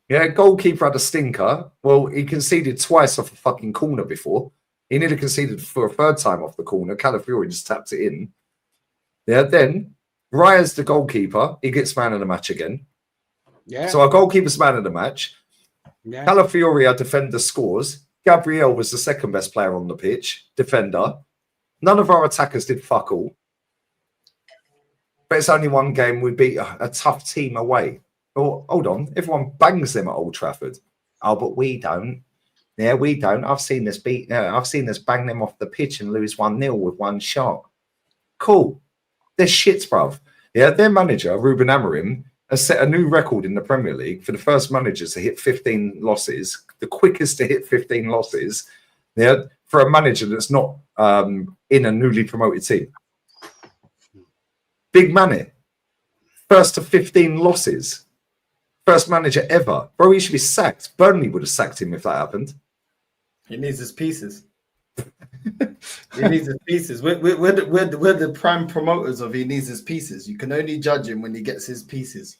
Yeah, goalkeeper had a stinker. Well, he conceded twice off a fucking corner before. He nearly conceded for a 3rd time off the corner. Calafiori just tapped it in. Yeah, then Raya's the goalkeeper. He gets man of the match again. Yeah. So our goalkeeper's man of the match. Yeah. Calafiori, our defender, scores. Gabriel was the 2nd best player on the pitch, defender. None of our attackers did fuck all. But it's only one game. We beat a tough team away. Oh, hold on. Everyone bangs them at Old Trafford. Oh, but we don't. Yeah, we don't. I've seen us bang them off the pitch and lose 1-0 with 1 shot. Cool. They're shits, bruv. Yeah, their manager, Ruben Amorim, has set a new record in the Premier League for the first managers to hit 15 losses, the quickest to hit 15 losses, yeah, for a manager that's not in a newly promoted team. Big Manny, first to 15 losses. First manager ever. Bro, he should be sacked. Burnley would have sacked him if that happened. He needs his pieces. He needs his pieces. We're the prime promoters of he needs his pieces. You can only judge him when he gets his pieces.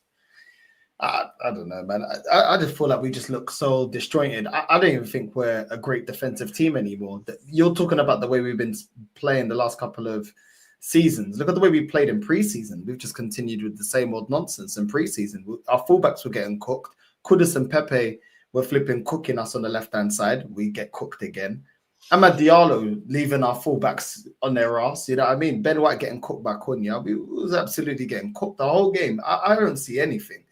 I don't know, man. I just feel like we just look so disjointed. I don't even think we're a great defensive team anymore. You're talking about the way we've been playing the last couple of seasons. Look at the way we played in preseason. We've just continued with the same old nonsense in preseason. Our fullbacks were getting cooked. Kudus and Pepe were flipping cooking us on the left-hand side. We get cooked again. Amad Diallo leaving our fullbacks on their ass. You know what I mean? Ben White getting cooked by Cunha. We was absolutely getting cooked the whole game. I don't see anything.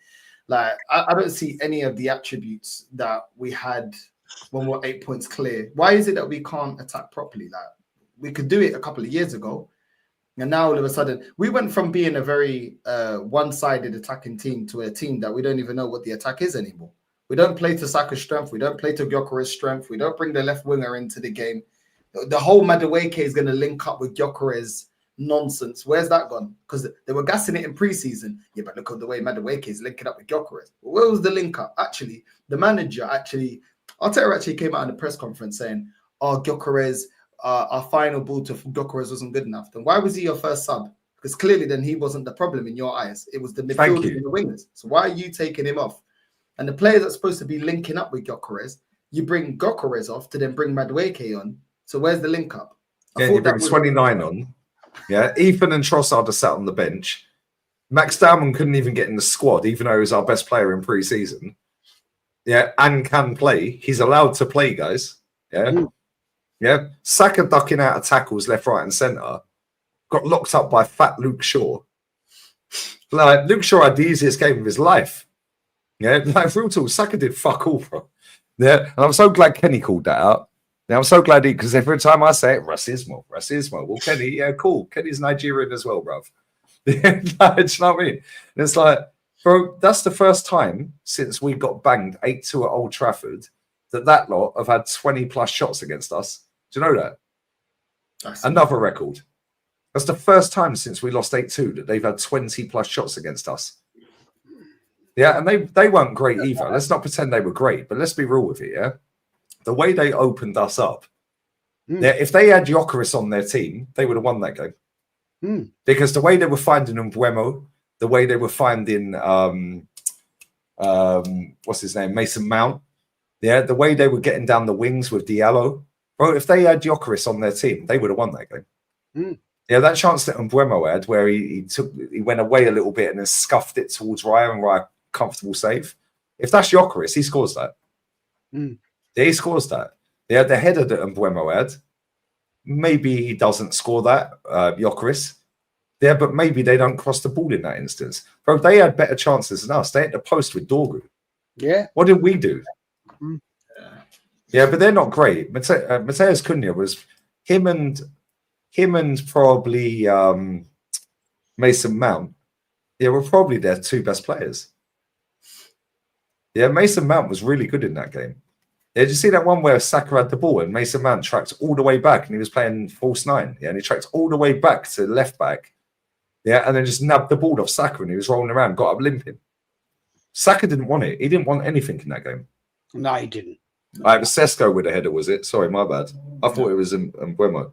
Like, I don't see any of the attributes that we had when we were 8 points clear. Why is it that we can't attack properly? Like, we could do it a couple of years ago. And now all of a sudden, we went from being a very one-sided attacking team to a team that we don't even know what the attack is anymore. We don't play to Saka's strength. We don't play to Gyokere's strength. We don't bring the left winger into the game. The whole Madueke is going to link up with Gyokere's nonsense. Where's that gone? Because they were gassing it in preseason. Yeah, but look at the way Madueke is linking up with Gyökeres. Where was the link up? Actually, the manager Arteta came out in the press conference saying, oh, Gyökeres, our final ball to Gyökeres wasn't good enough. Then why was he your first sub? Because clearly then he wasn't the problem in your eyes. It was the midfielders and the wingers. So why are you taking him off? And the players that's supposed to be linking up with Gyökeres, you bring Gyökeres off to then bring Madueke on. So where's the link up? Yeah, you bring 29 on. Yeah, Ethan and Trossard are sat on the bench. Max Dalman couldn't even get in the squad, even though he was our best player in pre-season. Yeah, and can play. He's allowed to play, guys. Yeah. Yeah. Saka ducking out of tackles left, right, and centre. Got locked up by fat Luke Shaw. Like, Luke Shaw had the easiest game of his life. Yeah, like, real talk, Saka did fuck all, bro. Yeah, and I'm so glad Kenny called that out. Now, I'm so glad because every time I say it, racismo. Well, Kenny, yeah, cool. Kenny's Nigerian as well, bruv. Do you know what I mean? And it's like, bro, that's the first time since we got banged 8-2 at Old Trafford that lot have had 20 plus shots against us. Do you know that? That's another record. That's the first time since we lost 8-2 that they've had 20 plus shots against us. Yeah, and they weren't great either. Let's not pretend they were great, but let's be real with it, yeah? The way they opened us up, yeah, if they had Gyökeres on their team, they would have won that game. Because the way they were finding Mbeumo, the way they were finding what's his name, Mason Mount, yeah, the way they were getting down the wings with Diallo, bro, if they had Gyökeres on their team, they would have won that game. Yeah, that chance that Mbeumo had, where he went away a little bit and then scuffed it towards Raya and Raya comfortable save. If that's Gyökeres, he scores that. He scores that. Yeah, the header that Mbuemo had. Maybe he doesn't score that, Gyökeres. Yeah, but maybe they don't cross the ball in that instance. Bro, they had better chances than us. They hit the post with Dorgu. Yeah. What did we do? Yeah, but they're not great. Mateus Cunha was him and probably Mason Mount. Yeah, were probably their two best players. Yeah, Mason Mount was really good in that game. Yeah, did you see that one where Saka had the ball and Mason Mount tracked all the way back and he was playing false nine? Yeah, and he tracked all the way back to left back. Yeah, and then just nabbed the ball off Saka and he was rolling around, got up limping. Saka didn't want it. He didn't want anything in that game. No, he didn't. It was Cesco with a header, was it? Sorry, my bad. I thought it was Mbuemo.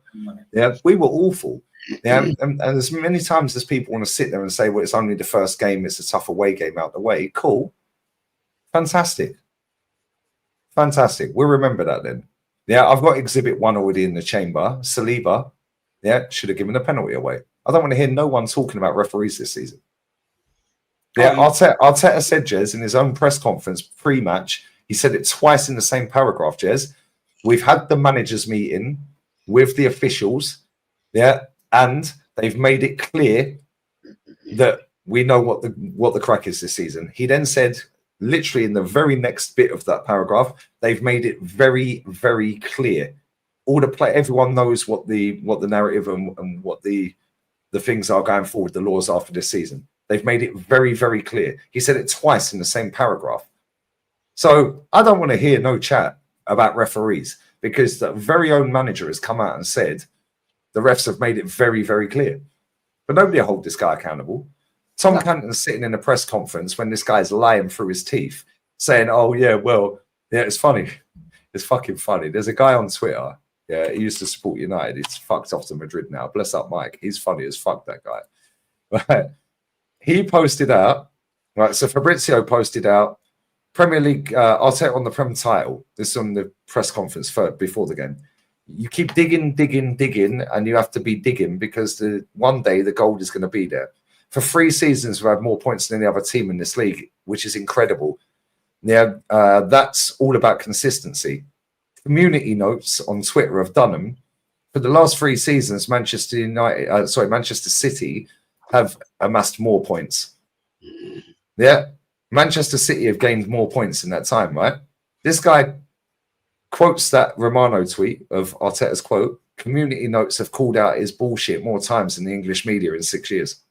Yeah, we were awful. Yeah, and as many times as people want to sit there and say, well, it's only the first game, it's a tough away game out the way. Cool. Fantastic. We'll remember that then. Yeah, I've got Exhibit 1 already in the chamber. Saliba, yeah, should have given a penalty away. I don't want to hear no one talking about referees this season. Yeah, Arteta said, Jez, in his own press conference pre-match, he said it twice in the same paragraph, Jez. We've had the managers meeting with the officials, yeah, and they've made it clear that we know what the crack is this season. He then said, literally in the very next bit of that paragraph, they've made it very, very clear. Everyone knows what the narrative and what the things are going forward, the laws are for this season. They've made it very, very clear. He said it twice in the same paragraph. So I don't want to hear no chat about referees because the very own manager has come out and said the refs have made it very, very clear. But nobody will hold this guy accountable. Tom Canton's sitting in a press conference when this guy's lying through his teeth, saying, oh, yeah, well, yeah, it's funny. It's fucking funny. There's a guy on Twitter. Yeah, he used to support United. He's fucked off to Madrid now. Bless up, Mike. He's funny as fuck, that guy. Right. He posted out, right, so Fabrizio posted out, Premier League, Arteta on the Prem title. This is on the press conference before the game. You keep digging, and you have to be digging because one day the gold is going to be there. For 3 seasons, we've had more points than any other team in this league, which is incredible. Yeah, that's all about consistency. Community notes on Twitter have done them. For the last 3 seasons, Manchester City have amassed more points. Yeah, Manchester City have gained more points in that time, right? This guy quotes that Romano tweet of Arteta's quote, community notes have called out his bullshit more times than the English media in 6 years.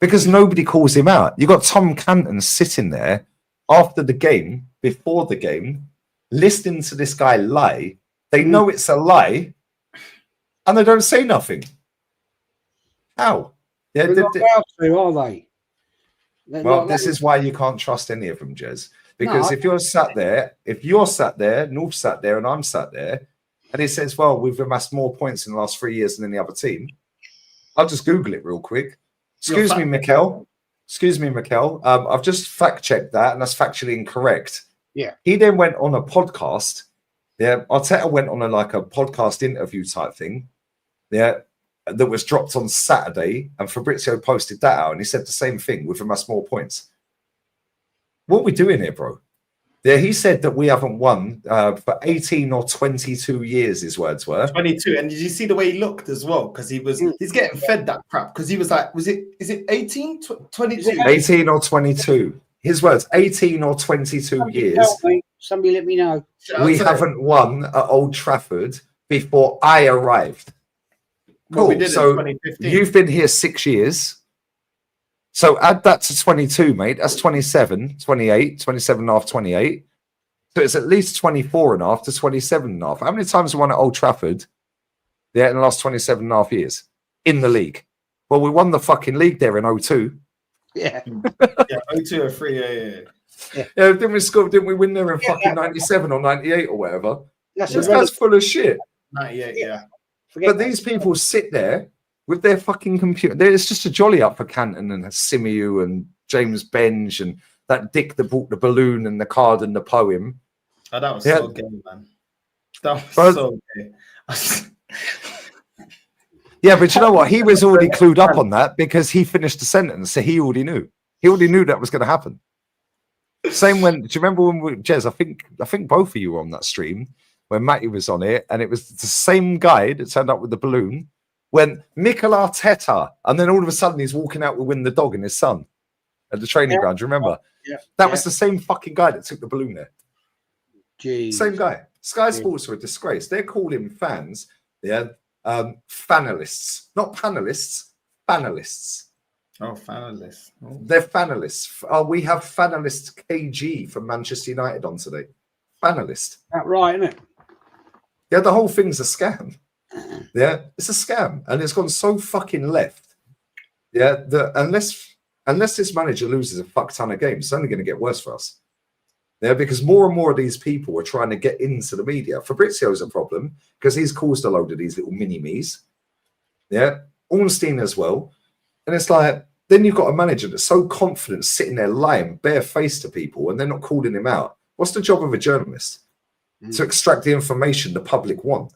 Because nobody calls him out. You got Tom Canton sitting there after the game, before the game, listening to this guy lie. They know it's a lie, and they don't say nothing. How? Yeah, They're not allowed to, are they? Well, this is why you can't trust any of them, Jez. Because if you're sat there, North sat there, and I'm sat there, and it says, well, we've amassed more points in the last 3 years than any other team, I'll just Google it real quick. Excuse me, Mikel. I've just fact-checked that, and that's factually incorrect. Yeah. He then went on a podcast. Yeah, Arteta went on a podcast interview type thing. Yeah, that was dropped on Saturday, and Fabrizio posted that out, and he said the same thing with amassed more points. What are we doing here, bro? Yeah, he said that we haven't won for 18 or 22 years, his words were. 22. And did you see the way he looked as well? Because he's getting fed that crap. Because he was like, is it 18? 22? 18 or 22. His words, 18 or 22 years. Somebody let me know. We haven't won at Old Trafford before I arrived. Cool. Well, So you've been here 6 years. So add that to 22, mate. That's 27, 28, 27 and a half, 28. So it's at least 24 and a half to 27 and a half. How many times have we won at Old Trafford? Yeah, in the last 27 and a half years in the league. Well, we won the fucking league there in 02. Yeah. 02 or 3, yeah. Yeah, didn't we win there in fucking 97 or 98 or whatever? This guy's full of shit. 98, yeah. But these people sit there with their fucking computer. It's just a jolly up for Canton and Semenyo and James Benge and that dick that bought the balloon and the card and the poem. Oh, that was so gay, man. That was so gay. Yeah, but you know what? He was already clued up on that because he finished the sentence, so he already knew. He already knew that was going to happen. Same when. Do you remember when Jez? I think both of you were on that stream when Matty was on it, and it was the same guy that turned up with the balloon. When Mikel Arteta, and then all of a sudden he's walking out with Win the dog and his son at the training ground. Do you remember? Yeah. That was the same fucking guy that took the balloon there. Jeez. Same guy. Sky Sports are a disgrace. They're calling fans, fanalists, not panelists, fanalists. Oh, fanalists. Oh. They're fanalists. Oh, we have fanalist KG from Manchester United on today. Fanalist. That's right, isn't it? Yeah, the whole thing's a scam. Yeah, it's a scam, and it's gone so fucking left. Yeah, unless this manager loses a fuck ton of games, it's only going to get worse for us. Yeah, because more and more of these people are trying to get into the media. Fabrizio's a problem because he's caused a load of these little mini-me's. Yeah, Ornstein as well. And it's like, then you've got a manager that's so confident sitting there lying bare-faced to people and they're not calling him out. What's the job of a journalist? To extract the information the public want.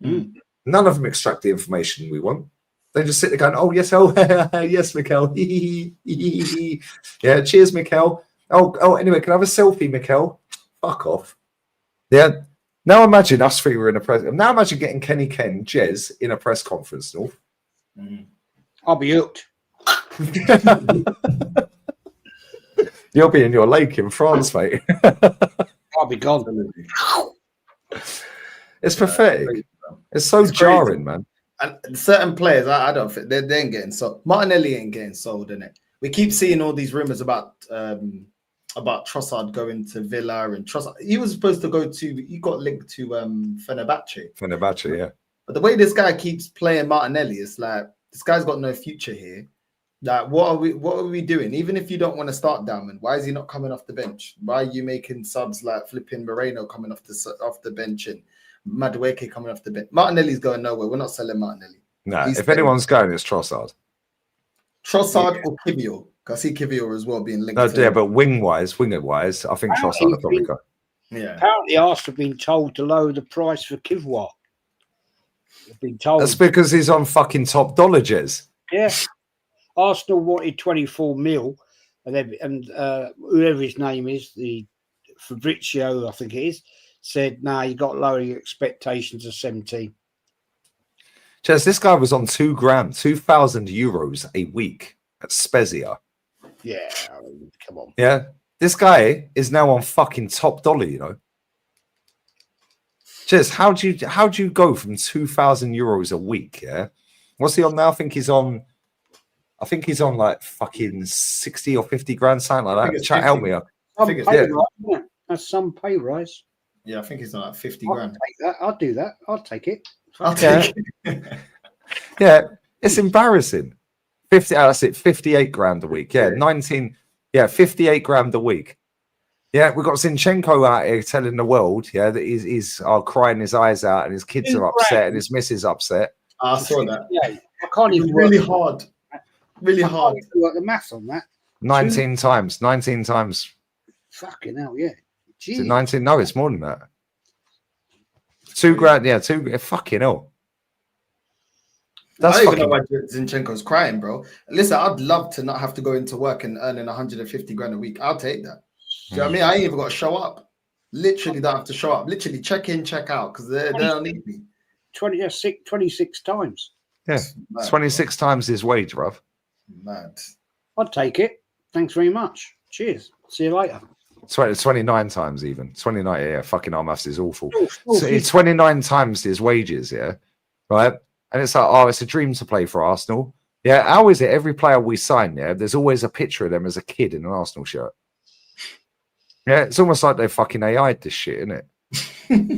None of them extract the information we want. They just sit there going, oh, yes, oh, yes, Mikel. Yeah, cheers, Mikel. Oh, anyway, can I have a selfie, Mikel? Fuck off. Yeah. Now imagine us three were in a press. Now imagine getting Kenny Ken, Jez, in a press conference, North. I'll be hooked. You'll be in your lake in France, mate. I'll be gone. It's pathetic. It's so jarring, man. And certain players, I don't think they ain't getting sold. Martinelli ain't getting sold, innit? We keep seeing all these rumors about Trossard going to Villa, and Trossard. He was supposed to go to. He got linked to Fenerbahce. Fenerbahce, yeah. But the way this guy keeps playing Martinelli, it's like this guy's got no future here. Like, what are we doing? Even if you don't want to start Diamond, why is he not coming off the bench? Why are you making subs like flipping Moreno coming off the bench and Madueke coming off the bench? Martinelli's going nowhere. We're not selling Martinelli. No, if anyone's going, it's Trossard. Trossard or Kivior. I see Kivior as well being linked. No, yeah, but winger-wise, I think Trossard will probably go. Yeah. Apparently, Arsenal have been told to lower the price for Kivior. They've been told. That's because he's on fucking top dollar, Jez. Yeah. Arsenal wanted 24 mil, and whoever his name is, the Fabrizio, I think it is, said, "No, you got to lower your expectations to 17." Jez, this guy was on €2,000 a week at Spezia. Yeah, I mean, come on. Yeah, this guy is now on fucking top dollar. You know, Jez, how do you go from €2,000 a week? Yeah, what's he on now? I think he's on like fucking 60 or 50 grand, something like that. Chat, help me up. That's some pay rise. Yeah, I think it's on like 50 I'll grand. Take that. I'll do that. I'll take it. I'll take it. Yeah, it's embarrassing. 58 grand a week. Yeah, 58 grand a week. Yeah, we've got Zinchenko out here telling the world, that he's crying his eyes out and his kids are upset and his missus upset. I saw that. Yeah, I can't even really hard. Really hard. Work the maths on that. 19 times. Fucking hell, yeah. Is it 19? No, it's more than that. 2 grand, yeah, fucking hell. That's I don't even know why Zinchenko's crying, bro. Listen, I'd love to not have to go into work and earning 150 grand a week. I'll take that. Do you know what I mean? I ain't even got to show up. Literally don't have to show up. Literally check in, check out, because they don't need me. 26 times. Yeah, mad, 26 bro. Times his wage, bruv. Mad. I'd take it. Thanks very much. Cheers. See you later. 29 times even. 29, yeah, fucking our maths is awful. So it's 29 times his wages, yeah, right? And it's like, it's a dream to play for Arsenal. Yeah, how is it every player we sign, there's always a picture of them as a kid in an Arsenal shirt. Yeah, it's almost like they fucking AI'd this shit, isn't it?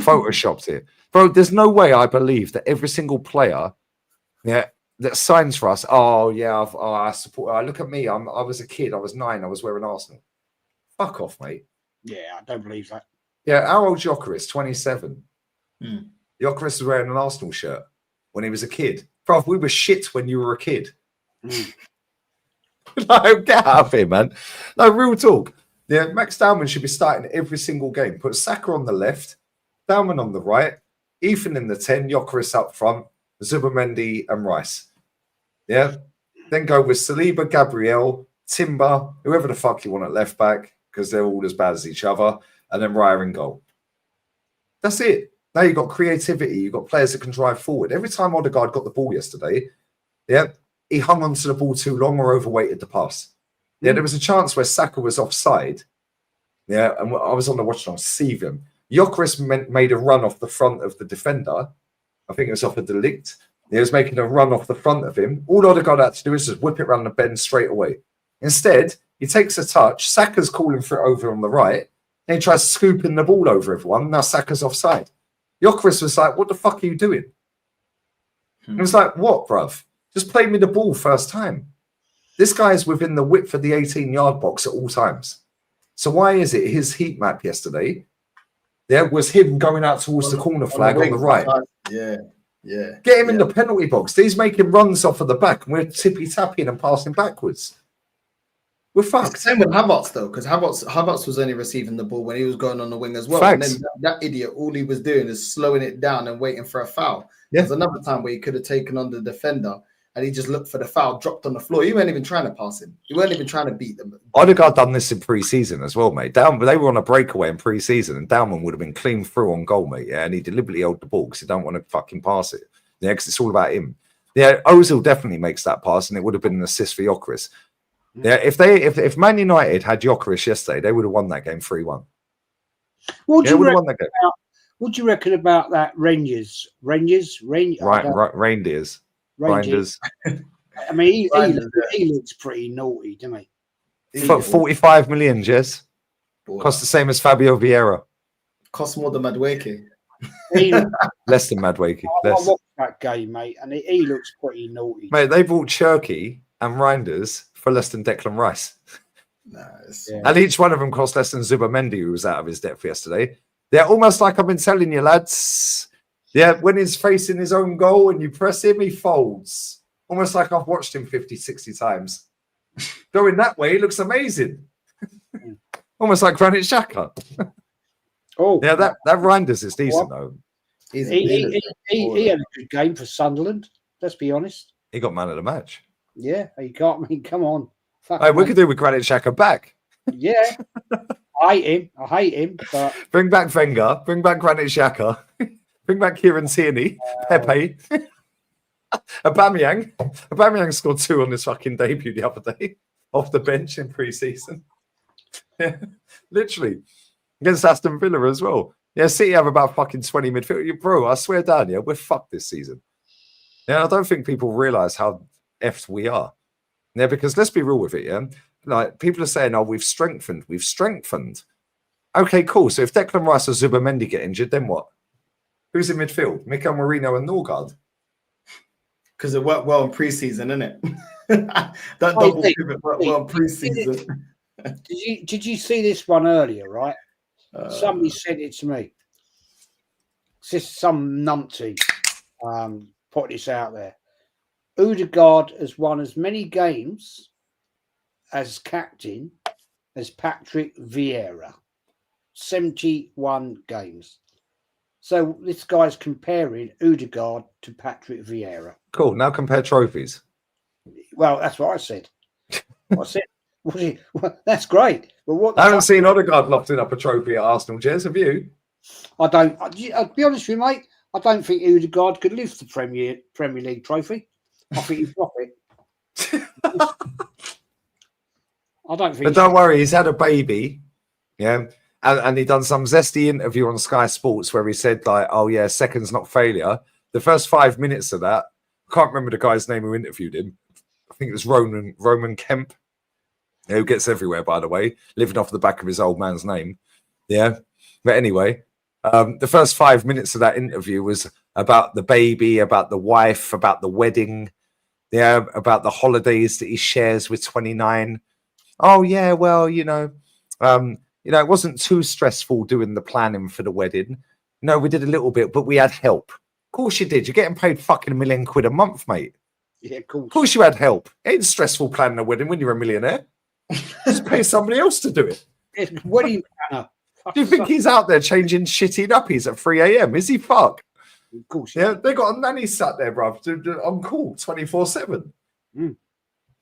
Photoshopped it. Bro, there's no way I believe that every single player, that signs for us, I support, look at me, I was a kid, I was 9, I was wearing Arsenal. Fuck off, mate. Yeah, I don't believe that. Yeah, how old's Gyökeres? 27. Gyökeres was wearing an Arsenal shirt when he was a kid. Bro, we were shit when you were a kid. No, get out of here, man. No, real talk. Yeah, Max Dowman should be starting every single game. Put Saka on the left, Dowman on the right, Ethan in the 10, Gyökeres up front, Zubimendi and Rice. Yeah? Then go with Saliba, Gabriel, Timber, whoever the fuck you want at left back, because they're all as bad as each other, and then Raya in goal. That's it. Now you've got creativity. You've got players that can drive forward. Every time Odegaard got the ball yesterday, he hung onto the ball too long or overweighted the pass. There was a chance where Saka was offside. And I was on the watch on see him. Gyökeres made a run off the front of the defender. I think it was off a delict. He was making a run off the front of him. All Odegaard had to do is just whip it around the bend straight away. Instead, he takes a touch. Saka's calling for it over on the right. And he tries scooping the ball over everyone. Now Saka's offside. Gyökeres was like, what the fuck are you doing? And it was like, what, bruv? Just play me the ball first time. This guy is within the width of the 18-yard box at all times. So why is it his heat map yesterday was him going out towards the corner flag on the right? Yeah. Get him in the penalty box. He's making runs off of the back, and we're tippy-tapping and passing backwards. We're fucked. Same with Havertz, though, because Havertz was only receiving the ball when he was going on the wing as well. Facts. And then that idiot, all he was doing is slowing it down and waiting for a foul. There's another time where he could have taken on the defender and he just looked for the foul, dropped on the floor. He weren't even trying to pass him. He weren't even trying to beat them. Odegaard done this in pre-season as well, mate. They were on a breakaway in pre-season, and Downman would have been clean through on goal, mate. Yeah, and he deliberately held the ball because he don't want to fucking pass it. Yeah, because it's all about him. Yeah, Ozil definitely makes that pass, and it would have been an assist for Gyökeres. Yeah, if Man United had Gyökeres yesterday, they would have won that game 3-1. What do you reckon about that Rangers? Reindeers. I mean, he looks pretty naughty, doesn't he? For 45 million, Jez. Cost the same as Fabio Vieira. Cost more than Madueke. Less than Madueke. I watched that game, mate, and he looks pretty naughty. Mate, they bought Cherky and Reinders for less than Declan Rice. Nice. Yeah. And each one of them cost less than Zubamendi, who was out of his depth yesterday. They're almost like I've been telling you, lads. Yeah, when he's facing his own goal and you press him, he folds. Almost like I've watched him 50, 60 times. Going that way, he looks amazing. Almost like Granit Xhaka. Yeah, that Reinders is decent, though. He had a good game for Sunderland, let's be honest. He got man of the match. Yeah, he got me. Come on. Hey, we could do with Granit Xhaka back. Yeah. I hate him, but bring back Wenger, bring back Granit Xhaka, bring back Kieran Tierney, Pepe, Aubameyang scored 2 on his fucking debut the other day off the bench in pre-season. Yeah, literally against Aston Villa as well. Yeah, City have about fucking 20 midfield. Bro, I swear down, yeah, we're fucked this season. Yeah, I don't think people realise how effed we are. Yeah, because let's be real with it, yeah. Like, people are saying, oh, we've strengthened. Okay, cool. So if Declan Rice or Zubamendi get injured, then what? Who's in midfield? Mikel Merino and Norgard? Because it worked well in pre-season, innit? That double pivot worked well in pre-season. Did you see this one earlier, right? Somebody sent it to me. It's just some numpty put this out there. Odegaard has won as many games as captain as Patrick Vieira. 71 games. So this guy's comparing Odegaard to Patrick Vieira. Cool. Now compare trophies. Well, that's what I said. That's great. But what I haven't seen Odegaard lofting up a trophy at Arsenal, Jez. Have you? I'll be honest with you, mate. I don't think Odegaard could lift the Premier League trophy. I think he'd drop it. I don't think. But don't worry, he's had a baby. Yeah. And he done some zesty interview on Sky Sports where he said, like, oh, yeah, second's not failure. The first 5 minutes of that, I can't remember the guy's name who interviewed him. I think it was Roman Kemp, who gets everywhere, by the way, living off the back of his old man's name. Yeah. But anyway, the first 5 minutes of that interview was about the baby, about the wife, about the wedding, yeah, about the holidays that he shares with 29. Oh, yeah, well, it wasn't too stressful doing the planning for the wedding. No, we did a little bit, but we had help. Of course you did. You're getting paid fucking £1 million a month, mate. Yeah, cool. Of course you had help. It ain't stressful planning a wedding when you're a millionaire. Just pay somebody else to do it. Wedding planner. Do you think he's out there changing shitty nappies at 3 a.m.? Is he fuck? Of course. Yeah, they got a nanny sat there, bruv, on call 24/7.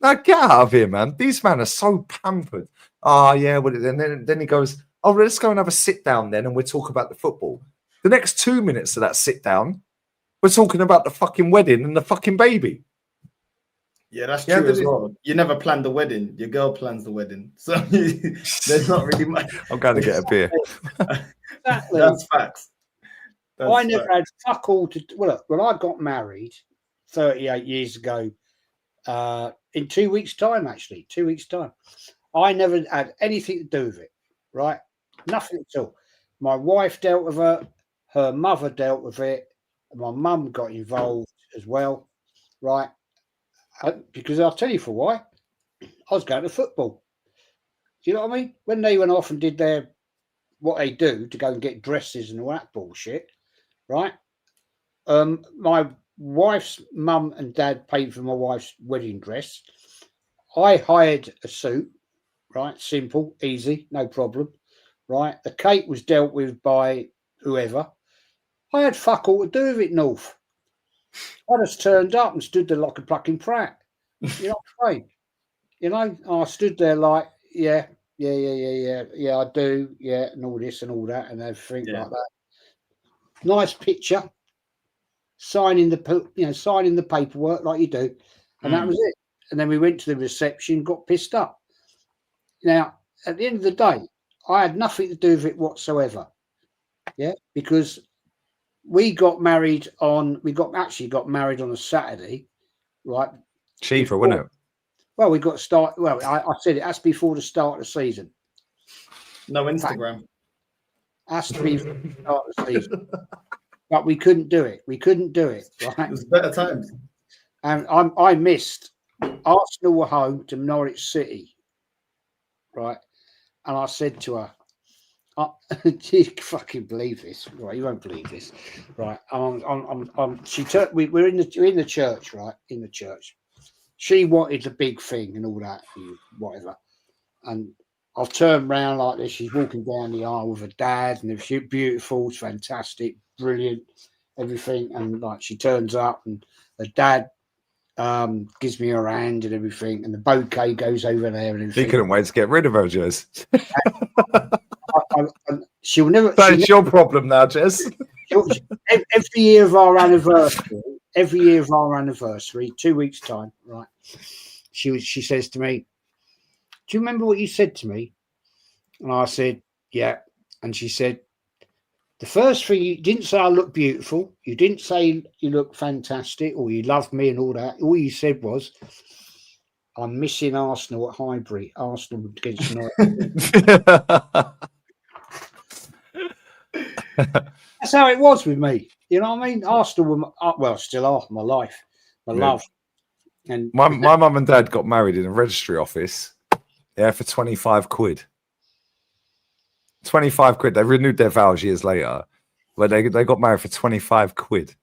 Now get out of here, man. These men are so pampered. Oh, yeah. Well, and then he goes, oh, let's go and have a sit down then and we'll talk about the football. The next 2 minutes of that sit down, we're talking about the fucking wedding and the fucking baby. Yeah, that's true as well. You never plan the wedding. Your girl plans the wedding. So there's not really much. I'm going to get a beer. Exactly. That's facts. I never had fuck all to... Well, look, when I got married 38 years ago, in 2 weeks' time, actually, 2 weeks' time, I never had anything to do with it, right? Nothing at all. My wife dealt with it. Her mother dealt with it. And my mum got involved as well, right? Because I'll tell you for why. I was going to football. Do you know what I mean? When they went off and did what they do to go and get dresses and all that bullshit, right? My wife's mum and dad paid for my wife's wedding dress. I hired a suit, right? Simple, easy, no problem, right? The cake was dealt with by whoever. I had fuck all to do with it, North. I just turned up and stood there like a fucking prat. You know what I'm saying? You know, I stood there like, yeah, I do, yeah, and all this and all that and everything like that. Nice picture, signing the paperwork like you do, and that was it. And then we went to the reception, got pissed up. Now, at the end of the day, I had nothing to do with it whatsoever. Yeah, because we got married on a Saturday, right? Cheaper, wasn't it? Well, we got start. Well, I said it has to be before the start of the season. No Instagram. Has to be before the start of the season. But we couldn't do it. Right? It was better times. And I missed. Arsenal were home to Norwich City, right? And I said to her, you fucking believe this, right? You won't believe this, right? We're in the church, right? In the church, she wanted a big thing and all that, whatever. And I've turned round like this. She's walking down the aisle with her dad, and she's beautiful, it's fantastic, brilliant, everything. And like she turns up, and her dad gives me her hand and everything, and the bouquet goes over there and everything. He couldn't wait to get rid of her, Jez. She'll never. That's your problem now, Jez. Every year of our anniversary, 2 weeks time, right? She says to me, "Do you remember what you said to me?" And I said, "Yeah." And she said, "The first thing, you didn't say I look beautiful. You didn't say you look fantastic or you love me and all that. All you said was, I'm missing Arsenal at Highbury. Arsenal against Norwich." That's how it was with me. You know what I mean? Arsenal were, still are my life, my love. And my mum and dad got married in a registry office, for 25 quid. 25 quid. They renewed their vows years later, but they got married for 25 quid.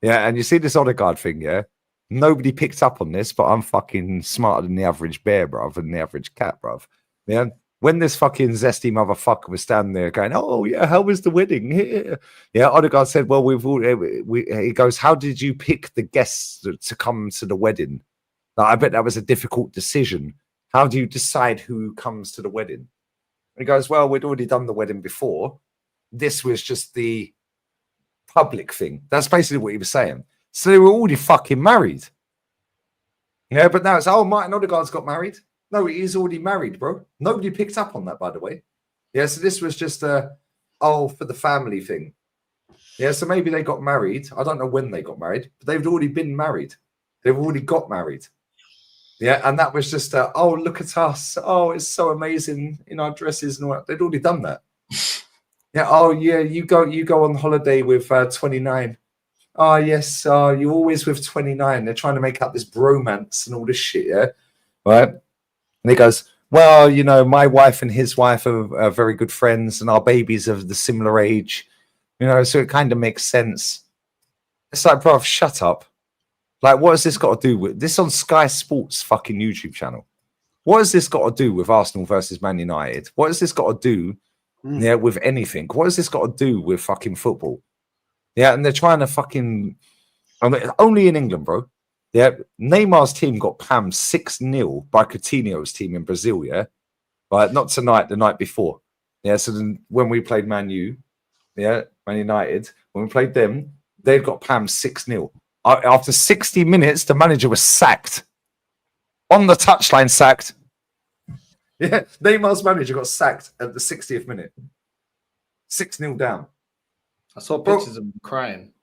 Yeah, and you see this Odegaard thing, yeah? Nobody picked up on this, but I'm fucking smarter than the average bear, bruv, and the average cat, bruv. Yeah. When this fucking zesty motherfucker was standing there going, "Oh yeah, how was the wedding?" Yeah, Odegaard said, "Well, he goes, how did you pick the guests to come to the wedding? Like, I bet that was a difficult decision. How do you decide who comes to the wedding?" And he goes, "Well, we'd already done the wedding before. This was just the public thing." That's basically what he was saying. So they were already fucking married. Yeah, but now it's, Martin Odegaard's got married. No, he's already married, bro. Nobody picked up on that, by the way. Yeah, so this was just for the family thing. Yeah, so maybe they got married. I don't know when they got married, but they've already been married. They've already got married. Yeah, and that was just, look at us. Oh, it's so amazing in our dresses and all that. They'd already done that. Yeah, you go on holiday with 29. Oh, yes, you're always with 29. They're trying to make up this bromance and all this shit, yeah? Right? And he goes, "Well, my wife and his wife are very good friends, and our babies are the similar age, so it kind of makes sense." It's like, bro, shut up. Like, what has this got to do with this on Sky Sports fucking YouTube channel? What has this got to do with Arsenal versus Man United? What has this got to do with anything? What has this got to do with fucking football? Yeah, and they're trying to fucking only in England, bro. Yeah, Neymar's team got pammed 6-0 by Coutinho's team in Brazil, yeah? Right, not tonight, the night before. Yeah, so then when we played Man United, when we played them, they've got pammed 6-0. After 60 minutes, the manager was sacked. On the touchline, sacked. Yeah, Neymar's manager got sacked at the 60th minute. 6-0 down. I saw pictures of him crying.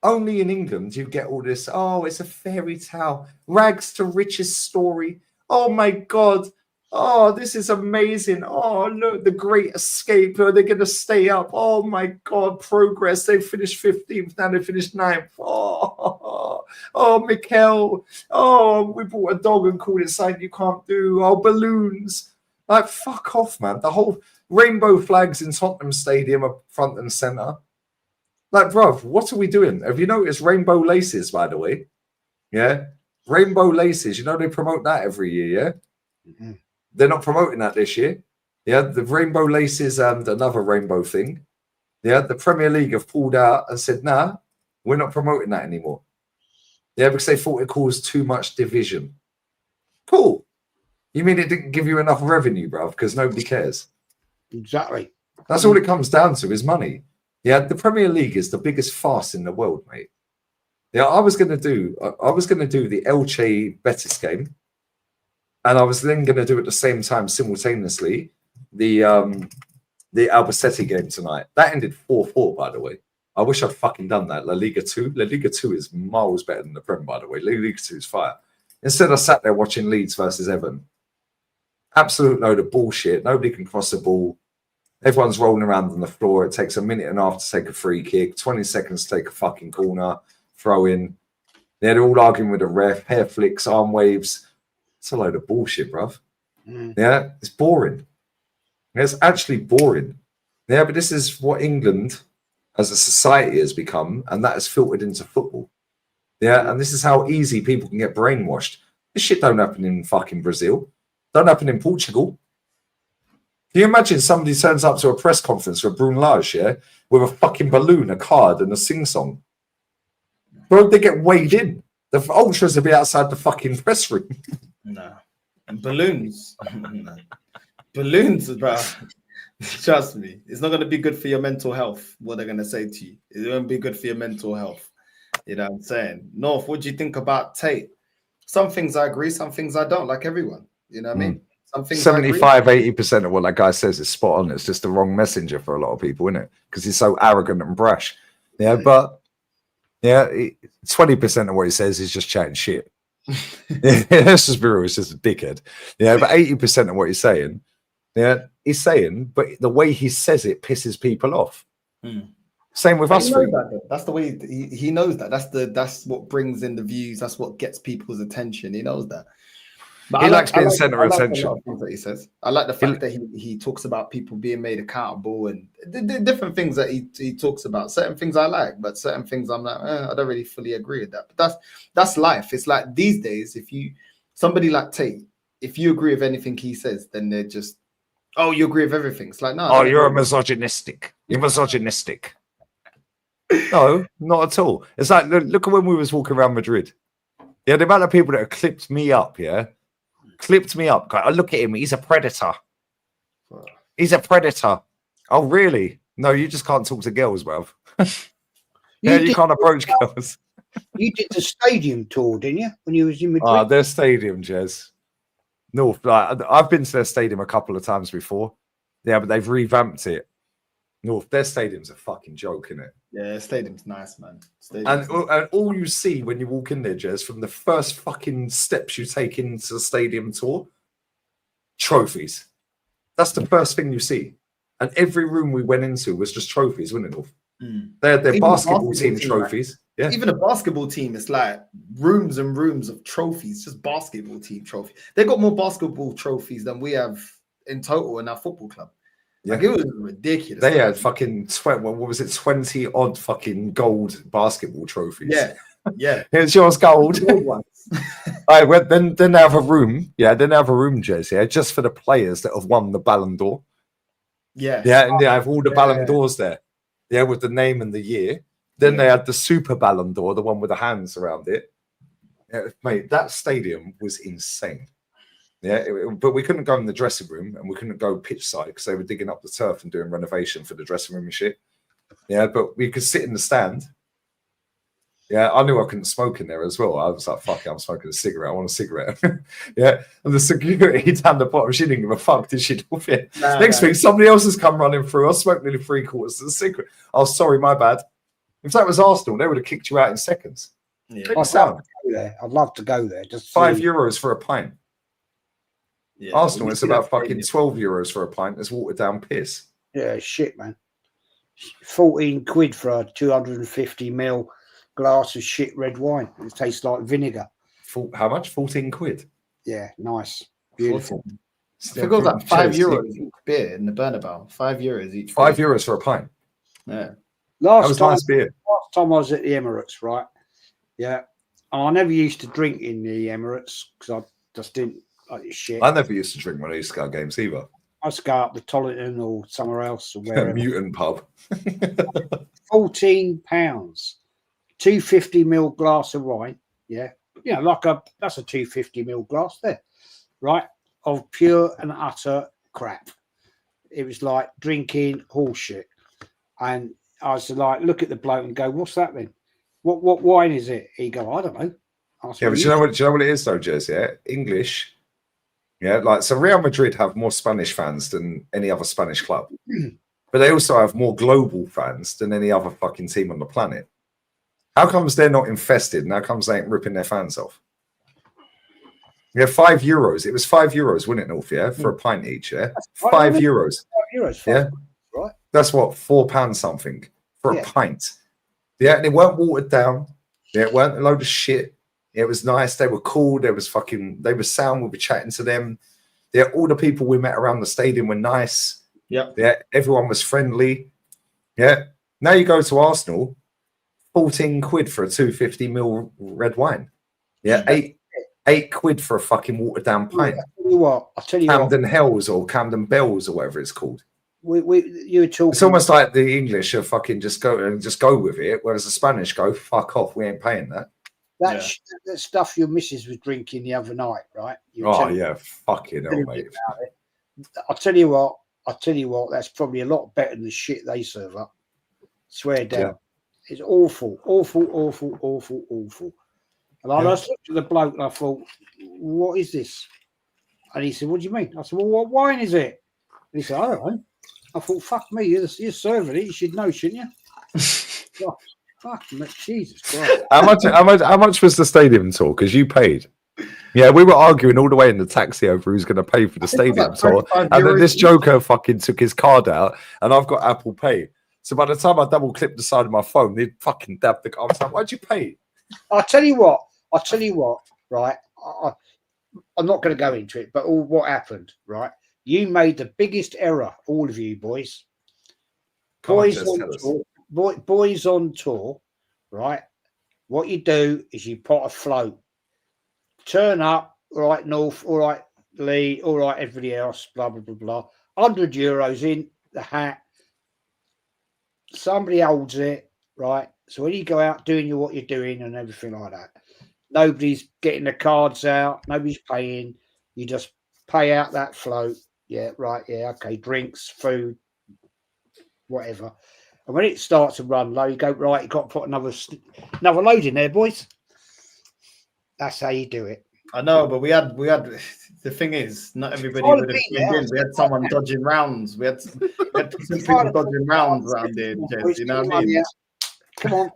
Only in England you get all this, oh, it's a fairy tale, rags to riches story. Oh my God. Oh, this is amazing. Oh, look, the great escape. Are they going to stay up? Oh my God, progress. They finished 15th, now they finished 9th. Oh, Mikel. Oh, we bought a dog and called it something you can't do. Oh, balloons. Like, fuck off, man. The whole rainbow flags in Tottenham Stadium are front and centre. Like, bruv, what are we doing? Have you noticed rainbow laces, by the way? Yeah? Rainbow laces. You know they promote that every year, yeah? Mm-hmm. They're not promoting that this year. Yeah, the rainbow laces and another rainbow thing. Yeah, the Premier League have pulled out and said, nah, we're not promoting that anymore. Yeah, because they thought it caused too much division. Cool. You mean it didn't give you enough revenue, bruv, because nobody cares? Exactly. That's all it comes down to is money. Yeah, the Premier League is the biggest farce in the world, mate. Yeah, I was going to do the Elche Betis game, and I was then going to do at the same time simultaneously the Albacete game tonight. That ended 4-4, by the way. I wish I'd fucking done that. La Liga 2 is miles better than the Prem, by the way. La Liga 2 is fire. Instead, I sat there watching Leeds versus Everton. Absolute load of bullshit. Nobody can cross a ball. Everyone's rolling around on the floor. It takes a minute and a half to take a free kick, 20 seconds to take a fucking corner, throw in. Yeah, they're all arguing with the ref, hair flicks, arm waves. It's a load of bullshit, bruv. Yeah, it's boring. It's actually boring. Yeah, but this is what England as a society has become, and that has filtered into football. Yeah, and this is how easy people can get brainwashed. This shit don't happen in fucking Brazil. Don't happen in Portugal. Can you imagine somebody turns up to a press conference for Brunelage, yeah, with a fucking balloon, a card, and a sing-song? Bro, they get weighed in. The ultras will be outside the fucking press room. No. And balloons. No. Balloons, bro. Trust me. It's not going to be good for your mental health, what they're going to say to you. It won't be good for your mental health. You know what I'm saying? North, what do you think about Tate? Some things I agree, some things I don't, like everyone. You know what I mean? 75-80% of what that guy says is spot on. It's just the wrong messenger for a lot of people, isn't it? Because he's so arrogant and brash. Yeah, but 20% of what he says is just chatting shit. Let's just be real, it's just a dickhead. Yeah, but 80% of what he's saying, but the way he says it pisses people off. Same with us. That's the way he knows that. That's what brings in the views. That's what gets people's attention. He knows that. But he likes being center of attention. A lot of things that he says. I like the fact that he talks about people being made accountable and the different things that he talks about. Certain things I like, but certain things I'm like, I don't really fully agree with that. But that's life. It's like these days, somebody like Tate, if you agree with anything he says, then they're just, oh, you agree with everything. It's like, no. Oh, you're misogynistic. You're misogynistic. No, not at all. It's like, look at when we was walking around Madrid. Yeah, the amount of people that have clipped me up, clipped me up. I look at him. He's a predator. He's a predator. Oh, really? No, you just can't talk to girls, bruv. You can't approach girls. You did the stadium tour, didn't you? When you was in Madrid? Their stadium, Jez. No, I've been to their stadium a couple of times before. Yeah, but they've revamped it. No, their stadium's a fucking joke, isn't it? Yeah, stadium's nice, man. And all you see when you walk in there, Jez, from the first fucking steps you take into the stadium tour, trophies. That's the first thing you see. And every room we went into was just trophies, wasn't it? They had their basketball team trophies. Right? Yeah. Even a basketball team, it's like rooms and rooms of trophies, just basketball team trophies. They got more basketball trophies than we have in total in our football club. Yeah. Like, it was ridiculous. They had fucking 20 odd fucking gold basketball trophies. Yeah. Here's yours, gold. All right, then they have a room. Yeah, then they have a room, Jez, just for the players that have won the Ballon d'Or. Yeah. Yeah, and they have all the Ballon d'Ors there. Yeah, with the name and the year. Then they had the Super Ballon d'Or, the one with the hands around it. Yeah, mate, that stadium was insane. Yeah, but we couldn't go in the dressing room and we couldn't go pitch side because they were digging up the turf and doing renovation for the dressing room and shit. Yeah, but we could sit in the stand. Yeah, I knew I couldn't smoke in there as well. I was like, fuck it, I'm smoking a cigarette. I want a cigarette. Yeah, and the security down the bottom, she didn't give a fuck, did she? Next week, somebody else has come running through. I smoked nearly 3/4 of the cigarette. Oh, sorry, my bad. If that was Arsenal, they would have kicked you out in seconds. Yeah. I'd love to go there. Just €5 for a pint. Yeah, Arsenal, it's about fucking €12 for a pint. It's watered down piss. Yeah, shit, man. 14 quid for a 250ml glass of shit red wine. It tastes like vinegar. How much? 14 quid. Yeah, nice. Beautiful. I think it was like €5 each beer in the Bernabeu. €5 each. €5 for a pint. Yeah. Last time I was at the Emirates, right? Yeah. And I never used to drink in the Emirates because I just didn't like this shit. I never used to drink when I used to go to games either. I used to go up to Tolleton or somewhere else or wherever. Mutant pub. £14. 250ml glass of wine. Yeah. You know, that's a 250ml glass there, right? Of pure and utter crap. It was like drinking horseshit. And I was like, look at the bloke and go, what's that then? What wine is it? He go, I don't know. Yeah, but do you know what it is though, Jez? Yeah, English. Yeah, like so Real Madrid have more Spanish fans than any other Spanish club. But they also have more global fans than any other fucking team on the planet. How comes they're not infested and how comes they ain't ripping their fans off? Yeah, €5. It was €5, wasn't it, North? Yeah, for a pint each. Yeah, €5. €5. Yeah, right. That's what £4 something for a pint. Yeah, and it weren't watered down. Yeah, it weren't a load of shit. It was nice. They were cool. They were sound. We were chatting to them. Yeah, all the people we met around the stadium were nice. Yeah, everyone was friendly. Yeah. Now you go to Arsenal, 14 quid for a 250ml red wine. Yeah, eight quid for a fucking watered down pint. I'll tell you Camden Hells or Camden Bells or whatever it's called. You were talking. It's almost like the English are fucking just go with it, whereas the Spanish go, fuck off, we ain't paying that. That stuff your missus was drinking the other night, right? Fucking hell, mate. I'll tell you what, that's probably a lot better than the shit they serve up. Swear down. Yeah. It's awful. And I just looked at the bloke and I thought, what is this? And he said, what do you mean? I said, well, what wine is it? And he said, I don't know. I thought, fuck me, you're serving it. You should know, shouldn't you? God, fuck me, Jesus Christ. How much was the stadium tour? Because you paid. Yeah, we were arguing all the way in the taxi over who's going to pay for the stadium tour. And then this joker fucking took his card out and I've got Apple Pay. So by the time I double clipped the side of my phone, they'd fucking dabbed the card. I was like, why'd you pay? I'll tell you what, right? I'm not going to go into it, but what happened, right? You made the biggest error, all of you boys. Boys on tour, right? What you do is you pot a float. Turn up, all right, North, all right, Lee, all right, everybody else, blah, blah, blah, blah. €100 in the hat. Somebody holds it, right? So when you go out doing what you're doing and everything like that, nobody's getting the cards out, nobody's paying. You just pay out that float. Yeah, right, yeah, okay, drinks, food, whatever. And when it starts to run low, you go, right, you've got to put another load in there, boys. That's how you do it. I know, but we had the thing is, not everybody would have been in. We had someone dodging rounds. We had some people dodging rounds around there, Jez, you know what I mean? Come on.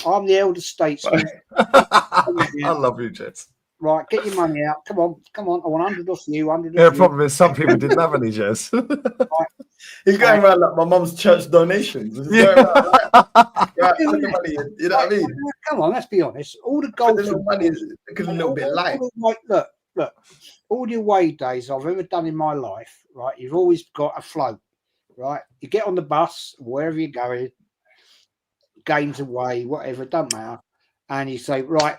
I'm the elder statesman. I love you, Jez. Right, get your money out. Come on. I want 100 off you, 100 off you. Yeah, the problem is some people didn't have any, Jez. Right. He's going around like my mum's church donations. He's going around like, you know what I mean? Come on, let's be honest. All the gold money is looking a little bit light. Look, all the away days I've ever done in my life, right? You've always got a float, right? You get on the bus, wherever you're going, games away, whatever, don't matter. And you say, right,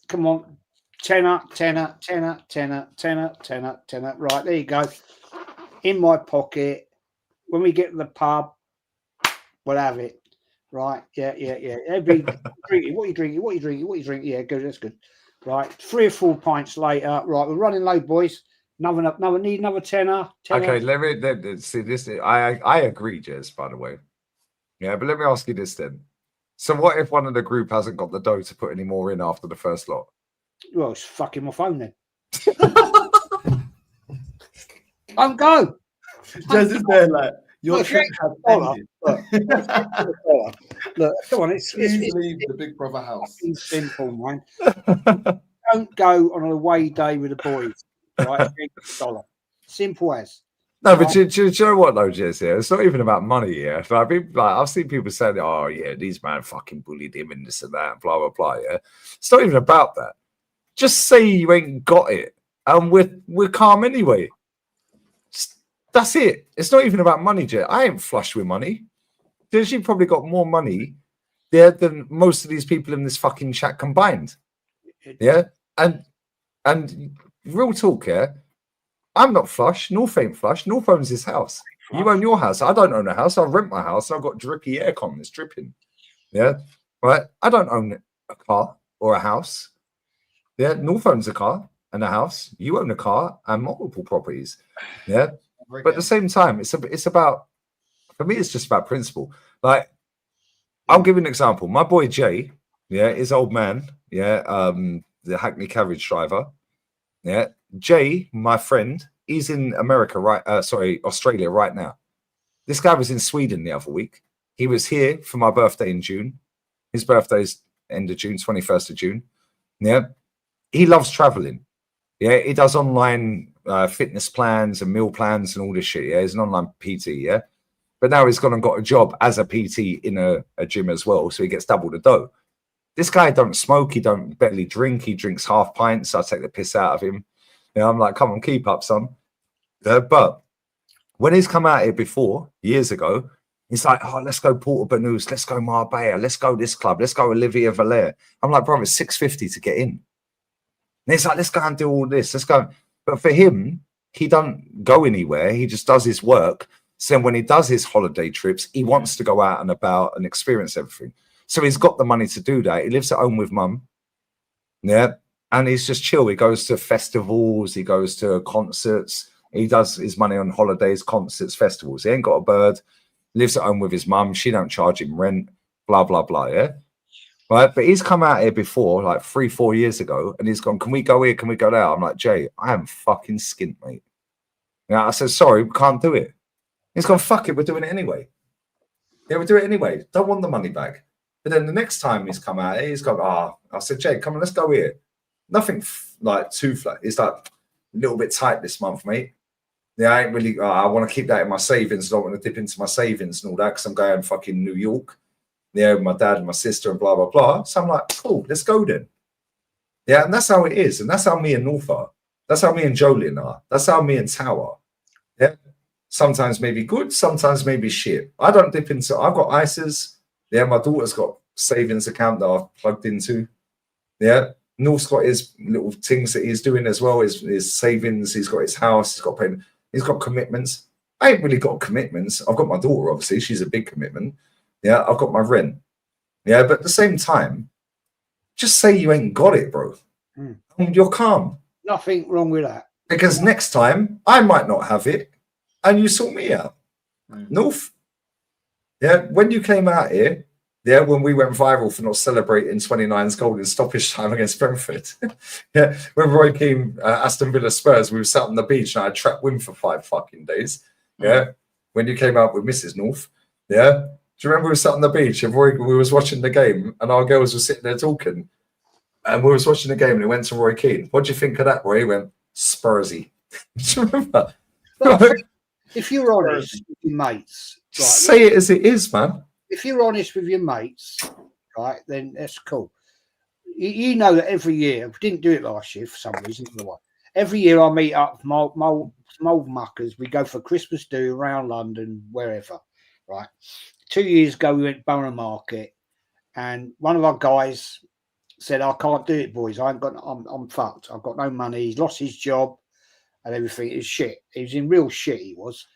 come on, tenner. Right, there you go. In my pocket. When we get to the pub, we'll have it. Right? Yeah. Every drinking. What you drinking? Yeah, good. That's good. Right, 3 or 4 pints later. Right, we're running low, boys. Need another tenner. Okay, let me see this. I agree, Jez, by the way. Yeah, but let me ask you this then. So what if one of the group hasn't got the dough to put any more in after the first lot? Well, it's fucking my phone then. Don't go. Jez is there like your Look, trip has dollar, ended. Look, come on, it's leave the Big Brother house. simple, man. Don't go on an away day with the boys, right? $1. Simple as. No, but do you know what though, Jez? Yeah, it's not even about money. Yeah, like I've seen people saying, "Oh, yeah, these man fucking bullied him and this and that, and blah blah blah." Yeah, it's not even about that. Just say you ain't got it, and we're calm anyway. That's it. It's not even about money, Jez. I ain't flush with money. You probably got more money there than most of these people in this fucking chat combined. Yeah, and real talk, yeah. I'm not flush. North ain't flush. North owns his house. You own your house. I don't own a house. I rent my house. I've got drippy aircon that's dripping. Yeah, right. I don't own a car or a house. Yeah, North owns a car and a house. You own a car and multiple properties. Yeah, but at the same time, it's about. For me, it's just about principle. Like, I'll give you an example. My boy Jay, yeah, his old man, yeah, the Hackney carriage driver, yeah. Jay, my friend, he's in America, Australia right now. This guy was in Sweden the other week. He was here for my birthday in June. His birthday's end of June, 21st of June. Yeah. He loves traveling. Yeah. He does online fitness plans and meal plans and all this shit. Yeah. He's an online PT. Yeah. But now he's gone and got a job as a PT in a gym as well. So he gets double the dough. This guy don't smoke. He don't barely drink. He drinks half pints. I take the piss out of him. Yeah, I'm like, come on, keep up, son. But when he's come out here before, years ago, he's like, oh, let's go Porto Banús, let's go Marbella, let's go this club, let's go Olivia Valer. I'm like, bro, it's $6.50 to get in. And he's like, let's go and do all this, let's go. But for him, he don't go anywhere. He just does his work. So when he does his holiday trips, he wants to go out and about and experience everything. So he's got the money to do that. He lives at home with mum. Yeah. And he's just chill. He goes to festivals. He goes to concerts. He does his money on holidays, concerts, festivals. He ain't got a bird. Lives at home with his mum. She don't charge him rent. Blah, blah, blah. Yeah. Right. But he's come out here before, like 3-4 years ago, and he's gone, can we go here? Can we go there? I'm like, Jay, I am fucking skint, mate. Yeah. I said, sorry, we can't do it. He's gone, fuck it. We're doing it anyway. Yeah, we'll do it anyway. Don't want the money back. But then the next time he's come out here, he's gone, I said, Jay, come on, let's go here. Nothing like too flat. It's like a little bit tight this month, mate. Yeah, I ain't really. I want to keep that in my savings. I don't want to dip into my savings and all that because I'm going fucking New York. Yeah, with my dad and my sister and blah blah blah. So I'm like, cool, let's go then. Yeah, and that's how it is, and that's how me and North are. That's how me and Jolien are. That's how me and Tao are. Yeah, sometimes maybe good, sometimes maybe shit. I don't dip into. I've got ISAs. Yeah, my daughter's got savings account that I've plugged into. Yeah. North's got his little things that he's doing as well, his savings, he's got his house, he's got commitments. I ain't really got commitments. I've got my daughter, obviously, she's a big commitment. Yeah, I've got my rent. Yeah, but at the same time, just say you ain't got it, bro. And you're calm. Nothing wrong with that. Because next time I might not have it and you sort me out. North. Yeah, when you came out here, yeah, when we went viral for not celebrating 29's goal in stoppage time against Brentford. Yeah, when Roy Keane, Aston Villa Spurs, we were sat on the beach and I had trapped wind for 5 fucking days. Yeah, when you came out with Mrs. North. Yeah, do you remember we were sat on the beach and we was watching the game and our girls were sitting there talking and we was watching the game and it went to Roy Keane. What do you think of that, Roy? He went, Spursy. Do you remember? If you're honest with your mates, right, say it as it is, man. If you're honest with your mates, right, then that's cool. You know that every year, we didn't do it last year for some reason. Every year I meet up with my old muckers. We go for Christmas do around London, wherever, right? 2 years ago, we went Borough Market and one of our guys said, I can't do it, boys. I'm fucked. I've got no money. He's lost his job and everything is shit. He was in real shit, he was.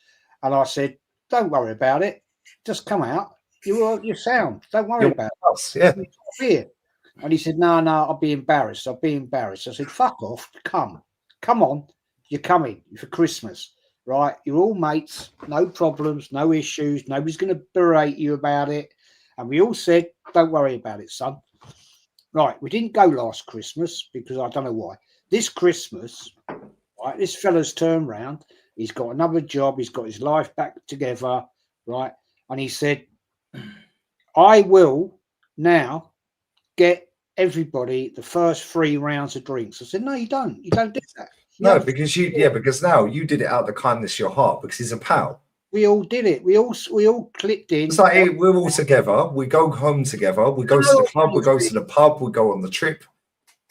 And I said, don't worry about it. Just come out. You're sound. Don't worry about it. Yeah. Here. And he said, no, I'll be embarrassed. I'll be embarrassed. I said, fuck off. Come on. You're coming for Christmas, right? You're all mates, no problems, no issues. Nobody's going to berate you about it. And we all said, don't worry about it, son. Right, we didn't go last Christmas because I don't know why. This Christmas, right, this fella's turned round. He's got another job. He's got his life back together, right? And he said, I will now get everybody the first 3 rounds of drinks. I said, no, you don't. You don't do that. No, because now you did it out of the kindness of your heart because he's a pal. We all did it. We all clicked in. It's like, hey, we're all together. We go home together. We go to the club. We go to the pub. We go on the trip.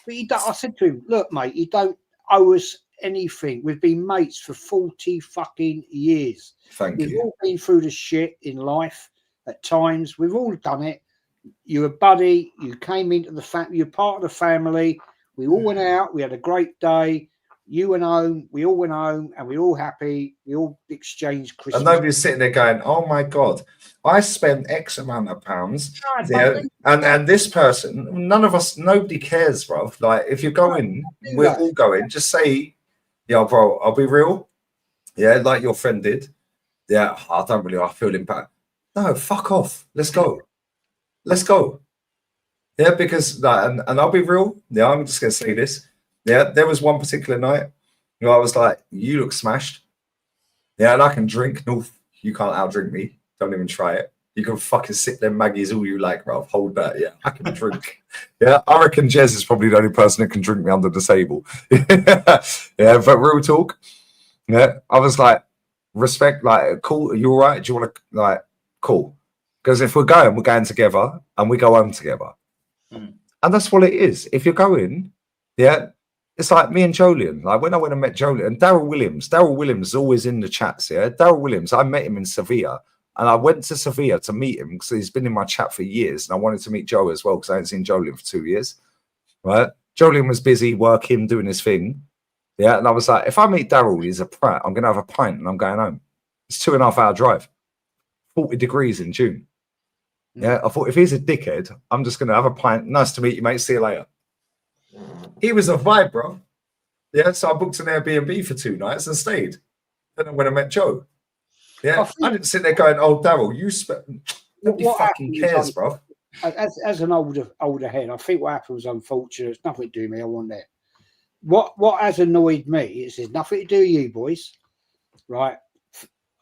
But I said to him, look, mate, you don't owe us anything. We've been mates for 40 fucking years. We've all been through the shit in life at times. We've all done it. You're a buddy. You came into the family. You're part of the family. We all went out. We had a great day. You went home, we all went home, and we were all happy. We all exchanged Christmas. And nobody's sitting there going, oh my God, I spent X amount of pounds. And this person, nobody cares, bro. Like, if you're going, we're all going. Just say, yeah, bro, I'll be real. Yeah, like your friend did. Yeah, I feel impact. No, fuck off. Let's go. Yeah, because, and I'll be real. Yeah, I'm just going to say this. Yeah, there was one particular night, I was like, you look smashed. Yeah, and I can drink. No, you can't outdrink me. Don't even try it. You can fucking sip them Maggies all you like, bro. Hold that. Yeah, I can drink. Yeah, I reckon Jez is probably the only person that can drink me under the table. Yeah, but real talk. Yeah, I was like, respect, like, cool. Are you all right? Do you want to, like, cool? Because if we're going together and we go home together. And that's what it is. If you're going, yeah, it's like me and Jolien. Like when I went and met Jolien and Daryl Williams is always in the chats. Yeah, Daryl Williams. I met him in Sevilla, and I went to Sevilla to meet him because he's been in my chat for years, and I wanted to meet Joe as well because I hadn't seen Jolien for 2 years. Right? Jolien was busy working, doing his thing. Yeah, and I was like, if I meet Daryl, he's a prat. I'm gonna have a pint and I'm going home. It's 2.5 hour drive, 40 degrees in June. Yeah, I thought if he's a dickhead, I'm just gonna have a pint. Nice to meet you, mate. See you later. He was a vibe, bro. Yeah, so I booked an Airbnb for 2 nights and stayed. Then when I met Joe, yeah, I didn't sit there going, "Oh, Daryl, you nobody fucking cares, bro." As an older head, I think what happened was unfortunate. It's nothing to do with me. I want that. What has annoyed me is there's nothing to do with you boys, right?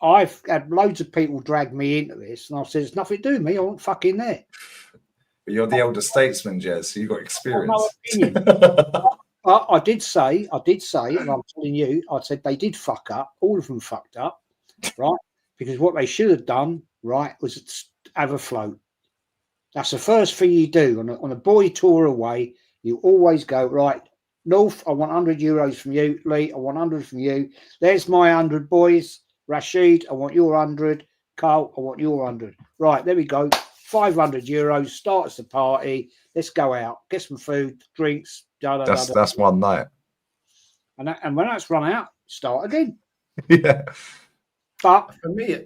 I've had loads of people drag me into this, and I said, "It's nothing to do with me. I want fucking there." But you're the older statesman, Jez, so you've got experience. I did say, and I'm telling you, I said they did fuck up. All of them fucked up, right? Because what they should have done, right, was have a float. That's the first thing you do on a boy tour away. You always go, right, North, I want 100 euros from you. Lee, I want 100 from you. There's my 100, boys. Rashid, I want your 100. Carl, I want your 100. Right, there we go. 500 euros, starts the party. Let's go out, get some food, drinks. That's one night. And when that's run out, start again. Yeah. But for me,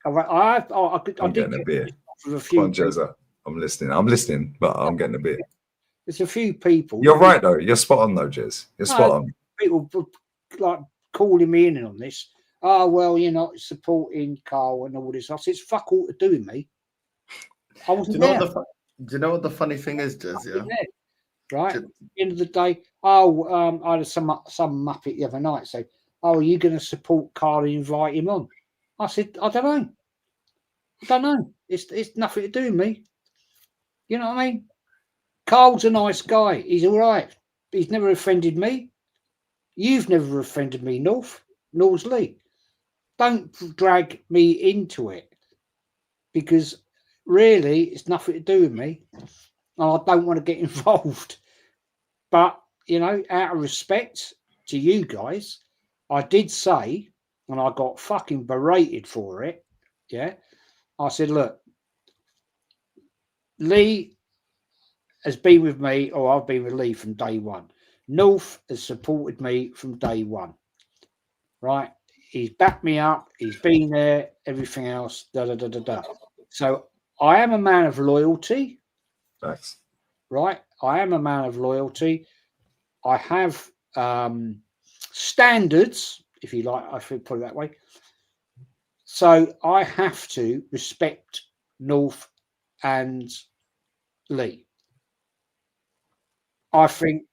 I did get a beer. With a few. Come on, Jezza. I'm listening, but I'm getting a beer. There's a few people. You're right, though. You're spot on, though, Jez. You're spot on. People like calling me in on this. Oh, well, you're not supporting Carl and all this. I said, it's fuck all to do with me. I wasn't there. Do you know what the funny thing is, Jez? Yeah. Right. At the end of the day, I had some muppet the other night say, "Oh, are you going to support Carl and invite him on?" I said, "I don't know. It's nothing to do with me. You know what I mean? Carl's a nice guy. He's all right. He's never offended me. You've never offended me, nor's Lee. Don't drag me into it because really it's nothing to do with me. And I don't want to get involved. But, you know, out of respect to you guys, I did say, and I got fucking berated for it, yeah? I said, look, Lee has been with me, or I've been with Lee from day one. North has supported me from day one, right? He's backed me up. He's been there, everything else, So I am a man of loyalty. Thanks. right? I am a man of loyalty. I have standards, if you like, I should put it that way. So I have to respect North and Lee. I think,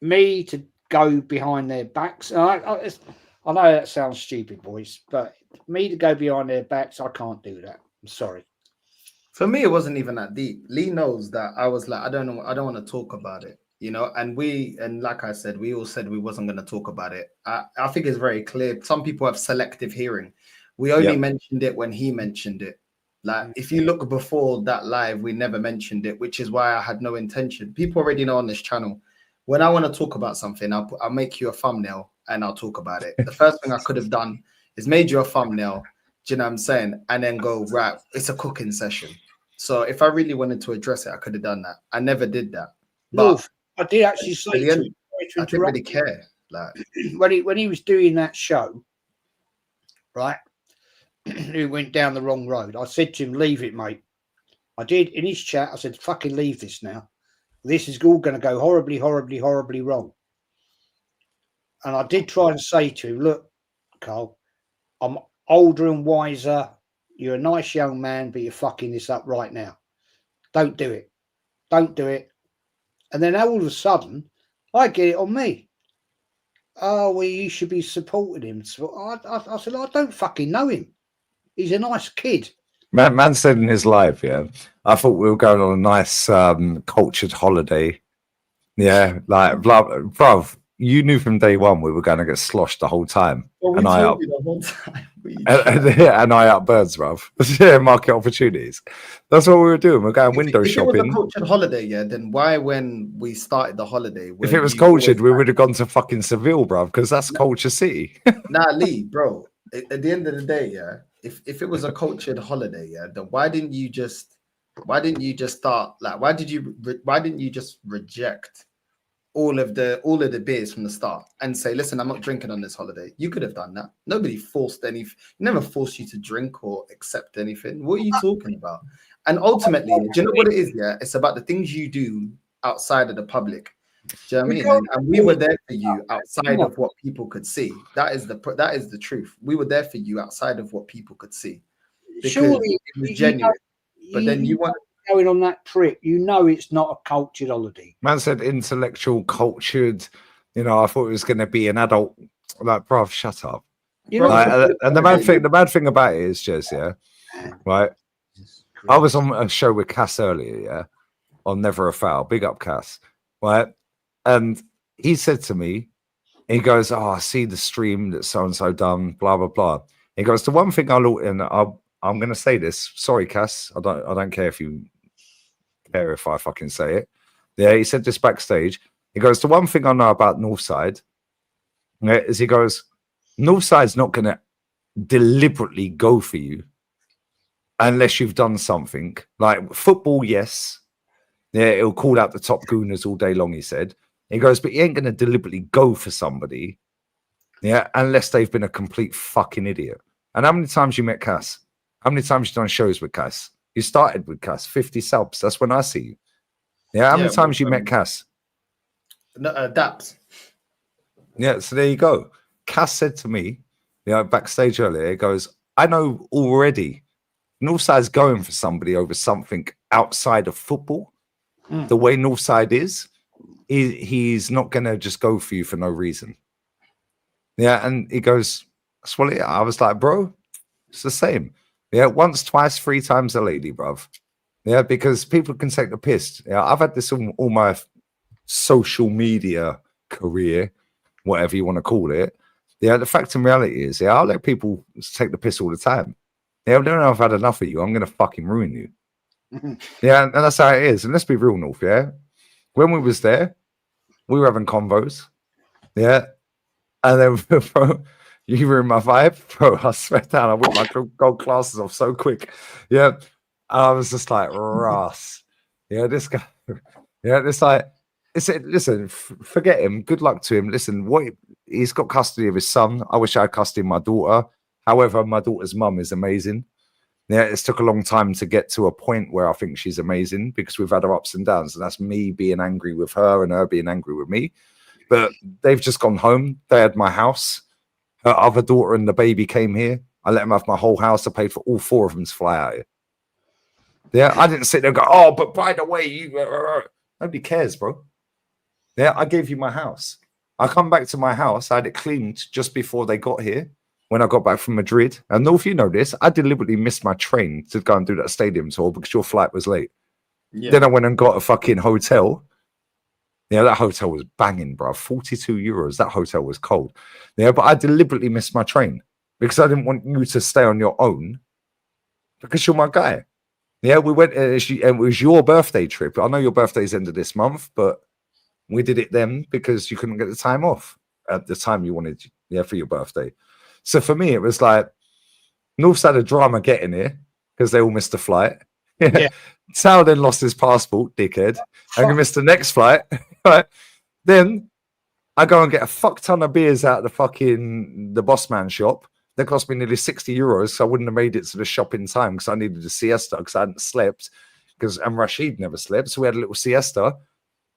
me to go behind their backs. I know that sounds stupid, boys, but me to go behind their backs, I can't do that. I'm sorry. For me, it wasn't even that deep. Lee knows that I was like, I don't know, I don't want to talk about it, and like I said, we all said we wasn't going to talk about it. I think it's very clear. Some people have selective hearing. We only mentioned it when he mentioned it. Like, if you look before that live, we never mentioned it, which is why I had no intention. People already know on this channel, when I want to talk about something, I'll make you a thumbnail and I'll talk about it. The first thing I could have done is made you a thumbnail, do you know what I'm saying? And then go, right, it's a cooking session. So if I really wanted to address it, I could have done that. I never did that. But I did actually say to him, I didn't really care. Like, when he was doing that show, right, he went down the wrong road. I said to him, leave it, mate. I did in his chat. I said, fucking leave this now. This is all going to go horribly, horribly, horribly wrong. And I did try and say to him, look, Carl, I'm older and wiser. You're a nice young man, but you're fucking this up right now. Don't do it. Don't do it. And then all of a sudden, I get it on me. Oh, well, you should be supporting him. So I said, I don't fucking know him. He's a nice kid. Man said in his live, I thought we were going on a nice cultured holiday. Yeah, like, bruv, you knew from day one we were going to get sloshed the whole time. Well, and I up. The whole time. And I up birds, bruv. Yeah, market opportunities. That's what we were doing. We're going window shopping. If it was a cultured holiday, then why, when we started the holiday, if it was cultured, we would have gone to fucking Seville, bruv, because that's culture city. Nah, Lee, bro. At the end of the day, if it was a cultured holiday, then why didn't you just start, like, why didn't you just reject all of the beers from the start and say, listen, I'm not drinking on this holiday? You could have done that. Nobody forced never forced you to drink or accept anything. What are you talking about? And ultimately, do you know what it is? It's about the things you do outside of the public. Do you know what I mean? And we were there for you outside of what people could see. That is the truth. We were there for you outside of what people could see. Because surely it was genuine. But then you want going on that trip, it's not a cultured holiday. Man said intellectual, cultured. I thought it was going to be an adult. Like, bruv, shut up. And the bad thing about it is, Jez, right? I was on a show with Cass earlier, on Never a Foul. Big up, Cass, right? And he said to me, he goes, "Oh, I see the stream that so and so done, blah blah blah." He goes, "The one thing I'm going to say this. Sorry, Cass. I don't care if you care if I fucking say it." Yeah, he said this backstage. He goes, "The one thing I know about Northside, is," he goes, "Northside's not going to deliberately go for you unless you've done something. Like football, yes. Yeah, it'll call out the top gooners all day long," he said. He goes, "But you ain't going to deliberately go for somebody, unless they've been a complete fucking idiot." And how many times you met Cass? How many times you done shows with Cass? You started with Cass, 50 subs. That's when I see you. Yeah, how many times you met Cass? Daps. Yeah, so there you go. Cass said to me, backstage earlier, he goes, "I know already Northside's going for somebody over something outside of football. The way Northside is, he's not going to just go for you for no reason." Yeah, and he goes, "That's what it is." I was like, "Bro, it's the same. Yeah, once, twice, 3 times a lady, bruv. Yeah, because people can take the piss. Yeah, I've had this all my social media career, whatever you want to call it. Yeah, the fact and reality is, I'll let people take the piss all the time. Yeah, I don't know if I've had enough of you. I'm going to fucking ruin you." Yeah, and that's how it is. And let's be real, North, when we was there, we were having convos. Yeah. And then, bro, you were in my vibe, bro. I swear down, I whipped my gold glasses off so quick. Yeah. And I was just like, Ross. Yeah, this guy. Yeah, it's like, listen, forget him. Good luck to him. Listen, he's got custody of his son. I wish I had custody of my daughter. However, my daughter's mum is amazing. Yeah, it's took a long time to get to a point where I think she's amazing because we've had our ups and downs, and that's me being angry with her and her being angry with me. But they've just gone home. They had my house. Her other daughter and the baby came here. I let them have my whole house. I paid for all 4 of them to fly out here. Yeah, I didn't sit there and go, oh, but by the way, you nobody cares, bro. Yeah, I gave you my house. I come back to my house. I had it cleaned just before they got here. When I got back from Madrid, and North, you know this, I deliberately missed my train to go and do that stadium tour because your flight was late. Yeah. Then I went and got a fucking hotel. Yeah, that hotel was banging, bro. 42 euros. That hotel was cold. Yeah, but I deliberately missed my train because I didn't want you to stay on your own because you're my guy. Yeah, we went, it was your birthday trip. I know your birthday's end of this month, but we did it then because you couldn't get the time off at the time you wanted, for your birthday. So for me, it was like, North's had a drama getting here because they all missed the flight. Yeah. Sal then lost his passport, dickhead, and he missed the next flight. Right? Then I go and get a fuck ton of beers out of the boss man shop. That cost me nearly 60 euros, so I wouldn't have made it to the shop in time because I needed a siesta because I hadn't slept. And Rashid never slept, so we had a little siesta.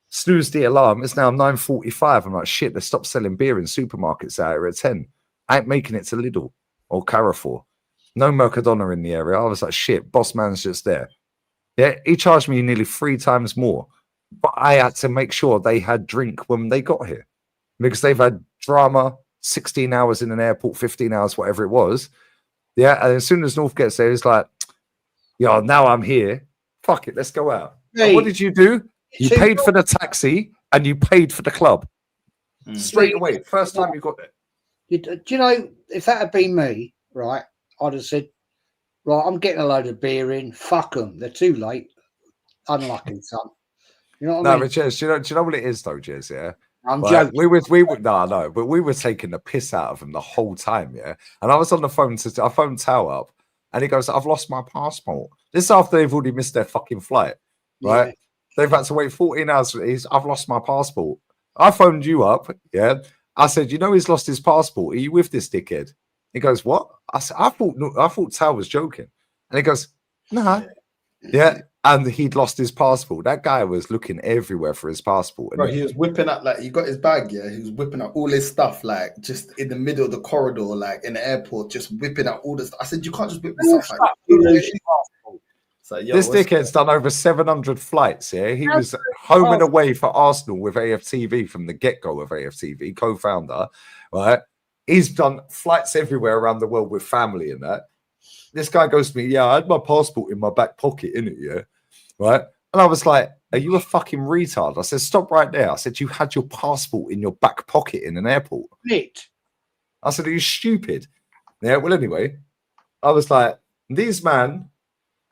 Snoozed the alarm. It's now 9:45. I'm like, shit, they stopped selling beer in supermarkets out here at 10. I ain't making it to Lidl or Carrefour. No Mercadona in the area. I was like, shit, boss man's just there. Yeah, he charged me nearly 3 times more. But I had to make sure they had drink when they got here. Because they've had drama, 16 hours in an airport, 15 hours, whatever it was. Yeah, and as soon as North gets there, he's like, yo, now I'm here. Fuck it, let's go out. Hey, and what did you do? You paid for the taxi and you paid for the club. Straight away, first time you got there. Do you know, if that had been me, right, I'd have said, right, I'm getting a load of beer in. Fuck them. They're too late. Unlucky, son. You know what I mean? But Jez, do you know what it is, though, Jez, yeah? I'm joking. We were but we were taking the piss out of them the whole time, yeah? And I was on the phone, I phoned Tao up, and he goes, I've lost my passport. This is after they've already missed their fucking flight, right? Yeah. They've had to wait 14 hours. I've lost my passport. I phoned you up, yeah? I said, you know, he's lost his passport. Are you with this dickhead? He goes, what? I said, I thought Tal was joking. And he goes, nah. Yeah. And he'd lost his passport. That guy was looking everywhere for his passport. Bro, he was whipping up, like, he got his bag, yeah? He was whipping up all his stuff, like, just in the middle of the corridor, like, in the airport, just whipping out all the stuff. I said, you can't just whip this stuff like So, this dickhead's done over 700 flights, yeah? He was home and away for Arsenal with AFTV from the get-go of AFTV, co-founder, right? He's done flights everywhere around the world with family and that. This guy goes to me, yeah, I had my passport in my back pocket, innit, yeah? Right? And I was like, are you a fucking retard? I said, stop right there. I said, you had your passport in your back pocket in an airport. It. I said, are you stupid? Yeah, well, anyway, I was like, these man...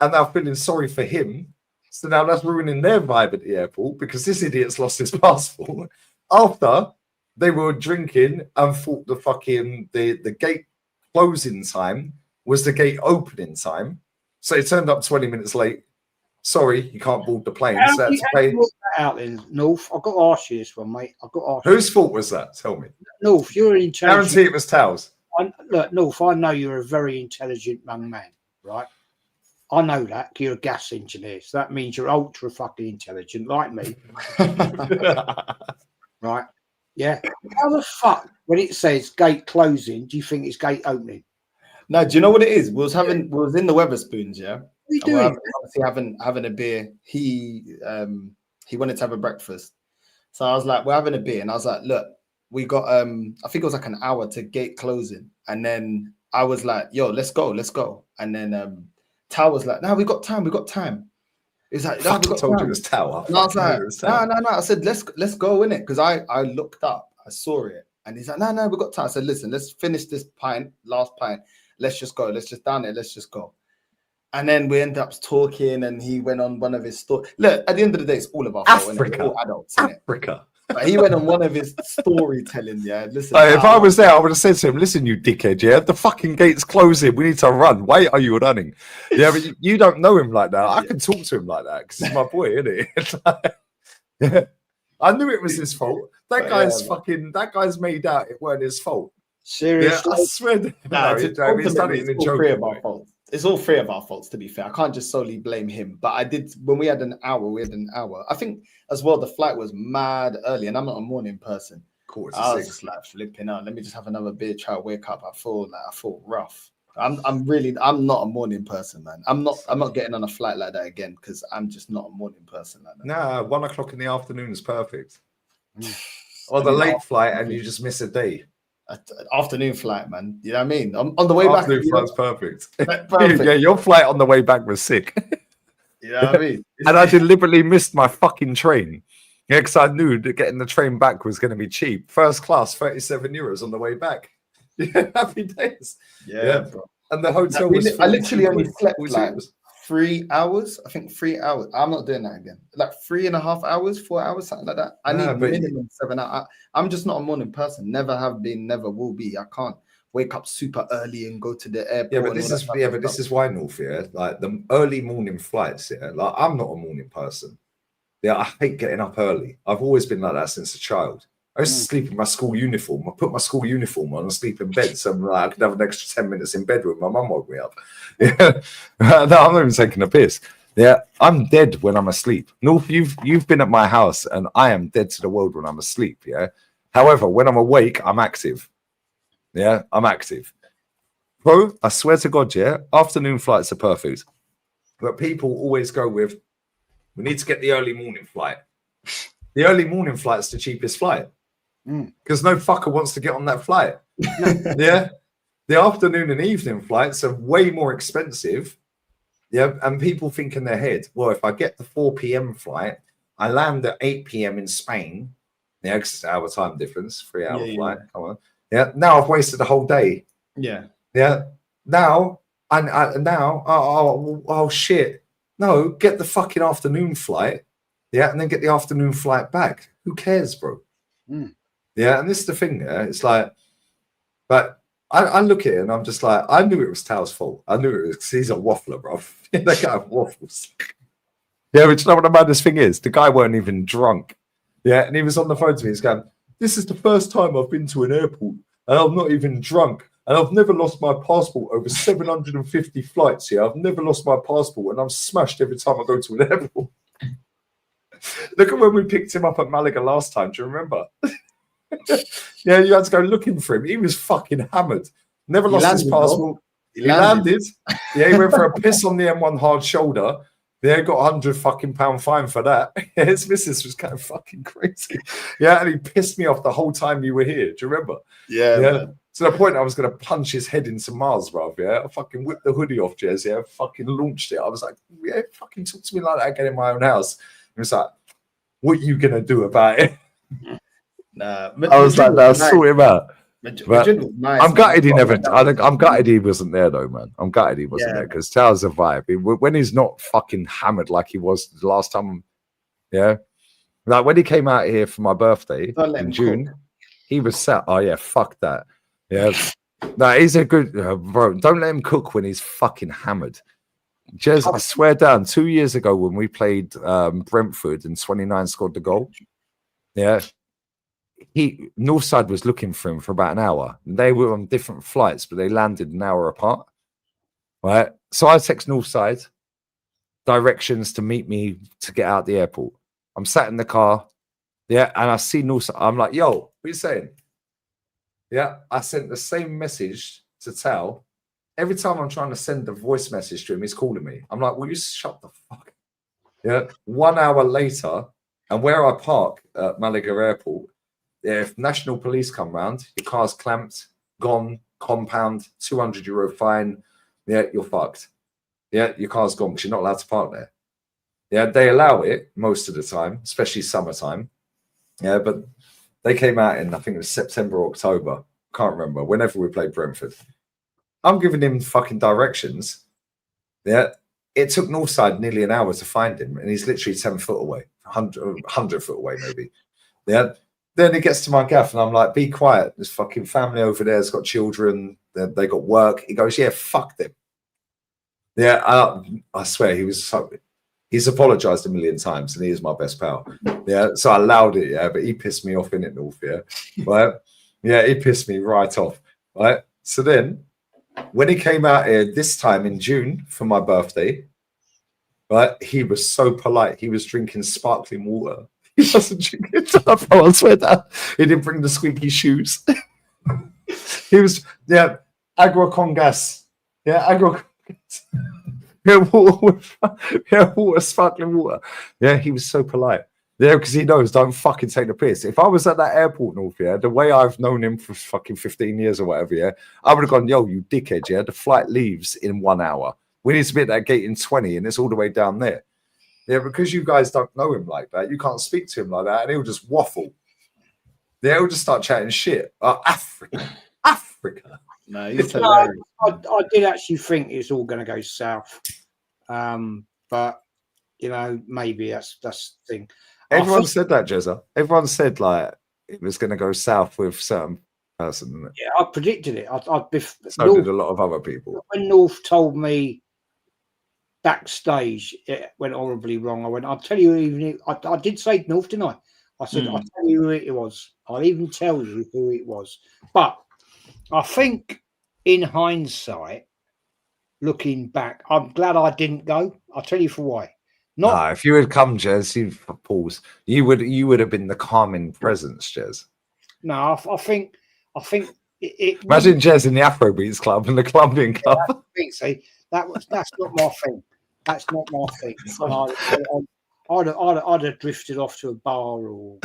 And now feeling sorry for him. So now that's ruining their vibe at the airport because this idiot's lost his passport. After they were drinking and thought the gate closing time was the gate opening time. So it turned up 20 minutes late. Sorry, you can't board the plane. So that's pay. Out in North. I've got to ask you this one, mate. I've got to ask Whose fault was that? Tell me. North, you're an intelligent. Guarantee it was Tal's. Look, North, I know you're a very intelligent young man, right? I know that you're a gas engineer, so that means you're ultra fucking intelligent, like me. Right? Yeah. How the fuck, when it says gate closing, do you think it's gate opening? No, do you know what it is? We was in the Weatherspoons, yeah. What are you doing? Obviously having a beer. He wanted to have a breakfast, so I was like, we're having a beer, and I was like, look, we got I think it was like an hour to gate closing, and then I was like, yo, let's go, and then Tao was like, no, we got time. He's like, no, we got told time. You it was Tao. And I was like, no. I said, let's go in it because I looked up, I saw it, and he's like, no, we got time. I said, listen, let's finish this last pint. Let's just go. Let's just down it. Let's just go. And then we end up talking, and he went on one of his stories. Look, at the end of the day, it's all of our fault. We're all adults, Africa. But he went on one of his storytelling. Yeah, listen. If I was there, I would have said to him, "Listen, you dickhead. Yeah, the fucking gate's closing. We need to run. Why are you running? Yeah, but you don't know him like that. I can talk to him like that because he's my boy, isn't he? Yeah, I knew it was his fault. That guy's made out it weren't his fault. Seriously, yeah, I swear. He's done it in a joke. it's all three of our faults, to be fair. I can't just solely blame him. But I did, when we had an hour. I think as well, the flight was mad early, and I'm not a morning person. Quarter I to was 6. just like flipping out. Let me just have another beer, try to wake up. I feel rough. I'm not a morning person, man. I'm not getting on a flight like that again because I'm just not a morning person like that. Nah, 1 o'clock in the afternoon is perfect. Or the late flight and you just miss a day. Afternoon flight, man. You know what I mean? On the way back. Afternoon flight's perfect. Perfect. Yeah, your flight on the way back was sick. You know what I mean? And I deliberately missed my fucking train. Yeah, because I knew that getting the train back was going to be cheap. First class, €37 on the way back. Yeah, happy days. Yeah, bro. And the hotel was. I literally only slept 42 like hours. 3 hours. I think 3 hours. I'm not doing that again. Like 3.5 hours, 4 hours, something like that. I need minimum 7 hours. I'm just not a morning person. Never have been, never will be. I can't wake up super early and go to the airport. Yeah, but this is why, North, yeah, like the early morning flights, yeah, like I'm not a morning person. Yeah, I hate getting up early. I've always been like that since a child. I used to sleep in my school uniform. I put my school uniform on and sleep in bed. So I could have an extra 10 minutes in bed when my mum woke me up. Yeah. No, I'm not even taking a piss. Yeah, I'm dead when I'm asleep. North, you've been at my house and I am dead to the world when I'm asleep. Yeah. However, when I'm awake, I'm active. Yeah, I'm active. Bro, I swear to God, yeah, afternoon flights are perfect. But people always go with, we need to get the early morning flight. The early morning flight's the cheapest flight. Because no fucker wants to get on that flight. Yeah. The afternoon and evening flights are way more expensive. Yeah. And people think in their head, well, if I get the 4 p.m. flight, I land at 8 p.m. in Spain. Yeah, because it's an hour time difference, 3 hour flight. Yeah. Come on. Yeah. Now I've wasted the whole day. Yeah. Yeah. Now, oh shit. No, get the fucking afternoon flight. Yeah. And then get the afternoon flight back. Who cares, bro? Yeah, and this is the thing, yeah. It's like, but I look at it and I'm just like, I knew it was Tao's fault. I knew it was because he's a waffler, bro. That guy waffles. Yeah, but you know what the maddest thing is? The guy weren't even drunk. Yeah, and he was on the phone to me. He's going, this is the first time I've been to an airport and I'm not even drunk. And I've never lost my passport over 750 flights here. I've never lost my passport and I'm smashed every time I go to an airport. Look at when we picked him up at Malaga last time. Do you remember? Yeah, you had to go looking for him. He was fucking hammered. Never lost his passport. He landed. Yeah, he went for a piss on the M1 hard shoulder. Yeah, got £100 fucking fine for that. Yeah, his missus was kind of fucking crazy. Yeah, and he pissed me off the whole time you were here. Do you remember? Yeah. Man. To the point I was going to punch his head into Mars, bruv. Yeah, I fucking whipped the hoodie off, Jez. Yeah, fucking launched it. I was like, yeah, fucking talk to me like that again in my own house. He was like, what are you going to do about it? Nah, I was like, no, sort him out. Nice, I'm gutted he never. I'm gutted he wasn't there though, man. I'm gutted he wasn't there because Tao's a vibe. When he's not fucking hammered like he was the last time, yeah. Like when he came out here for my birthday in June, he was sat. Oh yeah, fuck that. Yeah, no, he's a good bro. Don't let him cook when he's fucking hammered. Jez, I swear down. 2 years ago when we played Brentford and 29 scored the goal. Yeah. Northside was looking for him for about an hour. They were on different flights, but they landed an hour apart. Right. So I text Northside directions to meet me to get out the airport. I'm sat in the car. Yeah. And I see Northside. I'm like, yo, what are you saying? Yeah. I sent the same message to Tao. Every time I'm trying to send a voice message to him, he's calling me. I'm like, will you shut the fuck? Yeah. 1 hour later, and where I park at Malaga Airport, if national police come round, your car's clamped, gone, compound, €200 fine. Yeah, you're fucked. Yeah, your car's gone because you're not allowed to park there. Yeah, they allow it most of the time, especially summertime. Yeah, but they came out in, I think it was September or October. Can't remember. Whenever we played Brentford. I'm giving him fucking directions. Yeah, it took Northside nearly an hour to find him, and he's literally 10 foot away, 100 foot away maybe. Yeah. Then he gets to my gaff and I'm like, be quiet. There's fucking family over there. It's got children. They got work. He goes, yeah, fuck them. Yeah, I swear he's apologized a million times and he is my best pal. Yeah, so I allowed it. Yeah, but he pissed me off in it, North. Yeah, right. Yeah, he pissed me right off. Right. So then when he came out here this time in June for my birthday, right, he was so polite. He was drinking sparkling water. He wasn't drinking stuff. I swear that he didn't bring the squeaky shoes. He was, agua con gas. Yeah, agua con gas. Water, sparkling water. Yeah, he was so polite. Yeah, because he knows, don't fucking take the piss. If I was at that airport, North, the way I've known him for fucking 15 years or whatever, I would have gone, yo, you dickhead, the flight leaves in 1 hour. We need to be at that gate in 20, and it's all the way down there. Yeah, because you guys don't know him like that, you can't speak to him like that, and he'll just waffle. Yeah, he'll just start chatting shit. Africa. No, I did actually think it's all going to go south. But, maybe that's the thing. Everyone said that, Jezza. Everyone said like it was going to go south with certain person. Yeah, I predicted it. So did a lot of other people. When North told me backstage it went horribly wrong, I'll tell you. Even I did say North, didn't I? I said I'll tell you who it was. I'll even tell you who it was. But I think in hindsight, looking back, I'm glad I didn't go. I'll tell you for why. If you had come, Jez, you would have been the calming presence, Jez. No, I think it imagine Jez in the Afrobeats club and the clubbing club. See, that's not my thing. That's not my thing. I'd have drifted off to a bar or.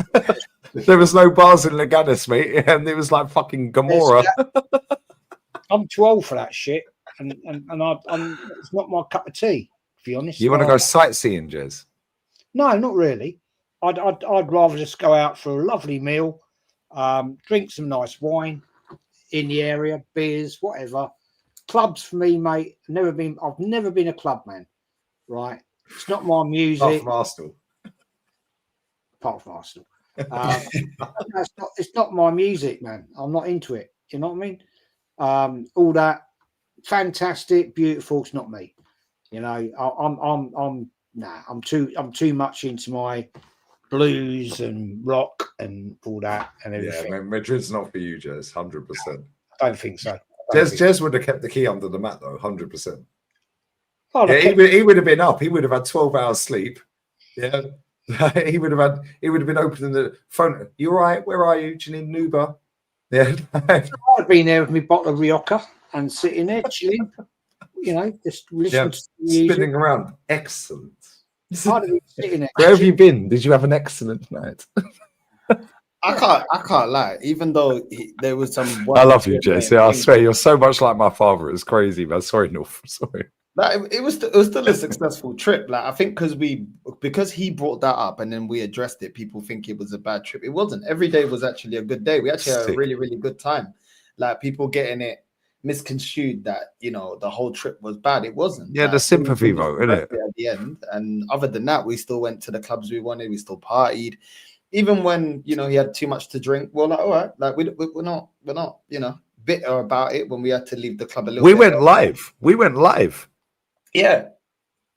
There was no bars in Leganis, mate, and it was like fucking Gomorrah. I'm too old for that shit, and it's not my cup of tea. To be honest, you want to go sightseeing, Jez? No, not really. I'd rather just go out for a lovely meal, drink some nice wine in the area, beers, whatever. Clubs for me, mate. I've never been a club man. Right? It's not my music. Apart from Arsenal. It's not my music, man. I'm not into it. You know what I mean? All that fantastic, beautiful. It's not me. I'm too much into my blues and rock and all that and everything. Yeah, Madrid's not for you, Jez. 100%. I don't think so. Jez would have kept the key under the mat though, 100%. He would have been up. He would have had 12 hours sleep. Yeah, he would have been opening the phone. You all right? Where are you? Do you need an Uber? Yeah, I'd been there with my bottle of Rioja and sitting there chilling. Just listening to music. Spinning around. Excellent. Sitting there. Where have you been? Did you have an excellent night? I can't lie. Even though there was some. I love you, Jess. Yeah, I swear you're so much like my father. It's crazy, man. Sorry, North. Sorry. It was still a successful trip. Like I think because he brought that up and then we addressed it, people think it was a bad trip. It wasn't. Every day was actually a good day. We actually had a really, really good time. Like people getting it misconstrued that the whole trip was bad. It wasn't. Yeah, the sympathy vote, isn't it? At the end, and other than that, we still went to the clubs we wanted. We still partied, even when he had too much to drink. We're like, all right, like we're not bitter about it when we had to leave the club a little. We went live. Yeah.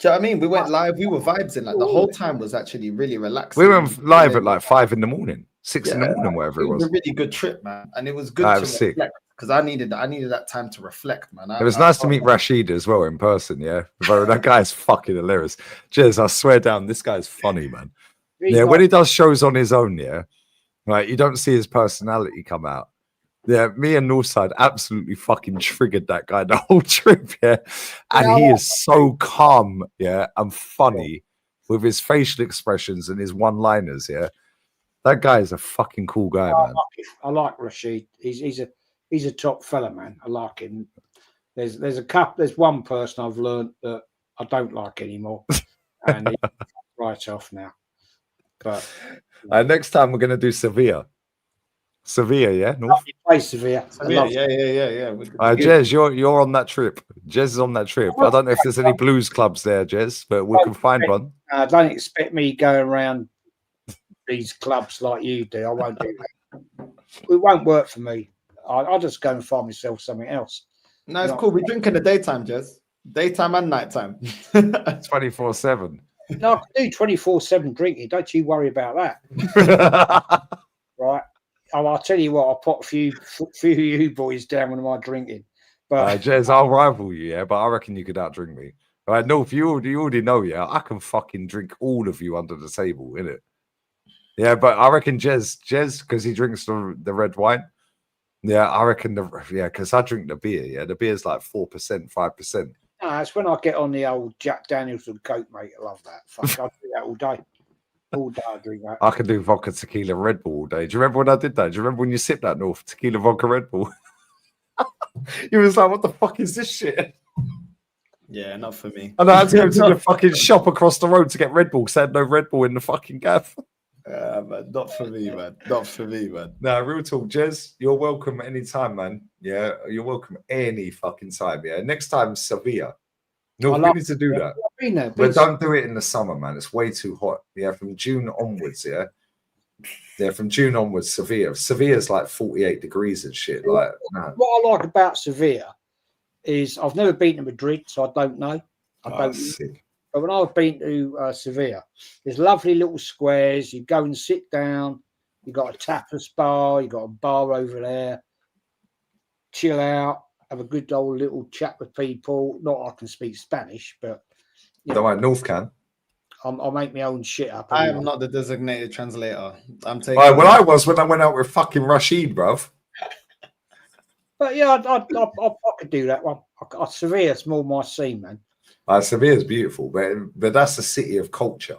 Do you know what I mean? We went live. We were vibes in like the whole time was actually really relaxing. We went live at like 5 a.m, 6 a.m, whatever it was. It was a really good trip, man, and it was good to reflect because I needed that time to reflect, man. It was nice to meet Rashid as well in person. Yeah, bro, that guy's fucking hilarious. Jez, I swear down, this guy's funny, man. Yeah, when he does shows on his own, right, you don't see his personality come out. Yeah, me and Northside absolutely fucking triggered that guy the whole trip, and he is so calm, and funny with his facial expressions and his one-liners, That guy is a fucking cool guy, man. I like Rashid. He's a top fella, man. I like him. There's one person I've learned that I don't like anymore, and he's right off now. But next time we're gonna do Sevilla, yeah. North? Play Sevilla. Yeah. Jez, you're on that trip. Jez is on that trip. I don't know if there's any blues clubs there, Jez, but we can find one. Don't expect me going around these clubs like you do. I won't do that. It won't work for me. I'll just go and find myself something else. No, it's cool. We drink in the daytime, Jez. Daytime and nighttime. 24/7. No, I can do 24/7 drinking. Don't you worry about that. Right. I'll tell you what, I'll put a few of you boys down when I'm drinking. But Jez, I'll rival you, yeah, but I reckon you could outdrink me. All right, North, you already know, yeah, I can fucking drink all of you under the table, innit? Yeah, but I reckon Jez, because he drinks the red wine. Yeah, I reckon because I drink the beer. Yeah, the beer's like 4%, 5%. it's when I get on the old Jack Daniels and Coke, mate. I love that. Fuck, I do that all day. All day I drink that. I can do vodka, tequila, Red Bull all day. Do you remember when I did that? Do you remember when you sipped that, North? Tequila, vodka, Red Bull? You was like, what the fuck is this shit? Yeah, not for me. And I had to go to the fucking shop across the road to get Red Bull because I had no Red Bull in the fucking gaff. Man, not for me, man. Not for me, man. No, real talk, Jez. You're welcome anytime, man. Yeah, you're welcome any fucking time. Yeah, next time Sevilla. No, we need to do that. But don't do it in the summer, man. It's way too hot. Yeah, from June onwards. Yeah, from June onwards, Sevilla. Sevilla's like 48 degrees and shit. Like, man. What I like about Sevilla is I've never been to Madrid, so I don't know. Sick. But when I've been to Sevilla, there's lovely little squares. You go and sit down. You've got a tapas bar. You've got a bar over there. Chill out. Have a good old little chat with people. Not I can speak Spanish, but... Don't mind, North can. I'll make my own shit up. I am not the designated translator. I'm taking... Well, I was when I went out with fucking Rashid, bruv. But yeah, I could do that one. Sevilla's more my scene, man. Sevilla's beautiful, but that's a city of culture.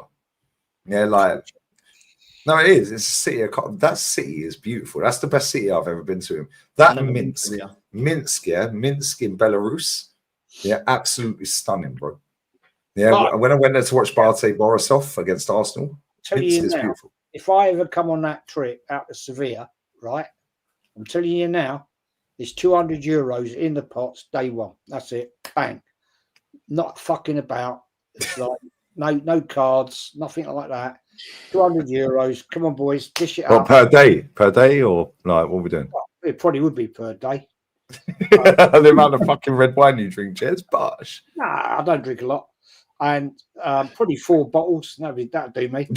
Yeah, like no, it is. It's a city of that city is beautiful. That's the best city I've ever been to. That Minsk, Minsk in Belarus. Yeah, absolutely stunning, bro. Yeah, but when I went there to watch Barte Borisov against Arsenal, Minsk is beautiful. If I ever come on that trip out to Sevilla, right, I'm telling you now, there's 200 euros in the pots day one. That's it. Bang. Not fucking about. It's like no cards, nothing like that. 200 euros. Come on, boys, dish it up. Per day, or like what are we doing? It probably would be per day. The amount of fucking red wine you drink, Jez, bosh. Nah, I don't drink a lot, and probably 4 bottles. That'd do me.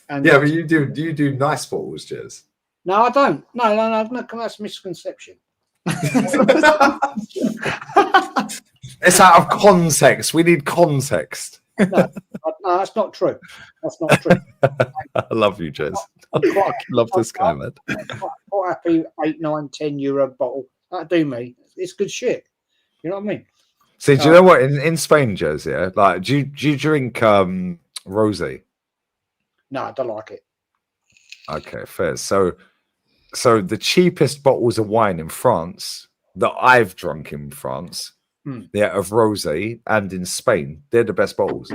And yeah, but you do nice bottles, Jez. No, I don't. No. That's a misconception. It's out of context. We need context. No, that's not true. That's not true. I love you, Jez. I love this guy, man. I'm quite happy. 8, 9, 10 euro bottle. That'd do me. It's good shit. You know what I mean? See, do you know what? In Spain, Jez, yeah, like, do you drink rosé? No, I don't like it. Okay, fair. So the cheapest bottles of wine in France that I've drunk in France, of rosé, and in Spain, they're the best bottles.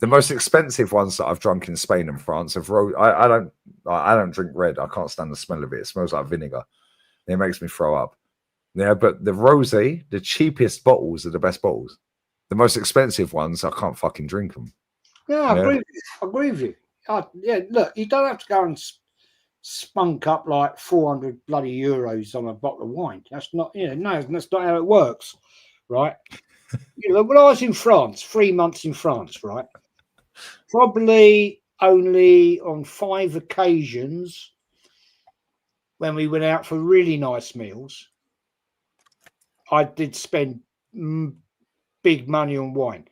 The most expensive ones that I've drunk in Spain and France of I don't drink red. I can't stand the smell of it. It smells like vinegar. It makes me throw up. Yeah, but the rosé, the cheapest bottles are the best bottles. The most expensive ones, I can't fucking drink them. Yeah, I agree with you. Yeah, look, you don't have to go and spunk up like 400 bloody euros on a bottle of wine. That's not, that's not how it works, right? When I was in France, 3 months in France, right? Probably only on 5 occasions when we went out for really nice meals, I did spend big money on wine,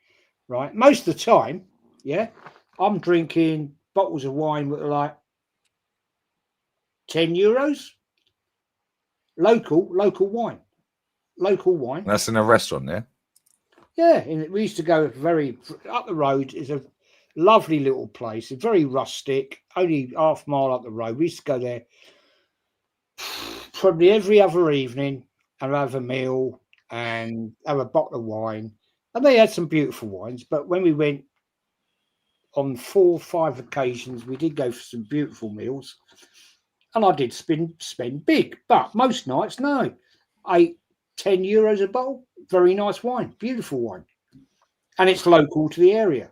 right? Most of the time, yeah, I'm drinking bottles of wine that are like 10 euros. Local wine. That's in a restaurant, yeah? Yeah, and we used to go very up the road. Is a lovely little place. It's very rustic, only half mile up the road. We used to go there probably every other evening and have a meal and have a bottle of wine. And they had some beautiful wines, but when we went on 4 or 5 occasions, we did go for some beautiful meals. And I did spend big, but most nights, no. 8, 10 euros a bottle. Very nice wine, beautiful wine. And it's local to the area.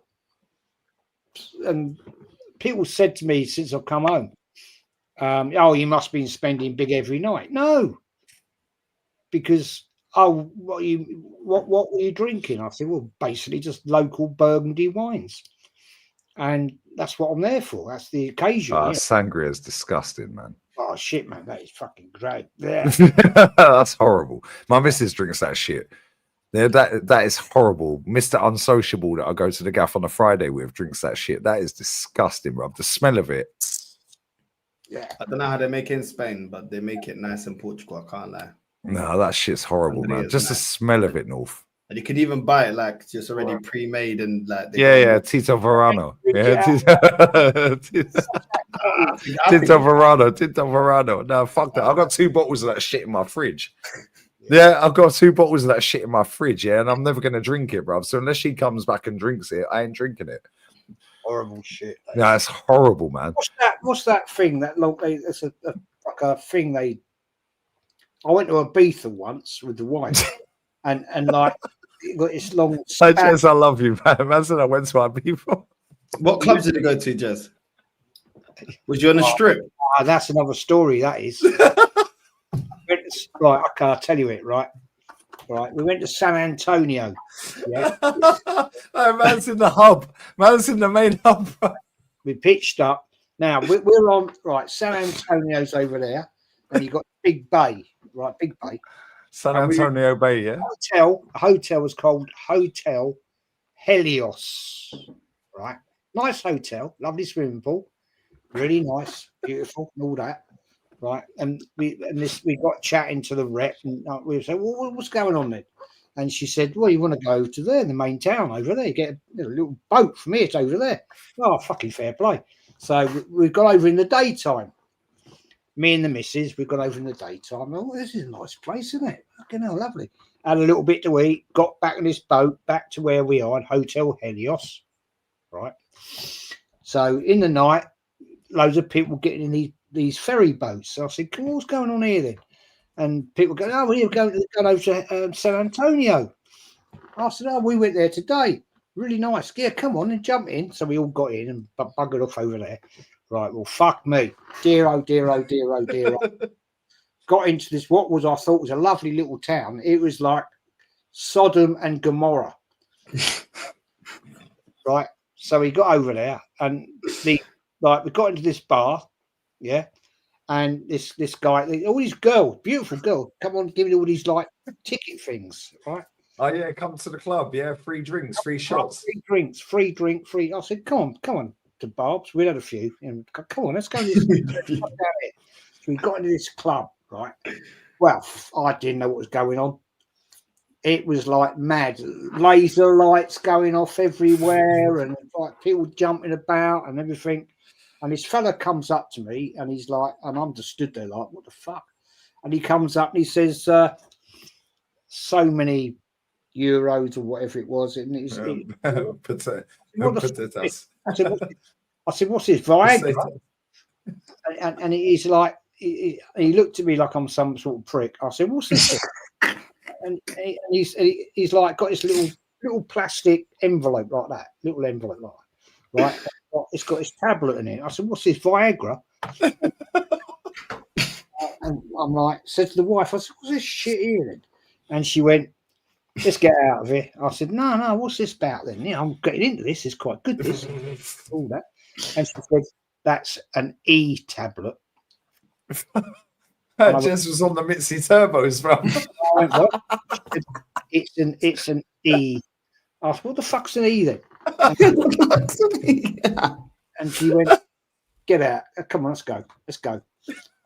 And people said to me since I've come home, you must be spending big every night. No. Because, what were you drinking? I said, well, basically just local Burgundy wines. And that's what I'm there for. That's the occasion. Sangria is disgusting, man. Oh shit, man, that is fucking great. Yeah. That's horrible. My missus drinks that shit. Yeah, that is horrible. Mr. Unsociable that I go to the gaff on a Friday with drinks that shit. That is disgusting, bro. The smell of it. Yeah. I don't know how they make it in Spain, but they make it nice in Portugal. I can't lie. No, that shit's horrible, man. Just the smell of it, North. And you could even buy it like just already pre-made and like Tito Verano. Yeah, Tito Verano. No, fuck that. I've got 2 bottles of that shit in my fridge. Yeah, I've got 2 bottles of that shit in my fridge, yeah, and I'm never gonna drink it, bro. So unless she comes back and drinks it, I ain't drinking it. Horrible shit. No, it's horrible, man. What's that thing that it's like a thing I went to Ibiza once with the wife, and like it got this long. Hey, Jez, I love you, man. Imagine I went to Ibiza. What clubs did you go to, Jez? Was you on a strip? That's another story. That is. Right, okay, I'll tell you it. Right, we went to San Antonio. Yeah, man's in the hub. Man's in the main hub. We pitched up. Now we're on right. San Antonio's over there, and you got Big Bay. Right, Big Bay. San Antonio Bay. Yeah. Hotel was called Hotel Helios. Right, nice hotel, lovely swimming pool, really nice, beautiful, and all that. Right, and we got chatting to the rep, and we said, "Well, what's going on then?" And she said, "Well, you want to go to there, the main town over there? You get a little boat from here to over there." Oh, fucking fair play! So we've got over in the daytime. Me and the missus, we've got over in the daytime. Oh, this is a nice place, isn't it? Fucking hell, lovely. Had a little bit to eat. Got back on this boat, back to where we are, Hotel Helios. Right. So in the night, loads of people getting in these ferry boats. So I said, "Come on, what's going on here then?" And people go, "Oh, we're going over to San Antonio." I said, "Oh, we went there today. Really nice. Yeah, come on and jump in." So we all got in and buggered off over there. Right, well, fuck me. Dear, oh, dear, oh, dear, oh, dear. Got into this, what I thought was a lovely little town. It was like Sodom and Gomorrah. Right. So we got over there and we got into this bar. Yeah, and this guy, all these girls, beautiful girl, come on, give me all these like ticket things, right? Oh yeah, come to the club, yeah, free drinks, free shots, free drinks, free drink, free. I said, come on to Barb's. We had a few, and come on, let's go to this. So we got into this club, right? Well, I didn't know what was going on. It was like mad, laser lights going off everywhere, and like people jumping about and everything. And this fella comes up to me and he's like, and I'm just stood there like, what the fuck? And he comes up and he says, so many euros or whatever it was. And he's, I said, what's this, Viagra? And he's like, he looked at me like I'm some sort of prick. I said, what's this? and he's like, got this little plastic envelope like that, right? It's got his tablet in it. I said, what's this, Viagra? And I'm like, said to the wife, I said, what's this shit here then? And she went, let's get out of here. I said, no, what's this about then? Yeah, I'm getting into this. It's quite good, this. All that. And she said, that's an E-tablet. Jez was on the Mitzi Turbos, bro. It's an E. I said, what the fuck's an E then? And she went, get out. Come on, let's go.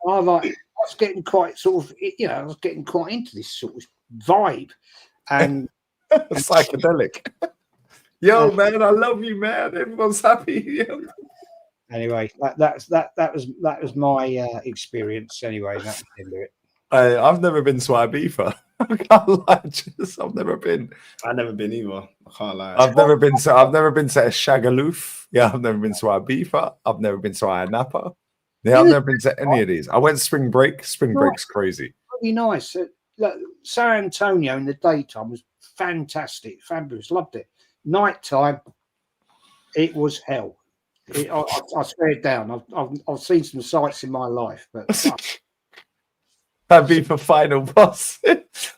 I was getting quite sort of, I was getting quite into this sort of vibe. And psychedelic. Yo, man, I love you, man. Everyone's happy. Anyway, that was my experience. Anyway, that's the end of it. I've never been to Ibiza. I can't lie, I've never been. I've never been either. I can't lie. I've never been to Shagaloof. Yeah, I've never been to Ibiza. I've never been to Napa. Yeah, I've never been to any of these. I went spring break. Spring break's crazy. Really nice. San Antonio in the daytime was fantastic, fabulous. Loved it. Nighttime, it was hell. I swear down. I've seen some sights in my life, but I'd be for final boss.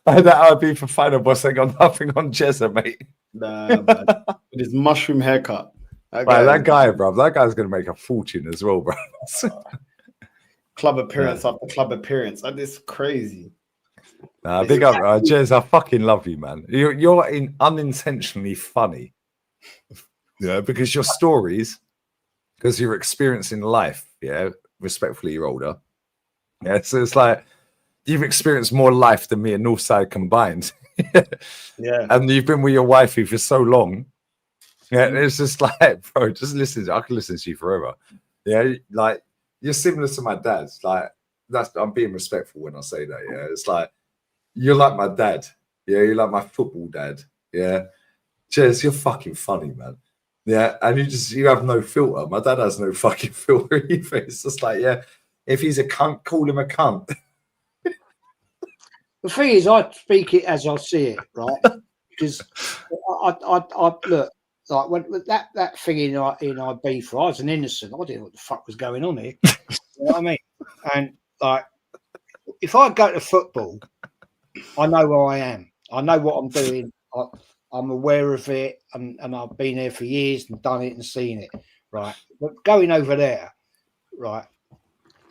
I'd be for final boss. I got nothing on Jezza, mate. Nah, man. With his mushroom haircut. That guy, bro. That guy's gonna make a fortune as well, bro. club appearance after club appearance. Like, this crazy. Big up, Jez. I fucking love you, man. You're unintentionally funny. Because your stories, because you're experiencing life. Yeah, respectfully, you're older. Yeah, so it's like you've experienced more life than me and Northside combined. Yeah, and you've been with your wifey for so long. Yeah, it's just like, bro, just listen. I can listen to you forever. Yeah, like you're similar to my dad's. Like I'm being respectful when I say that. Yeah, it's like you're like my dad. Yeah, you're like my football dad. Yeah, Jez, you're fucking funny, man. Yeah, and you have no filter. My dad has no fucking filter either. It's just like, yeah, if he's a cunt, call him a cunt. The thing is, I speak it as I see it, right? Because I look like when that thing in Ibiza, I was an innocent. I didn't know what the fuck was going on here. You know what I mean? And like, if I go to football, I know where I am. I know what I'm doing. I'm aware of it, and I've been there for years and done it and seen it, right? But going over there, right,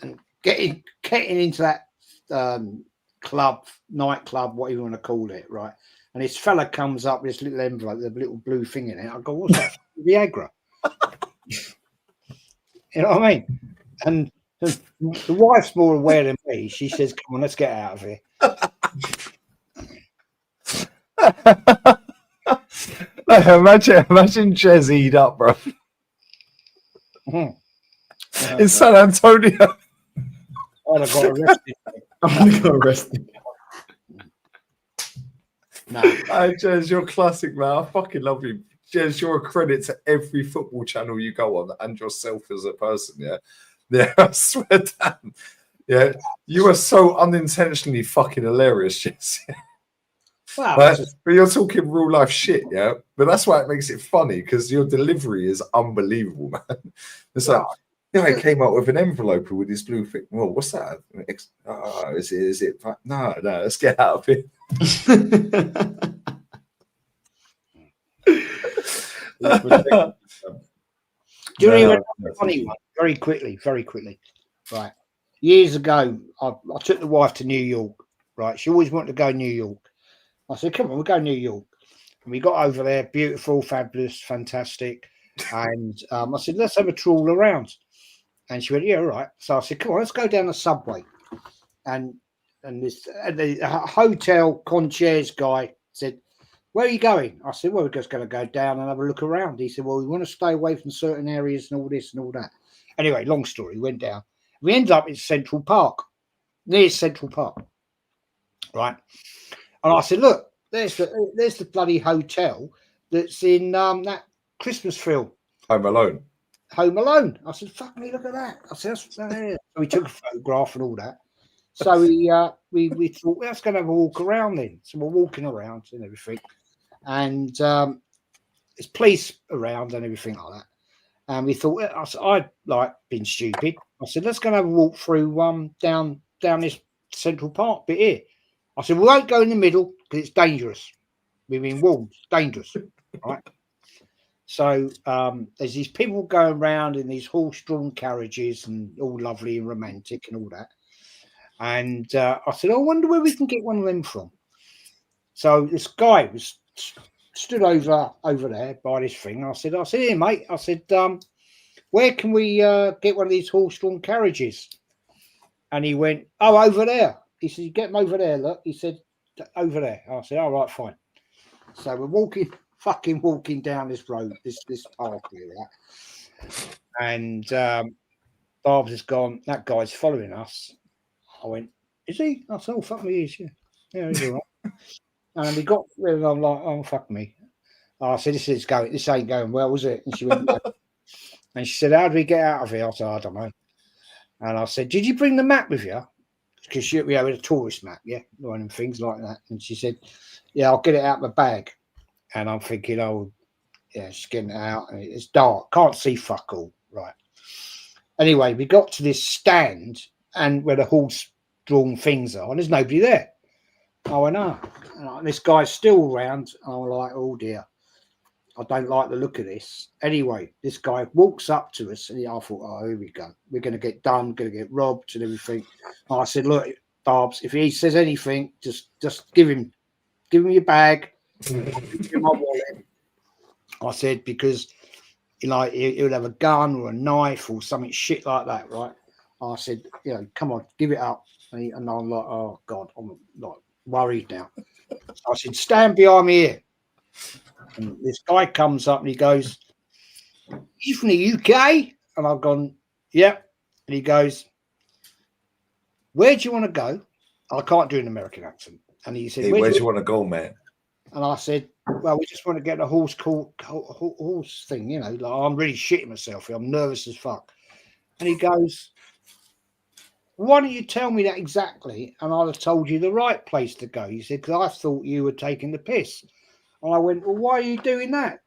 and getting into that nightclub, whatever you want to call it, right? And this fella comes up with this little envelope with a little blue thing in it. I go, what's that? Viagra. You know what I mean? And the wife's more aware than me. She says, come on, let's get out of here. Imagine Jez eat up, bro. In San Antonio. I'd have got arrested. I'm got arrested. No. Jez, you're classic, man. I fucking love you. Jez, you're a credit to every football channel you go on and yourself as a person, yeah? Yeah, I swear down. Yeah, you are so unintentionally fucking hilarious, Jez. Wow, but you're talking real life shit, yeah? But that's why it makes it funny, because your delivery is unbelievable, man. It's like, he came out with an envelope with his blue thing. Well, what's that? Oh, is it? No, let's get out of here. Do you remember a funny one? Very quickly. Right. Years ago, I took the wife to New York, right? She always wanted to go to New York. I said, come on, we'll go to New York. And we got over there, beautiful, fabulous, fantastic. And I said, let's have a trawl around. And she went, yeah, all right. So I said, come on, let's go down the subway. And the hotel concierge guy said, where are you going? I said, well, we're just going to go down and have a look around. He said, well, we want to stay away from certain areas and all this and all that. Anyway, long story, we went down. We ended up in Central Park, near Central Park, right? And I said, look, there's the bloody hotel that's in that Christmas film. Home Alone. I said, fuck me, look at that. I said, that's there. So we took a photograph and all that. So we thought, well, let's go and have a walk around then. So we're walking around and everything. And there's police around and everything like that. And we thought, I'd like been stupid. I said, let's go and have a walk through down this Central Park bit here. I said, we won't go in the middle because it's dangerous. We've been warned, dangerous, right? So there's these people going around in these horse-drawn carriages and all lovely and romantic and all that. And I said, I wonder where we can get one of them from. So this guy was stood over there by this thing. I said, here, mate. I said, where can we get one of these horse-drawn carriages? And he went, oh, over there. He said, you get them over there, look. He said, over there. I said, all right, fine. So we're walking down this road, this park here, right? And Barb's has gone, that guy's following us. I went, is he? I said, oh, fuck me, he is, yeah. Yeah, he's all right. And we got rid of, I'm like, oh, fuck me. I said, this ain't going well, was it? And she went, no. And she said, how do we get out of here? I said, I don't know. And I said, did you bring the map with you? Because we had a tourist map, yeah, one and things like that. And she said, yeah, I'll get it out of my bag. And I'm thinking, oh, yeah, she's getting it out. And it's dark, can't see fuck all, right? Anyway, we got to this stand and where the horse-drawn things are, and there's nobody there. I went, oh. And this guy's still around. I'm like, oh, dear. I don't like the look of this. Anyway, this guy walks up to us, and I thought, oh, here we go. We're going to get done, going to get robbed and everything. And I said, look, Darbs, if he says anything, just give him your bag, give him my wallet. I said, because he would have a gun or a knife or something shit like that, right? I said, come on, give it up. And I'm like, oh God, I'm like worried now. So I said, stand behind me here. And this guy comes up and he goes, you from the UK? And I've gone, yeah. And he goes, where do you want to go? I can't do an American accent. And he said, hey, where do you want to go, man? And I said, well, we just want to get a horse thing, like I'm really shitting myself here. I'm nervous as fuck. And he goes, why don't you tell me that exactly? And I'd have told you the right place to go. He said, because I thought you were taking the piss. And I went, well, why are you doing that?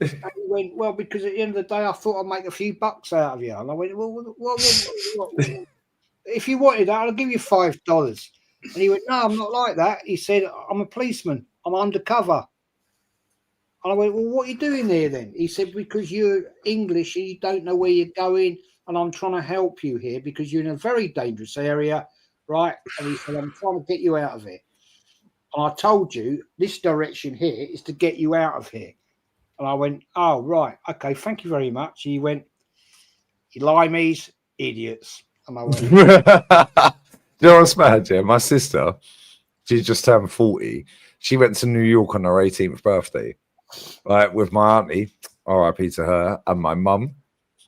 And he went, well, because at the end of the day, I thought I'd make a few bucks out of you. And I went, well, what? If you wanted that, I'll give you $5. And he went, no, I'm not like that. He said, I'm a policeman. I'm undercover. And I went, well, what are you doing there then? He said, because you're English and you don't know where you're going. And I'm trying to help you here because you're in a very dangerous area, right? And he said, I'm trying to get you out of it. And I told you this direction here is to get you out of here. And I went, oh, right. Okay, thank you very much. He went, you limeys, idiots. And I went, You know what's mad, yeah? My sister, she just turned 40. She went to New York on her 18th birthday, right, with my auntie, RIP to her, and my mum,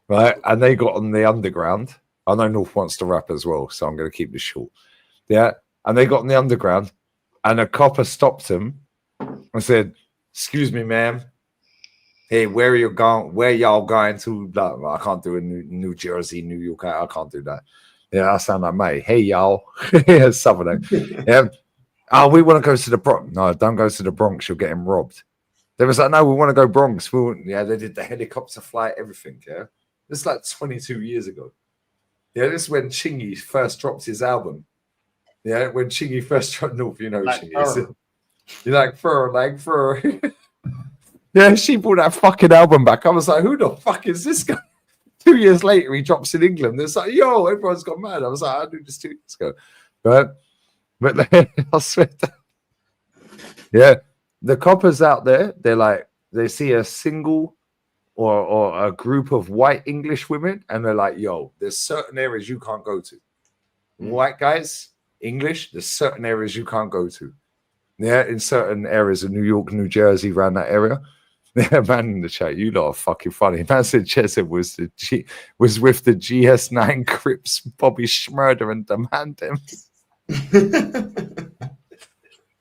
right? And they got on the underground. I know North wants to rap as well, so I'm going to keep this short. Yeah, and they got on the underground, and a copper stopped him and said, excuse me, ma'am. Hey, where are you going? Where y'all going to? I can't do a New Jersey, New York. I can't do that. Yeah, I sound like mate. Hey, y'all. Some of them. Yeah. Oh, we want to go to the Bronx. No, don't go to the Bronx. You're getting robbed. They was like, no, we want to go Bronx. Yeah, they did the helicopter flight, everything. Yeah. This is like 22 years ago. Yeah, this is when Chingy first dropped his album. Yeah, when Chingy first dropped North, you know, like, Chingy. You're like, fur. Yeah, she brought that fucking album back. I was like, who the fuck is this guy? 2 years later, he drops in England. It's like, yo, everyone's got mad. I was like, I knew this 2 years ago. But I swear to, yeah, the coppers out there, they're like, they see a single or a group of white English women, and they're like, yo, there's certain areas you can't go to. White guys, English, there's certain areas you can't go to. Yeah, in certain areas of New York, New Jersey, around that area. Yeah, man in the chat, you lot are fucking funny. Man said Cesco was with the GS9 Crips, Bobby Schmurder and Demand him.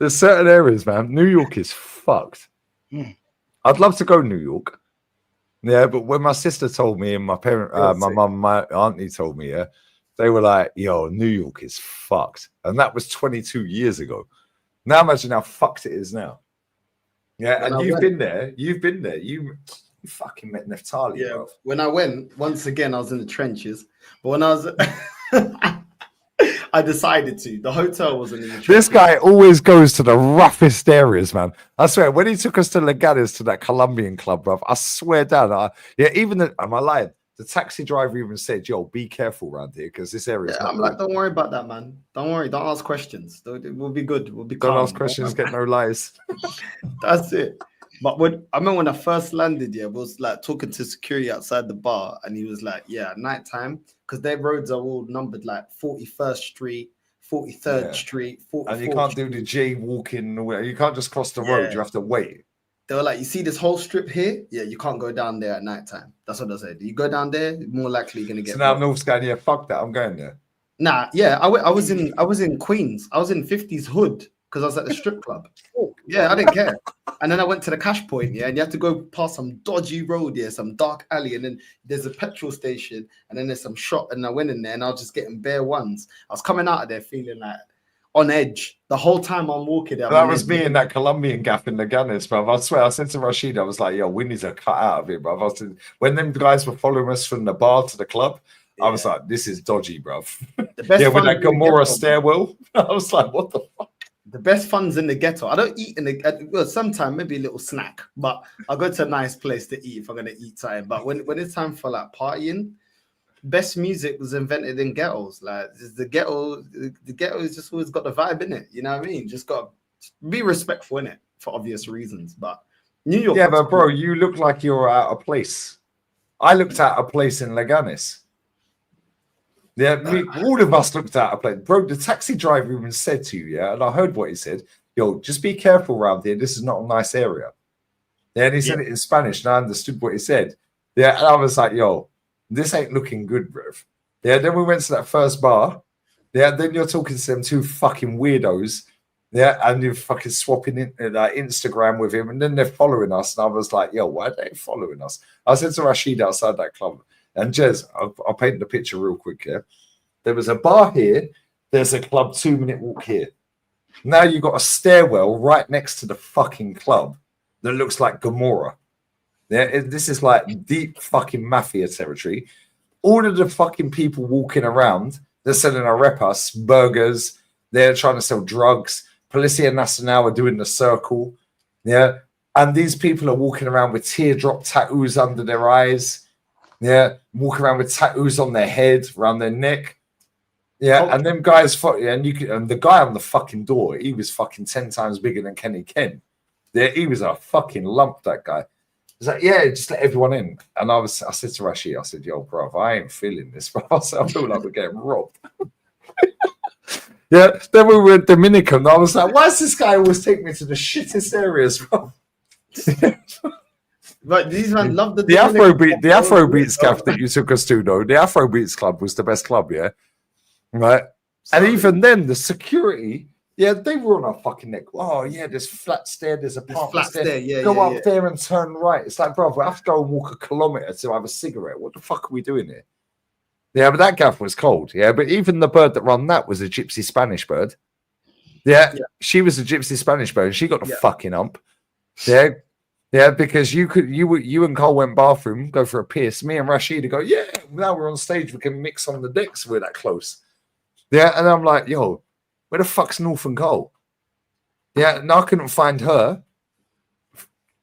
There's certain areas, man. New York is fucked. I'd love to go to New York. Yeah, but when my sister told me and my parent, my mum, my auntie told me, yeah, they were like, yo, New York is fucked. And that was 22 years ago. Now imagine how fucked it is now. Yeah, and you've been there. You fucking met Neftali, bro. When I went, once again, I was in the trenches. But when I was, I decided to. The hotel wasn't in the trenches. This guy always goes to the roughest areas, man. I swear, when he took us to Leganes, to that Colombian club, bro, I swear down. Am I lying? The taxi driver even said, yo, be careful around here because this area is not I'm like, don't worry about that, man. Don't worry. Don't ask questions. We'll be good. We'll be calm. Don't ask questions, get no lies. That's it. But I remember when I first landed, I was like talking to security outside the bar, and he was like, yeah, at nighttime, because their roads are all numbered like 41st Street, 43rd Street, 44th And you can't do the J walking. You can't just cross the road. You have to wait. They were like, you see this whole strip here? Yeah, you can't go down there at nighttime. That's what they said. You go down there, more likely you're gonna get. So now North's going, yeah, fuck that, I'm going there. Nah, yeah, I was in Queens. I was in 50s Hood because I was at the strip club. Yeah, I didn't care. And then I went to the cash point, and you have to go past some dodgy road, some dark alley, and then there's a petrol station, and then there's some shop, and I went in there, and I was just getting bare ones. I was coming out of there feeling like on edge the whole time I'm walking there. That was me in that Colombian gaff in Leganes, bro. I swear, I said to Rashid, I was like, yo, we need to cut out of it, bro. When them guys were following us from the bar to the club, I was like, this is dodgy, bro. With that Gomorrah stairwell. I was like, what the fuck? The best fun's in the ghetto. I don't eat in the well, sometimes maybe a little snack, but I'll go to a nice place to eat if I'm gonna eat something. But when it's time for like partying, best music was invented in ghettos. Like the ghetto is just always got the vibe in it. You know what I mean? Just got to be respectful in it for obvious reasons. But New York, yeah, but bro, you look like you're out of place. I looked out of place in Leganes. Yeah, all of us looked out of place. Bro, the taxi driver even said to you, yeah, and I heard what he said. Yo, just be careful around here. This is not a nice area. Yeah, and he said it in Spanish, and I understood what he said. Yeah, and I was like, yo, this ain't looking good, bro. Yeah, then we went to that first bar. Yeah, then you're talking to them two fucking weirdos. Yeah, and you're fucking swapping Instagram with him, and then they're following us. And I was like, yo, why are they following us? I said to Rashid outside that club, and Jez, I'll paint the picture real quick here. There was a bar here, there's a club 2-minute walk here. Now you've got a stairwell right next to the fucking club that looks like Gomorrah. Yeah, this is like deep fucking mafia territory. All of the fucking people walking around, they're selling arepas, burgers, they're trying to sell drugs. Policia Nacional are doing the circle. Yeah. And these people are walking around with teardrop tattoos under their eyes. Yeah. Walking around with tattoos on their head, around their neck. Yeah. And them guys, and the guy on the fucking door, he was fucking 10 times bigger than Kenny Ken. Yeah. He was a fucking lump, that guy. He's like, yeah, just let everyone in. And I said to Rashi, I said, yo, bro, I ain't feeling this, bro. I feel like we're getting robbed. Yeah, then we were in Dominican. I was like, why does this guy always take me to the shittest areas, bro? But these men love the Afrobeats cafe that you took us to, though. The Afrobeats club was the best club, yeah? Right? Sorry. And even then, the security, yeah, they were on our fucking neck. Oh, yeah, there's flat stair, there's a flat stair. Yeah, go up there and turn right. It's like, bro, we have to go and walk a kilometer to have a cigarette. What the fuck are we doing here? Yeah, but that gaff was cold. Yeah, but even the bird that run that was a gypsy Spanish bird. Yeah, she was a gypsy Spanish bird. And she got the fucking ump. Yeah, yeah, because you and Cole went bathroom, go for a piss. Me and Rashida go, yeah. Now we're on stage, we can mix on the decks. We're that close. Yeah, and I'm like, yo, where the fuck's North and Cole? Yeah, and I couldn't find her.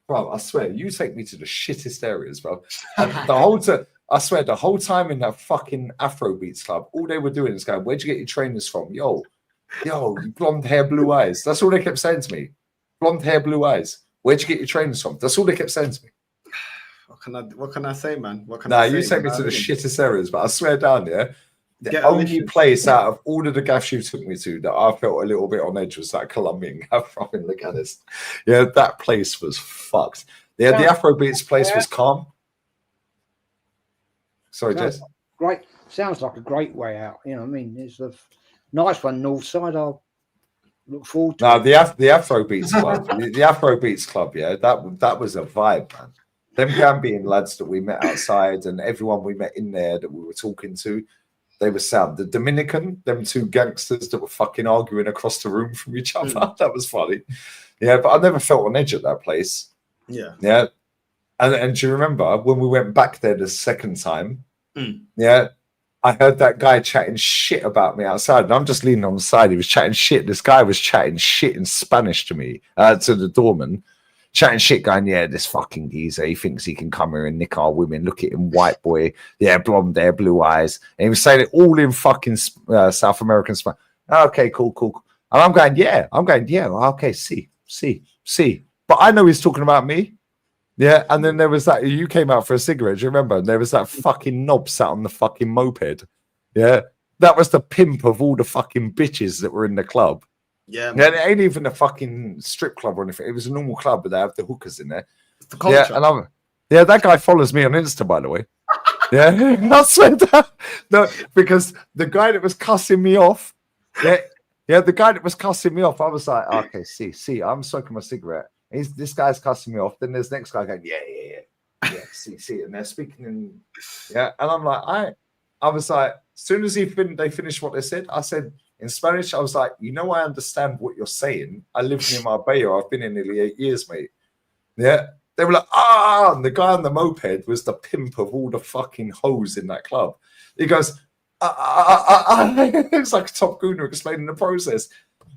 Bro, I swear, you take me to the shittest areas, bro. And the whole time. I swear, the whole time in that fucking Afrobeats club, all they were doing is going, where'd you get your trainers from? Yo, blonde hair, blue eyes. That's all they kept saying to me. Blonde hair, blue eyes. Where'd you get your trainers from? That's all they kept saying to me. What can I say, man? You take me to the shittest areas, but I swear down there, the only place out of all of the gaffs you took me to that I felt a little bit on edge was that Colombian gaff from Leganes. Yeah, that place was fucked. Yeah, the Afrobeats place was calm. Sorry, Jess. Great. Sounds like a great way out. You know what I mean? It's a nice one, north side. I'll look forward to it. The Afrobeats club. the Afrobeats club, yeah, that was a vibe, man. Them Gambian lads that we met outside and everyone we met in there that we were talking to, they were sound. The Dominican, them two gangsters that were fucking arguing across the room from each other. That was funny. Yeah, but I never felt on edge at that place. Yeah. Yeah. And do you remember when we went back there the second time? Yeah, I heard that guy chatting shit about me outside, and I'm just leaning on the side. He was chatting shit. This guy was chatting shit in Spanish to me, to the doorman, chatting shit, going, yeah, this fucking geezer, he thinks he can come here and nick our women. Look at him, white boy, yeah, blonde hair, blue eyes. And he was saying it all in fucking South American Spanish. Okay, cool. And I'm going, yeah, okay, see. But I know he's talking about me. Yeah, and then there was that, you came out for a cigarette, do you remember? And there was that fucking knob sat on the fucking moped. Yeah, that was the pimp of all the fucking bitches that were in the club. Yeah, man. Yeah, it ain't even a fucking strip club or anything. It was a normal club, but they have the hookers in there. It's the culture. Yeah, and that guy follows me on Insta, by the way. Yeah, I swear that. No, because the guy that was cussing me off, the guy that was cussing me off, I was like, okay, see, I'm smoking my cigarette. This guy's cussing me off. Then there's next guy going, yeah, see, and they're speaking in, and I'm like, I was like, as soon as they finished what they said, I said in Spanish, I was like, I understand what you're saying. I lived near Marbella. I've been in nearly 8 years, mate. Yeah, they were like, and the guy on the moped was the pimp of all the fucking hoes in that club. He goes, it's like a Top Gooner explaining the process.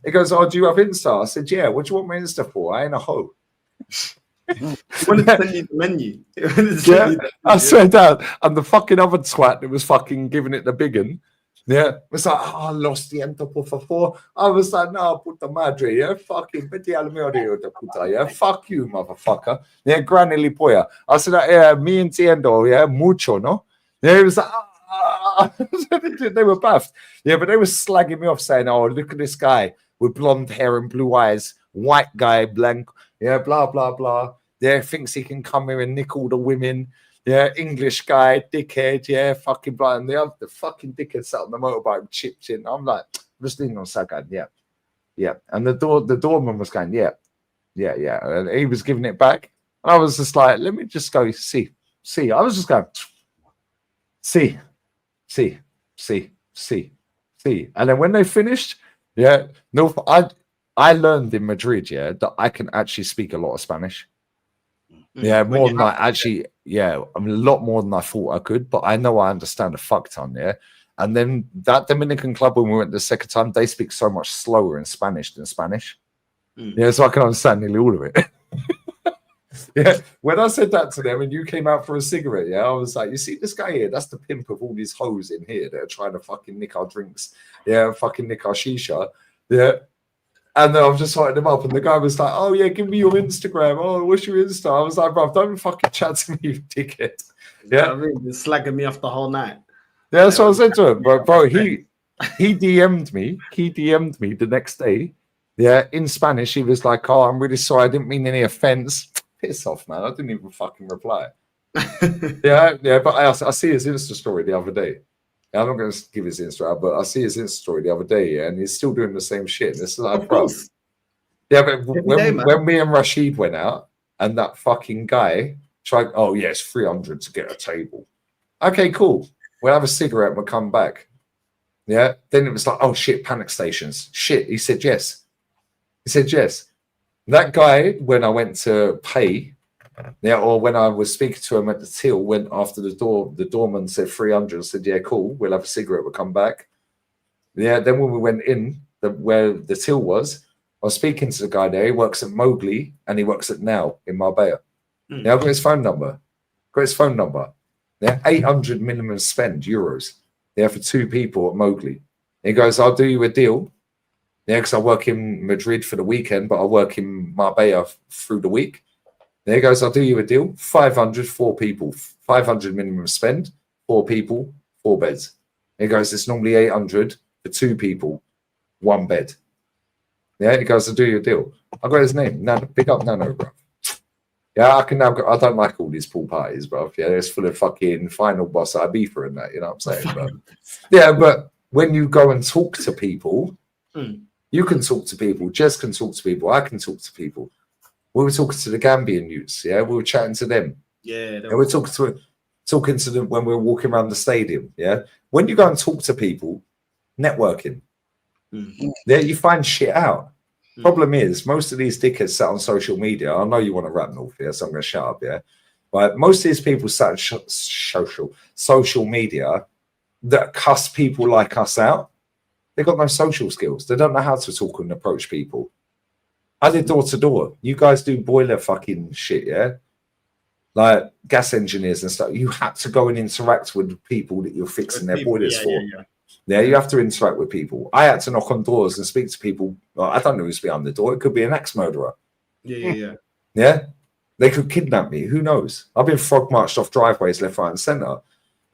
He goes, "Oh, do you have Insta?" I said, "Yeah." "What do you want my Insta for? I ain't a hoe." He wanted to send you the menu. I swear down, and the fucking other twat that was fucking giving it the big one. Yeah, was like, "Oh, lo siento, por favor." I was like, "No, puta madre, yeah, fucking, vete al medio de puta, yeah, fuck you, motherfucker." Yeah, granny polla. I said, "Yeah, me entiendo, yeah, mucho, no?" Yeah, he was like, they were buffed. Yeah, but they were slagging me off, saying, "Oh, look at this guy with blonde hair and blue eyes, white guy, blank, yeah, blah blah blah. Yeah, thinks he can come here and nick all the women." Yeah, English guy, dickhead, yeah, fucking blind. The fucking dickhead sat on the motorbike, chipped in. I'm like, just leaning on Sagan, yeah. And the doorman was going, yeah. And he was giving it back. And I was just like, let me just go see. I was just going, see. And then when they finished, yeah, no, I learned in Madrid, yeah, that I can actually speak a lot of Spanish. Yeah, more than I actually, yeah, I mean, a lot more than I thought I could, but I know I understand a fuck ton, yeah. And then that Dominican club, when we went the second time, they speak so much slower in Spanish than Spanish. Yeah, so I can understand nearly all of it. Yeah, when I said that to them and you came out for a cigarette, yeah, I was like, you see this guy here, that's the pimp of all these hoes in here that are trying to fucking nick our drinks, yeah, fucking nick our shisha, yeah. And then I was just lighting him up, and the guy was like, "Oh yeah, give me your Instagram. Oh, what's your Insta?" I was like, "Bro, don't fucking chat to me, you dickhead." Yeah, I mean, you're slagging me off the whole night. Yeah, that's what I said to him. Bro, he DM'd me. He DM'd me the next day. Yeah, in Spanish, he was like, "Oh, I'm really sorry. I didn't mean any offense." Piss off, man. I didn't even fucking reply. yeah. But I see his Insta story the other day. I'm not going to give his Insta out, but I see his Insta story the other day, yeah, and he's still doing the same shit. And it's like, bro. Yeah, but when me and Rashid went out, and that fucking guy tried, "Oh, yeah, it's 300 to get a table." Okay, cool. We'll have a cigarette and we'll come back. Yeah. Then it was like, "Oh, shit, panic stations." Shit. He said yes. That guy, when I went to pay, yeah, or when I was speaking to him at the till, went after the doorman said 300, said, "Yeah, cool, we'll have a cigarette, we'll come back." Yeah, then when we went in, where the till was, I was speaking to the guy there. He works at Mowgli and he works at Now in Marbella. Yeah, I've got his phone number. Yeah, 800 minimum spend euros. Yeah, for 2 people at Mowgli. He goes, "I'll do you a deal. Yeah, because I work in Madrid for the weekend, but I work in Marbella through the week." There he goes, "I'll do you a deal. 500, 4 people. 500 minimum spend, 4 people, 4 beds." He goes, "It's normally 800 for 2 people, 1 bed." Yeah, he goes, "I'll do you a deal." I got his name. Nano, pick up Nano, bro. Yeah, I can now go. I don't like all these pool parties, bro. Yeah, it's full of fucking final boss Ibiza and that, you know what I'm saying? But yeah, but when you go and talk to people, you can talk to people. Jez can talk to people. I can talk to people. We were talking to the Gambian youths, yeah. We were chatting to them. Yeah, and we're talking to them when we were walking around the stadium. Yeah, when you go and talk to people, networking, yeah, you find shit out. Problem is, most of these dickheads sat on social media. I know you want to rap North here, so I'm going to shut up. Yeah, but most of these people sat on social media that cuss people like us out. They've got no social skills. They don't know how to talk and approach people. I did door to door. You guys do boiler fucking shit, yeah? Like gas engineers and stuff. You had to go and interact with people that you're fixing their boilers for. Yeah, you have to interact with people. I had to knock on doors and speak to people. Well, I don't know who's behind the door. It could be an axe murderer. Yeah. Yeah? They could kidnap me. Who knows? I've been frog marched off driveways left, right, and center.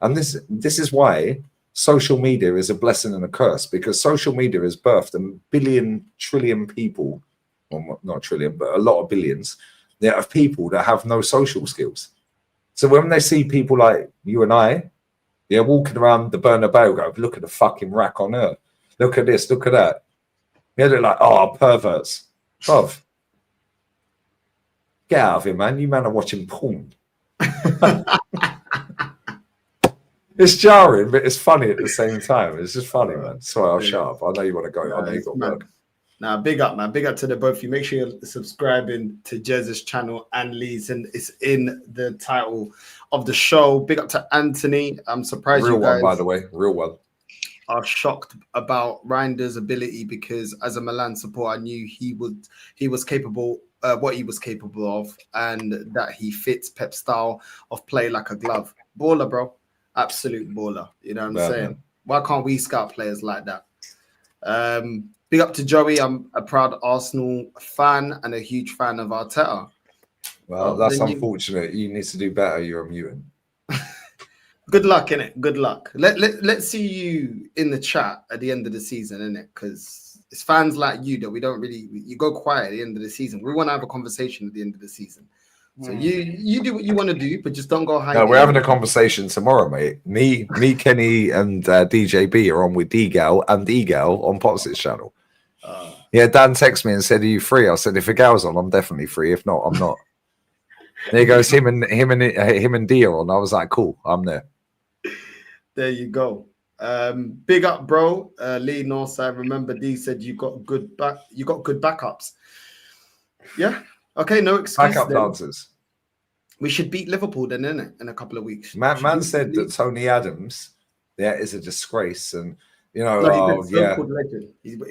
And this is why social media is a blessing and a curse, because social media has birthed a billion, trillion people. Well, not trillion, but a lot of billions of people that have no social skills. So when they see people like you and I, yeah, walking around the Bernabeu, go, "Look at the fucking rack on earth. Look at this, look at that." Yeah, they're like, "Oh, perverts." Bruv, get out of here, man. You man are watching porn. It's jarring, but it's funny at the same time. It's just funny, man. Sorry, I'll shut up. I know you want to go. I know you got work. Now, big up, man. Big up to the both of you. Make sure you're subscribing to Jez's channel and Lee's, and it's in the title of the show. Big up to Anthony. I'm surprised Real you guys. One, by the way. Real one. are shocked about Reinder's ability because as a Milan supporter, I knew he was capable, what he was capable of, and that he fits Pep's style of play like a glove. Baller, bro. Absolute baller. You know what I'm saying? Man. Why can't we scout players like that? Big up to Joey. I'm a proud Arsenal fan and a huge fan of Arteta. Well, that's unfortunate. You need to do better. You're a mutant. Good luck, innit? Good luck. Let's see you in the chat at the end of the season, innit? Because it's fans like you that we don't really, you go quiet at the end of the season. We want to have a conversation at the end of the season. So you do what you want to do, but just don't go high. No, we're having a conversation tomorrow, mate. Me, Kenny, and DJB are on with D-Gal and E-Gal on Potsit's channel. Yeah, Dan texted me and said, "Are you free?" I said, "If a gal's on, I'm definitely free. If not, I'm not." There goes him and D are on. I was like, "Cool, I'm there." There you go. Big up, bro. Lee Northside. Remember, D said you got good backups. Yeah. Okay, no excuse. Backup dancers. We should beat Liverpool then, innit? In a couple of weeks. Man said that Tony Adams, is a disgrace, and He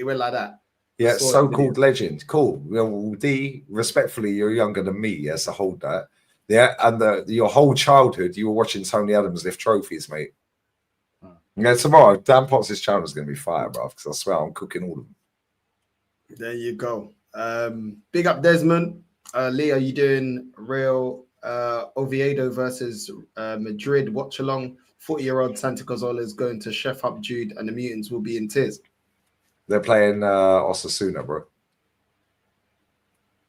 went like that. Yeah, so-called legend. Cool. Well, D, respectfully, you're younger than me, yes, so hold that. Yeah, and your whole childhood, you were watching Tony Adams lift trophies, mate. Yeah, tomorrow, Dan Potts' channel is going to be fire, bro, because I swear I'm cooking all of them. There you go. Big up, Desmond. Lee, are you doing real Oviedo versus Madrid watch along? 40-year-old Santi Cazorla is going to chef up Jude, and the mutants will be in tears. They're playing Osasuna, bro.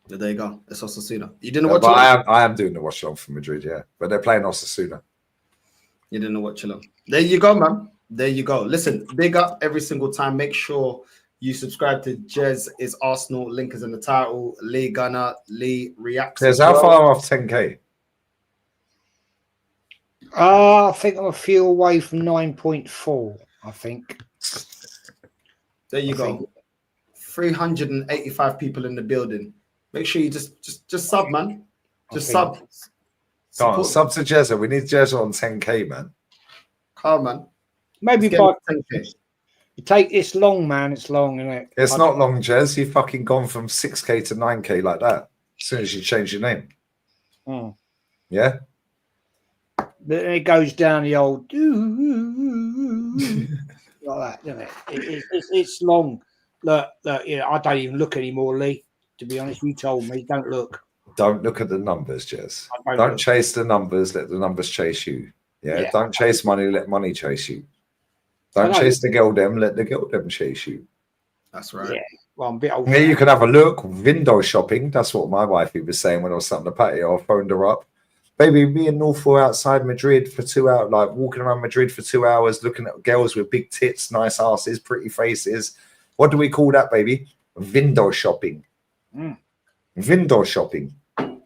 There you go. It's Osasuna. You didn't watch along? I am doing the watch along for Madrid, yeah. But they're playing Osasuna. You didn't watch along. There you go, man. There you go. Listen, big up every single time. Make sure you subscribe to Jez is Arsenal. Link is in the title. Lee Gunner. Lee reacts. There's how far off 10K? I think I'm a few away from 9.4, I think. There you go. 385 people in the building. Make sure you just sub, man. Just sub. Sub to Jezza. We need Jezza on 10K, man. Come, man. Maybe by 10K. You take this long, man. It's long, isn't it? It's not long, Jez. You've fucking gone from 6K to 9K like that. As soon as you change your name. Yeah? Then it goes down the old like that, doesn't it? It's long. Look, I don't even look anymore, Lee. To be honest, you told me, don't look. Don't look at the numbers, Jez. Don't chase the numbers, let the numbers chase you. Yeah. Don't chase money, let money chase you. Don't chase the girl them, let the girl them chase you. That's right. Yeah. Well, I'm a bit old. Yeah, you can have a look. Window shopping. That's what my wifey was saying when I was sat on the patio. I phoned her up. Baby, me and North were outside Madrid for 2 hours, like walking around Madrid for 2 hours, looking at girls with big tits, nice asses, pretty faces. What do we call that, baby? Window shopping. Window shopping.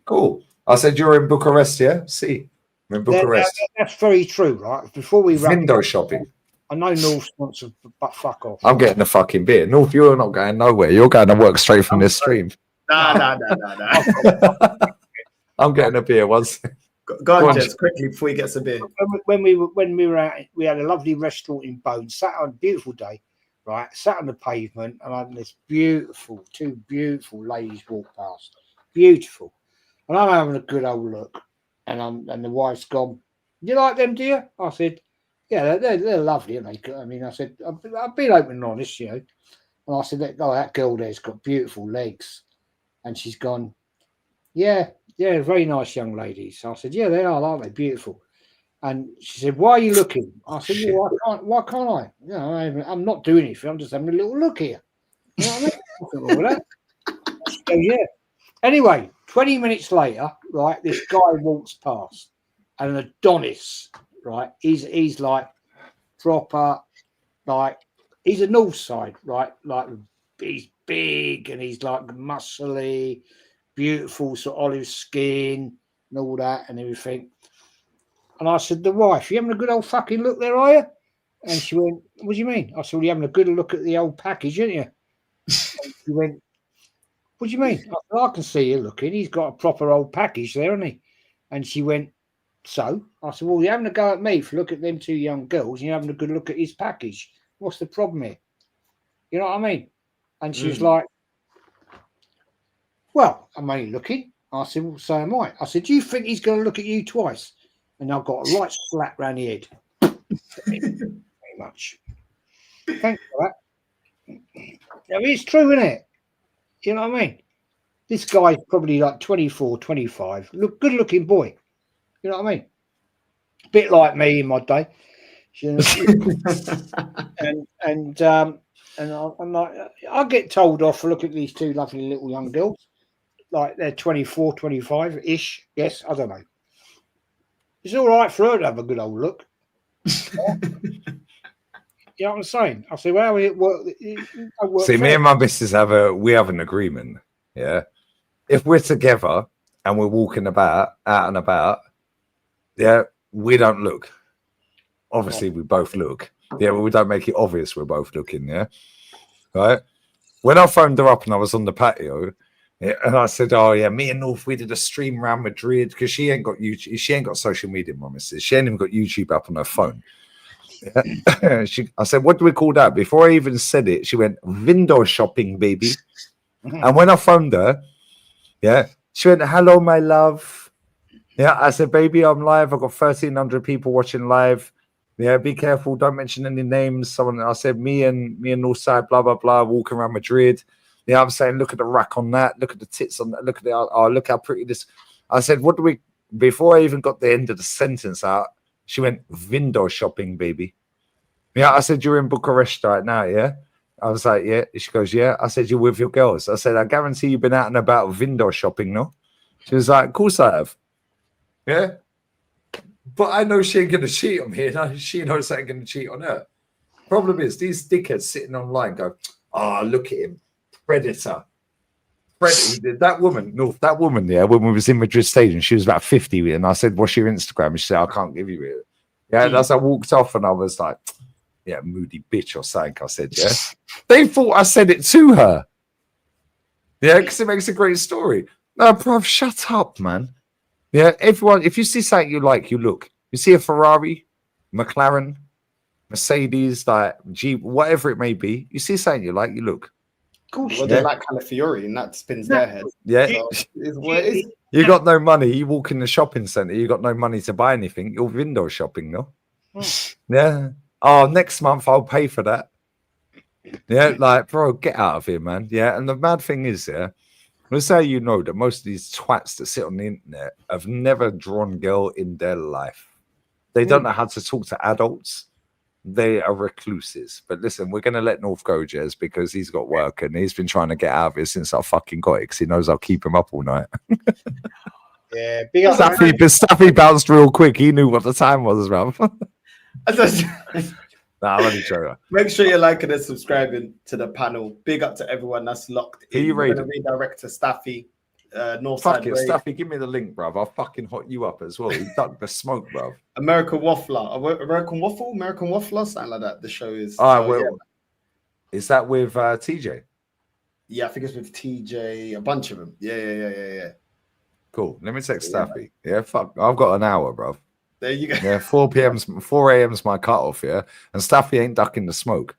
Cool. I said, you're in Bucharest, yeah? See, I'm in Bucharest. That's very true, right? Before we window shopping. I know North wants to fuck off. I'm getting a fucking beer. North, you're not going nowhere. You're going to work straight from this stream. Nah. I'm getting a beer once. Go on, Jess, quickly before he gets a beer. When we were out, we had a lovely restaurant in Bones. Sat on a beautiful day, right? Sat on the pavement, and I had this two beautiful ladies walk past. Beautiful, and I'm having a good old look, and the wife's gone. You like them, do you? I said, yeah, they're lovely, aren't they? I mean, I said, I've been open and honest, and I said, that girl there's got beautiful legs, and she's gone, yeah, very nice young ladies. I said, yeah, they are, aren't they? Beautiful. And she said, why are you looking? I said, well, why can't I? You know, I'm not doing anything. I'm just having a little look here. You know what I mean? So, yeah. Anyway, 20 minutes later, right, this guy walks past, and Adonis, right, he's like proper, like, he's a north side, right? Like, he's big and he's like muscly, beautiful sort of olive skin and all that and everything. And I said, the wife, you having a good old fucking look there, are you? And she went, what do you mean? I said, well, you're having a good look at the old package, aren't you? And she went, what do you mean? I said, I can see you looking. He's got a proper old package there, hasn't he? And she went, so? I said, well, you're having a go at me for look at them two young girls and you're having a good look at his package. What's the problem here? You know what I mean? And she was Mm. like, well, I'm only looking. I said, well, so am I. I said, do you think he's going to look at you twice? And I've got a right slap round the head. Very much. Thanks for that. I mean, it's true, isn't it? You know what I mean? This guy's probably like 24, 25. Good looking boy. You know what I mean? A bit like me in my day. You know? and I'm like, I get told off for looking at these two lovely little young girls. Like they're 24, 25-ish. Yes, I don't know. It's all right for her to have a good old look. You know what I'm saying? I say, well, it work. See, me and my missus have an agreement. Yeah, if we're together and we're walking about, out and about, yeah, we don't look. Obviously, we both look. Yeah, but we don't make it obvious we're both looking. Yeah, right. When I phoned her up and I was on the patio, yeah, and I said, "Oh yeah, me and North, we did a stream around Madrid because she ain't got YouTube. She ain't got social media, my missus. She ain't even got YouTube up on her phone." Yeah. I said, "What do we call that?" Before I even said it, she went, "Window shopping, baby." And when I phoned her, yeah, she went, "Hello, my love." Yeah, I said, "Baby, I'm live. I've got 1,300 people watching live. Yeah, be careful. Don't mention any names." I said, me and Northside, blah, blah, blah, walking around Madrid. Yeah, I'm saying, look at the rack on that. Look at the tits on that. Look at look how pretty this. I said, what do we, before I even got the end of the sentence out, she went, "Window shopping, baby." Yeah, I said, "You're in Bucharest right now, yeah?" I was like, "Yeah." She goes, "Yeah." I said, "You're with your girls." I said, "I guarantee you've been out and about window shopping, no?" She was like, "Of course I have." Yeah. But I know she ain't going to cheat on me, and she knows I ain't going to cheat on her. Problem is, these dickheads sitting online go, "Oh, look at him. Predator." That woman, yeah, when we was in Madrid Stadium, she was about 50, and I said, "What's your Instagram?" And she said, "I can't give you it." Yeah, and as I walked off, and I was like, "Yeah, moody bitch," or something. I said, "Yeah." They thought I said it to her. Yeah, because it makes a great story. No, bruv, shut up, man. Yeah, everyone, if you see something you like, you look. You see a Ferrari, McLaren, Mercedes, like Jeep, whatever it may be, you see something you like, you look. Well, they like Calafiori, and that spins their head. Yeah. So it's what it is. You got no money. You walk in the shopping center. You got no money to buy anything. You're window shopping, no? Yeah. Oh, next month I'll pay for that. Yeah, like, bro, get out of here, man. Yeah, and the mad thing is, yeah, let's say you know that most of these twats that sit on the internet have never drawn girl in their life. They don't know how to talk to adults. They are recluses. But listen, we're going to let North go, Jez, because he's got work and he's been trying to get out of it since I fucking got it because he knows I'll keep him up all night. Yeah, big up. Staffy bounced real quick. He knew what the time was, man. Nah, I'm only joking. Make sure you're liking and subscribing to the panel. Big up to everyone that's locked in. You We're going to redirect to Staffy. Northside. Fuck it, Staffy, give me the link, bruv. I'll fucking hot you up as well. You duck the smoke, bruv. American Waffler, something like that. The show is. Is that with TJ? Yeah, I think it's with TJ. A bunch of them. Yeah. Cool. Let me text Staffy. Yeah, fuck. I've got an hour, bruv. There you go. Yeah, 4 a.m.'s my cutoff, yeah. And Staffy ain't ducking the smoke.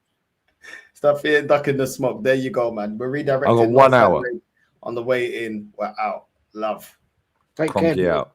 Staffy ain't ducking the smoke. There you go, man. We're redirecting. I've got 1 hour. On the way in, we're out. Love. Take care. Out.